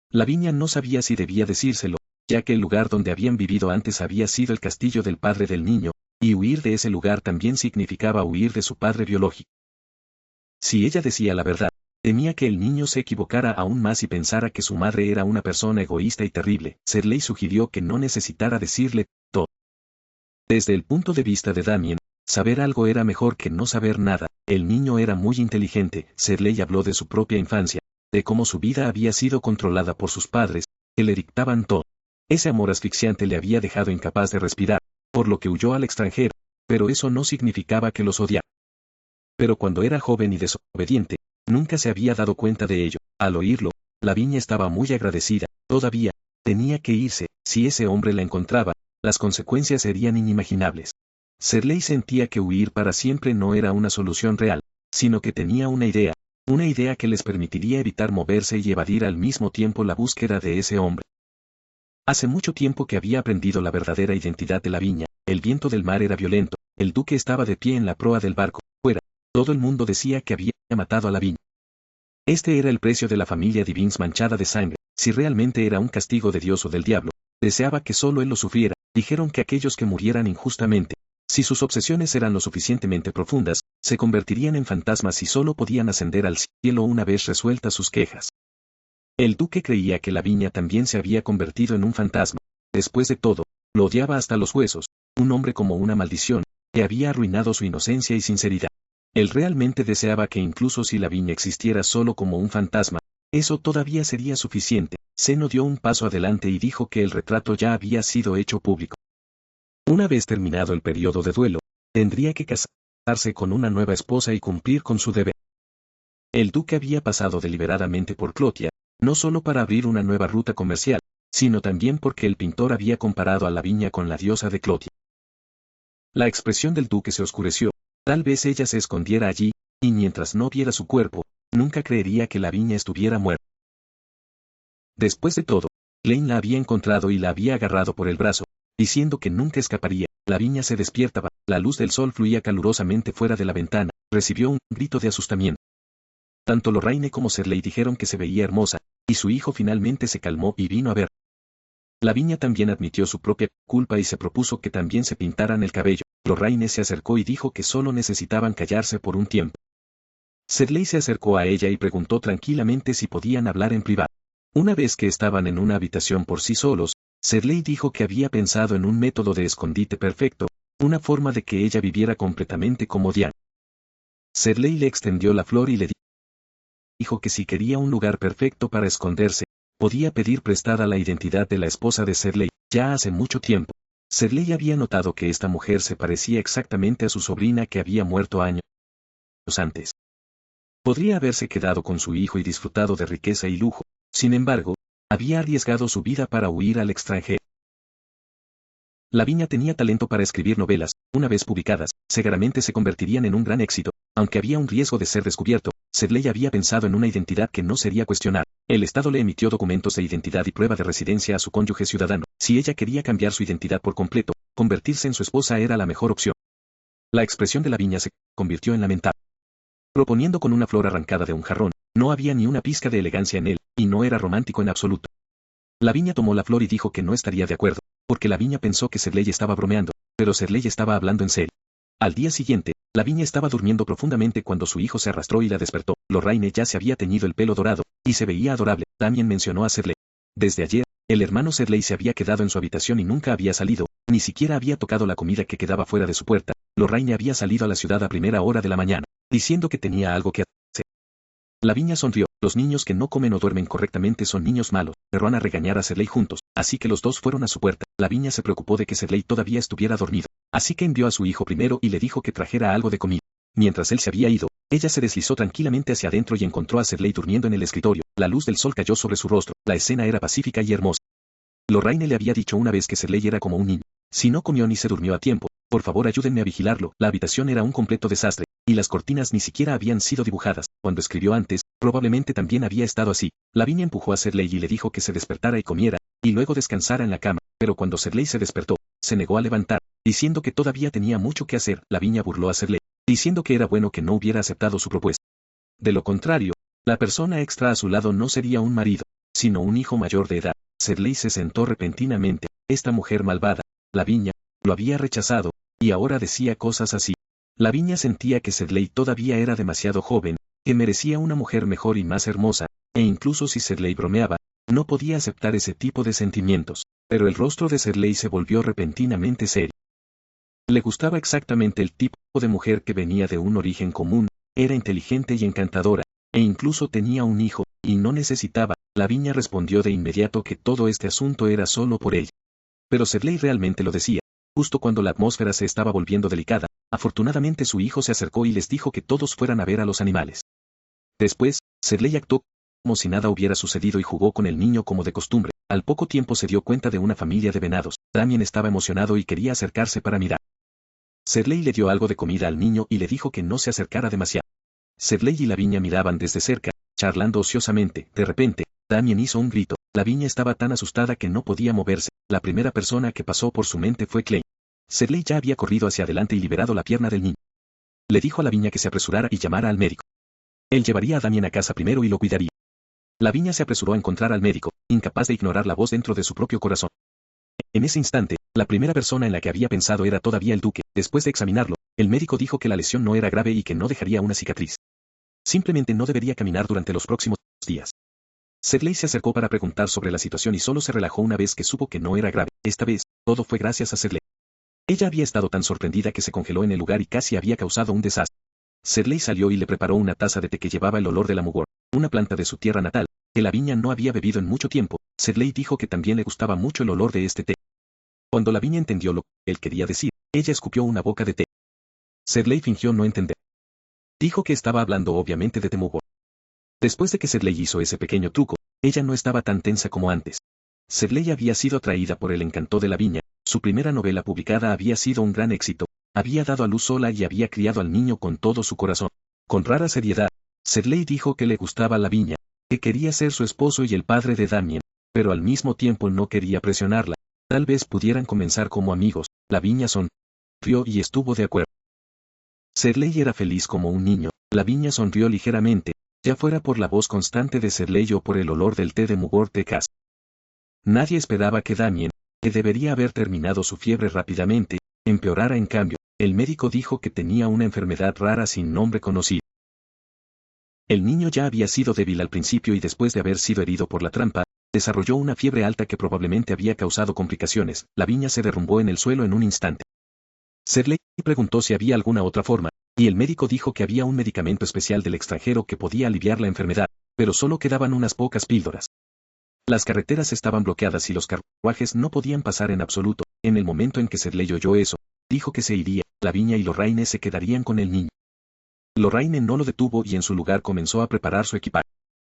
Lavinia no sabía si debía decírselo, ya que el lugar donde habían vivido antes había sido el castillo del padre del niño, y huir de ese lugar también significaba huir de su padre biológico. Si ella decía la verdad, temía que el niño se equivocara aún más y pensara que su madre era una persona egoísta y terrible. Sedley sugirió que no necesitara decirle todo. Desde el punto de vista de Damien, saber algo era mejor que no saber nada. El niño era muy inteligente. Sedley habló de su propia infancia, de cómo su vida había sido controlada por sus padres, que le dictaban todo. Ese amor asfixiante le había dejado incapaz de respirar, por lo que huyó al extranjero, pero eso no significaba que los odiara. Pero cuando era joven y desobediente, nunca se había dado cuenta de ello. Al oírlo, Lavinia estaba muy agradecida. Todavía, tenía que irse. Si ese hombre la encontraba, las consecuencias serían inimaginables. Shirley sentía que huir para siempre no era una solución real, sino que tenía una idea que les permitiría evitar moverse y evadir al mismo tiempo la búsqueda de ese hombre. Hace mucho tiempo que había aprendido la verdadera identidad de Lavinia. El viento del mar era violento, el duque estaba de pie en la proa del barco, fuera. Todo el mundo decía que había matado a Lavinia. Este era el precio de la familia Divins manchada de sangre. Si realmente era un castigo de Dios o del diablo, deseaba que solo él lo sufriera. Dijeron que aquellos que murieran injustamente, si sus obsesiones eran lo suficientemente profundas, se convertirían en fantasmas y solo podían ascender al cielo una vez resueltas sus quejas. El duque creía que Lavinia también se había convertido en un fantasma. Después de todo, lo odiaba hasta los huesos, un hombre como una maldición, que había arruinado su inocencia y sinceridad. Él realmente deseaba que incluso si Lavinia existiera solo como un fantasma, eso todavía sería suficiente. Zeno dio un paso adelante y dijo que el retrato ya había sido hecho público. Una vez terminado el periodo de duelo, tendría que casarse con una nueva esposa y cumplir con su deber. El duque había pasado deliberadamente por Clotia, no solo para abrir una nueva ruta comercial, sino también porque el pintor había comparado a Lavinia con la diosa de Clotia. La expresión del duque se oscureció, tal vez ella se escondiera allí, y mientras no viera su cuerpo, nunca creería que Lavinia estuviera muerta. Después de todo, Lane la había encontrado y la había agarrado por el brazo, diciendo que nunca escaparía. Lavinia se despertaba, la luz del sol fluía calurosamente fuera de la ventana, recibió un grito de asustamiento. Tanto Lorraine como Shirley dijeron que se veía hermosa, y su hijo finalmente se calmó y vino a ver. Lavinia también admitió su propia culpa y se propuso que también se pintaran el cabello. Lorraine se acercó y dijo que solo necesitaban callarse por un tiempo. Shirley se acercó a ella y preguntó tranquilamente si podían hablar en privado. Una vez que estaban en una habitación por sí solos, Shirley dijo que había pensado en un método de escondite perfecto, una forma de que ella viviera completamente como Diana. Shirley le extendió la flor y le dijo que si quería un lugar perfecto para esconderse, podía pedir prestada la identidad de la esposa de Shirley. Ya hace mucho tiempo, Shirley había notado que esta mujer se parecía exactamente a su sobrina que había muerto años antes. Podría haberse quedado con su hijo y disfrutado de riqueza y lujo, sin embargo, había arriesgado su vida para huir al extranjero. Lavinia tenía talento para escribir novelas, una vez publicadas, seguramente se convertirían en un gran éxito, aunque había un riesgo de ser descubierto. Shirley había pensado en una identidad que no sería cuestionada. El Estado le emitió documentos de identidad y prueba de residencia a su cónyuge ciudadano. Si ella quería cambiar su identidad por completo, convertirse en su esposa era la mejor opción. La expresión de Lavinia se convirtió en lamentable. Proponiendo con una flor arrancada de un jarrón, no había ni una pizca de elegancia en él, y no era romántico en absoluto. Lavinia tomó la flor y dijo que no estaría de acuerdo, porque Lavinia pensó que Shirley estaba bromeando, pero Shirley estaba hablando en serio. Al día siguiente, Lavinia estaba durmiendo profundamente cuando su hijo se arrastró y la despertó. Lorraine ya se había teñido el pelo dorado, y se veía adorable. También mencionó a Shirley. Desde ayer, el hermano Shirley se había quedado en su habitación y nunca había salido, ni siquiera había tocado la comida que quedaba fuera de su puerta. Lorraine había salido a la ciudad a primera hora de la mañana, diciendo que tenía algo que hacer. Lavinia sonrió. Los niños que no comen o duermen correctamente son niños malos. Fueron a regañar a Shirley juntos, así que los dos fueron a su puerta. Lavinia se preocupó de que Shirley todavía estuviera dormido, así que envió a su hijo primero y le dijo que trajera algo de comida. Mientras él se había ido, ella se deslizó tranquilamente hacia adentro y encontró a Shirley durmiendo en el escritorio. La luz del sol cayó sobre su rostro. La escena era pacífica y hermosa. Lorraine le había dicho una vez que Shirley era como un niño. Si no comió ni se durmió a tiempo, por favor ayúdenme a vigilarlo. La habitación era un completo desastre, y las cortinas ni siquiera habían sido dibujadas. Cuando escribió antes, probablemente también había estado así. Lavinia empujó a Shirley y le dijo que se despertara y comiera, y luego descansara en la cama, pero cuando Shirley se despertó, se negó a levantar, diciendo que todavía tenía mucho que hacer. Lavinia burló a Shirley, diciendo que era bueno que no hubiera aceptado su propuesta. De lo contrario, la persona extra a su lado no sería un marido, sino un hijo mayor de edad. Shirley se sentó repentinamente. Esta mujer malvada, Lavinia, lo había rechazado, y ahora decía cosas así. Lavinia sentía que Shirley todavía era demasiado joven, que merecía una mujer mejor y más hermosa, e incluso si Shirley bromeaba, no podía aceptar ese tipo de sentimientos. Pero el rostro de Shirley se volvió repentinamente serio. Le gustaba exactamente el tipo de mujer que venía de un origen común, era inteligente y encantadora, e incluso tenía un hijo, y no necesitaba Lavinia respondió de inmediato que todo este asunto era solo por ella. Pero Sedley realmente lo decía. Justo cuando la atmósfera se estaba volviendo delicada, afortunadamente su hijo se acercó y les dijo que todos fueran a ver a los animales. Después, Sedley actuó como si nada hubiera sucedido y jugó con el niño como de costumbre. Al poco tiempo se dio cuenta de una familia de venados. Damien estaba emocionado y quería acercarse para mirar. Sedley le dio algo de comida al niño y le dijo que no se acercara demasiado. Sedley y Lavinia miraban desde cerca, charlando ociosamente. De repente, Damien hizo un grito. Lavinia estaba tan asustada que no podía moverse. La primera persona que pasó por su mente fue Klein. Sedley ya había corrido hacia adelante y liberado la pierna del niño. Le dijo a Lavinia que se apresurara y llamara al médico. Él llevaría a Damien a casa primero y lo cuidaría. Lavinia se apresuró a encontrar al médico, incapaz de ignorar la voz dentro de su propio corazón. En ese instante, la primera persona en la que había pensado era todavía el duque. Después de examinarlo, el médico dijo que la lesión no era grave y que no dejaría una cicatriz. Simplemente no debería caminar durante los próximos días. Sedley se acercó para preguntar sobre la situación y solo se relajó una vez que supo que no era grave. Esta vez, todo fue gracias a Sedley. Ella había estado tan sorprendida que se congeló en el lugar y casi había causado un desastre. Sedley salió y le preparó una taza de té que llevaba el olor de la mugwort, una planta de su tierra natal, que Lavinia no había bebido en mucho tiempo. Sedley dijo que también le gustaba mucho el olor de este té. Cuando Lavinia entendió lo que él quería decir, ella escupió una boca de té. Sedley fingió no entender. Dijo que estaba hablando obviamente de té mugwort. Después de que Sedley hizo ese pequeño truco, ella no estaba tan tensa como antes. Sedley había sido atraída por el encanto de Lavinia, su primera novela publicada había sido un gran éxito, había dado a luz sola y había criado al niño con todo su corazón. Con rara seriedad, Sedley dijo que le gustaba Lavinia, que quería ser su esposo y el padre de Damien, pero al mismo tiempo no quería presionarla. Tal vez pudieran comenzar como amigos. Lavinia sonrió y estuvo de acuerdo. Sedley era feliz como un niño. Lavinia sonrió ligeramente, ya fuera por la voz constante de Sedley o por el olor del té de mugwort de casa. Nadie esperaba que Damien, que debería haber terminado su fiebre rápidamente, empeorara en cambio. El médico dijo que tenía una enfermedad rara sin nombre conocido. El niño ya había sido débil al principio y después de haber sido herido por la trampa, desarrolló una fiebre alta que probablemente había causado complicaciones. Lavinia se derrumbó en el suelo en un instante. Sedley preguntó si había alguna otra forma, y el médico dijo que había un medicamento especial del extranjero que podía aliviar la enfermedad, pero solo quedaban unas pocas píldoras. Las carreteras estaban bloqueadas y los carruajes no podían pasar en absoluto. En el momento en que Sedley oyó eso, dijo que se iría. Lavinia y Lorraine se quedarían con el niño. Lorraine no lo detuvo y en su lugar comenzó a preparar su equipaje.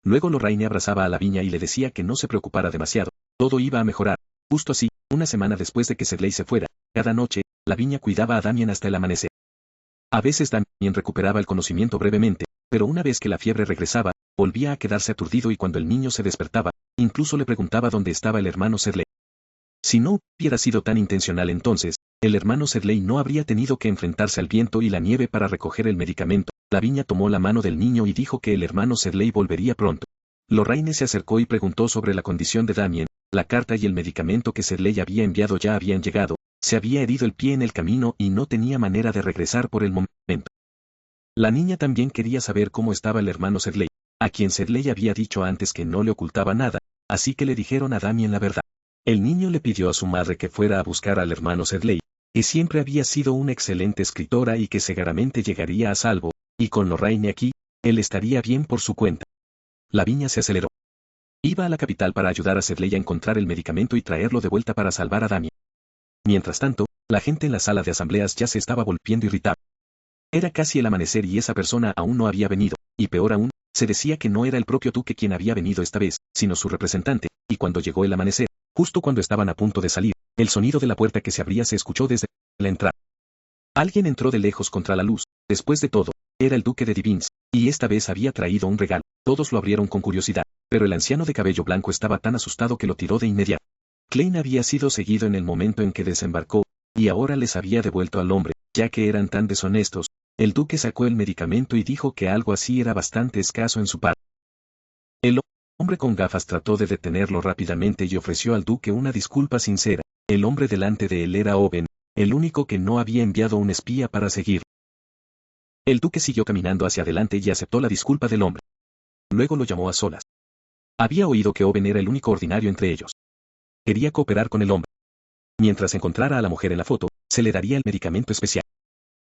Luego Lorraine abrazaba a Lavinia y le decía que no se preocupara demasiado, todo iba a mejorar. Justo así, una semana después de que Sedley se fuera, cada noche, Lavinia cuidaba a Damien hasta el amanecer. A veces Damien recuperaba el conocimiento brevemente, pero una vez que la fiebre regresaba, volvía a quedarse aturdido y cuando el niño se despertaba, incluso le preguntaba dónde estaba el hermano Sedley. Si no hubiera sido tan intencional entonces, el hermano Sedley no habría tenido que enfrentarse al viento y la nieve para recoger el medicamento. Lavinia tomó la mano del niño y dijo que el hermano Sedley volvería pronto. Lorraine se acercó y preguntó sobre la condición de Damien. La carta y el medicamento que Sedley había enviado ya habían llegado, se había herido el pie en el camino y no tenía manera de regresar por el momento. La niña también quería saber cómo estaba el hermano Sedley, a quien Sedley había dicho antes que no le ocultaba nada, así que le dijeron a Damien la verdad. El niño le pidió a su madre que fuera a buscar al hermano Sedley, que siempre había sido una excelente escritora y que seguramente llegaría a salvo, y con Lorraine aquí, él estaría bien por su cuenta. Lavinia se aceleró. Iba a la capital para ayudar a Sedley a encontrar el medicamento y traerlo de vuelta para salvar a Damien. Mientras tanto, la gente en la sala de asambleas ya se estaba volviendo irritable. Era casi el amanecer y esa persona aún no había venido, y peor aún, se decía que no era el propio duque quien había venido esta vez, sino su representante, y cuando llegó el amanecer, justo cuando estaban a punto de salir, el sonido de la puerta que se abría se escuchó desde la entrada. Alguien entró de lejos contra la luz. Después de todo, era el duque de Divins, y esta vez había traído un regalo. Todos lo abrieron con curiosidad, pero el anciano de cabello blanco estaba tan asustado que lo tiró de inmediato. Klein había sido seguido en el momento en que desembarcó, y ahora les había devuelto al hombre, ya que eran tan deshonestos. El duque sacó el medicamento y dijo que algo así era bastante escaso en su parte. El hombre con gafas trató de detenerlo rápidamente y ofreció al duque una disculpa sincera. El hombre delante de él era Owen, el único que no había enviado un espía para seguir. El duque siguió caminando hacia adelante y aceptó la disculpa del hombre. Luego lo llamó a solas. Había oído que Owen era el único ordinario entre ellos. Quería cooperar con el hombre. Mientras encontrara a la mujer en la foto, se le daría el medicamento especial.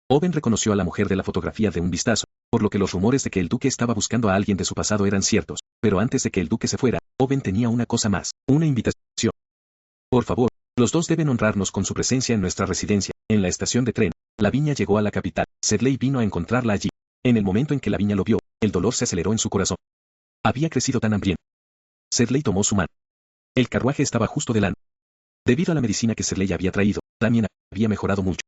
Owen reconoció a la mujer de la fotografía de un vistazo, por lo que los rumores de que el duque estaba buscando a alguien de su pasado eran ciertos, pero antes de que el duque se fuera, Owen tenía una cosa más, una invitación. Por favor, los dos deben honrarnos con su presencia en nuestra residencia. En la estación de tren, Lavinia llegó a la capital. Sedley vino a encontrarla allí. En el momento en que Lavinia lo vio, el dolor se aceleró en su corazón. Había crecido tan hambriento. Sedley tomó su mano. El carruaje estaba justo delante. Debido a la medicina que Sedley había traído, Damien había mejorado mucho.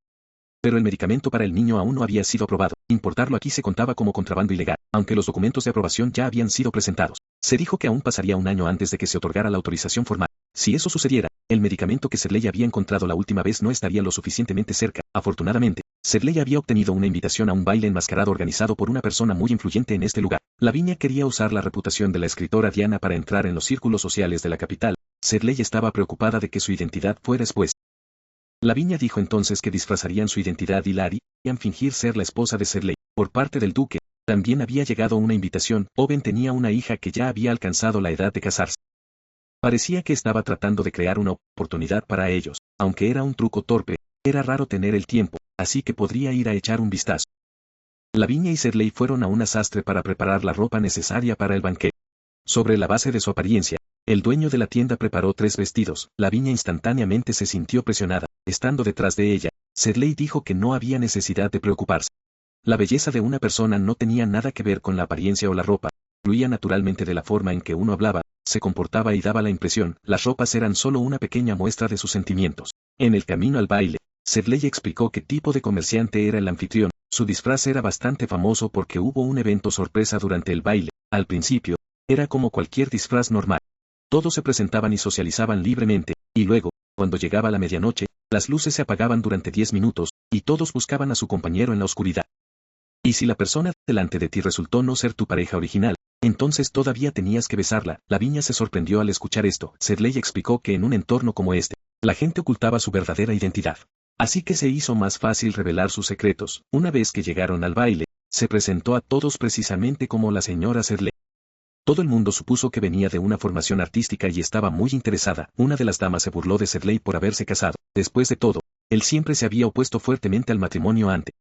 Pero el medicamento para el niño aún no había sido aprobado. Importarlo aquí se contaba como contrabando ilegal, aunque los documentos de aprobación ya habían sido presentados. Se dijo que aún pasaría un año antes de que se otorgara la autorización formal. Si eso sucediera, el medicamento que Sedley había encontrado la última vez no estaría lo suficientemente cerca. Afortunadamente, Sedley había obtenido una invitación a un baile enmascarado organizado por una persona muy influyente en este lugar. Lavinia quería usar la reputación de la escritora Diana para entrar en los círculos sociales de la capital. Sedley estaba preocupada de que su identidad fuera expuesta. Lavinia dijo entonces que disfrazarían su identidad y la harían fingir ser la esposa de Sedley. Por parte del duque, también había llegado una invitación. Owen tenía una hija que ya había alcanzado la edad de casarse. Parecía que estaba tratando de crear una oportunidad para ellos, aunque era un truco torpe, era raro tener el tiempo, así que podría ir a echar un vistazo. Lavinia y Sedley fueron a una sastre para preparar la ropa necesaria para el banquete. Sobre la base de su apariencia, el dueño de la tienda preparó 3 vestidos. Lavinia instantáneamente se sintió presionada. Estando detrás de ella, Sedley dijo que no había necesidad de preocuparse. La belleza de una persona no tenía nada que ver con la apariencia o la ropa, fluía naturalmente de la forma en que uno hablaba, se comportaba y daba la impresión. Las ropas eran solo una pequeña muestra de sus sentimientos. En el camino al baile, Sedley explicó qué tipo de comerciante era el anfitrión. Su disfraz era bastante famoso porque hubo un evento sorpresa durante el baile. Al principio, era como cualquier disfraz normal. Todos se presentaban y socializaban libremente, y luego, cuando llegaba la medianoche, las luces se apagaban durante 10 minutos, y todos buscaban a su compañero en la oscuridad. Y si la persona delante de ti resultó no ser tu pareja original, entonces todavía tenías que besarla. Lavinia se sorprendió al escuchar esto. Sedley explicó que en un entorno como este, la gente ocultaba su verdadera identidad. Así que se hizo más fácil revelar sus secretos. Una vez que llegaron al baile, se presentó a todos precisamente como la señora Sedley. Todo el mundo supuso que venía de una formación artística y estaba muy interesada. Una de las damas se burló de Sedley por haberse casado. Después de todo, él siempre se había opuesto fuertemente al matrimonio antes.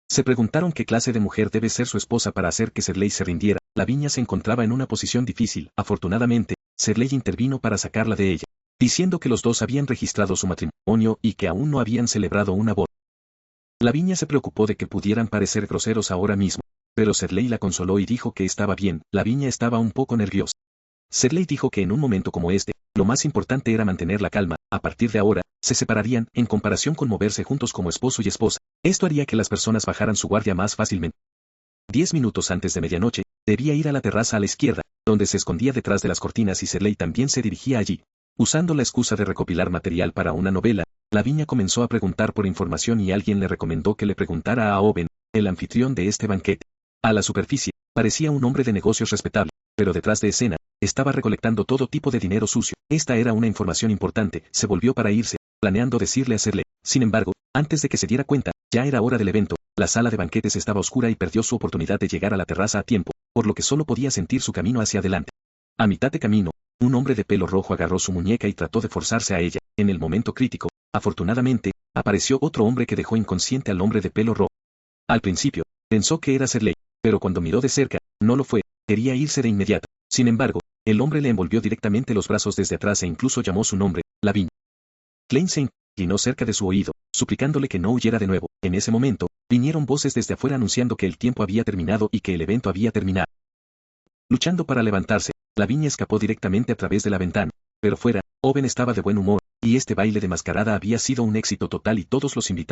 Se preguntaron qué clase de mujer debe ser su esposa para hacer que Sedley se rindiera. Lavinia se encontraba en una posición difícil. Afortunadamente, Sedley intervino para sacarla de ella, diciendo que los dos habían registrado su matrimonio y que aún no habían celebrado una boda. Lavinia se preocupó de que pudieran parecer groseros ahora mismo, pero Sedley la consoló y dijo que estaba bien. Lavinia estaba un poco nerviosa. Sedley dijo que en un momento como este, lo más importante era mantener la calma. A partir de ahora, se separarían en comparación con moverse juntos como esposo y esposa. Esto haría que las personas bajaran su guardia más fácilmente. 10 minutos antes de medianoche, debía ir a la terraza a la izquierda, donde se escondía detrás de las cortinas y Sedley también se dirigía allí. Usando la excusa de recopilar material para una novela, Lavinia comenzó a preguntar por información y alguien le recomendó que le preguntara a Owen, el anfitrión de este banquete. A la superficie, parecía un hombre de negocios respetable, pero detrás de escena, estaba recolectando todo tipo de dinero sucio. Esta era una información importante. Se volvió para irse, planeando decirle a Sedley. Sin embargo, antes de que se diera cuenta, ya era hora del evento. La sala de banquetes estaba oscura y perdió su oportunidad de llegar a la terraza a tiempo, por lo que solo podía sentir su camino hacia adelante. A mitad de camino, un hombre de pelo rojo agarró su muñeca y trató de forzarse a ella. En el momento crítico, afortunadamente, apareció otro hombre que dejó inconsciente al hombre de pelo rojo. Al principio, pensó que era Sedley, pero cuando miró de cerca, no lo fue. Quería irse de inmediato. Sin embargo, el hombre le envolvió directamente los brazos desde atrás e incluso llamó su nombre, Lavinia. Klein se inclinó cerca de su oído, suplicándole que no huyera de nuevo. En ese momento, vinieron voces desde afuera anunciando que el tiempo había terminado y que el evento había terminado. Luchando para levantarse, Lavinia escapó directamente a través de la ventana, pero fuera, Owen estaba de buen humor, y este baile de mascarada había sido un éxito total y todos los invitados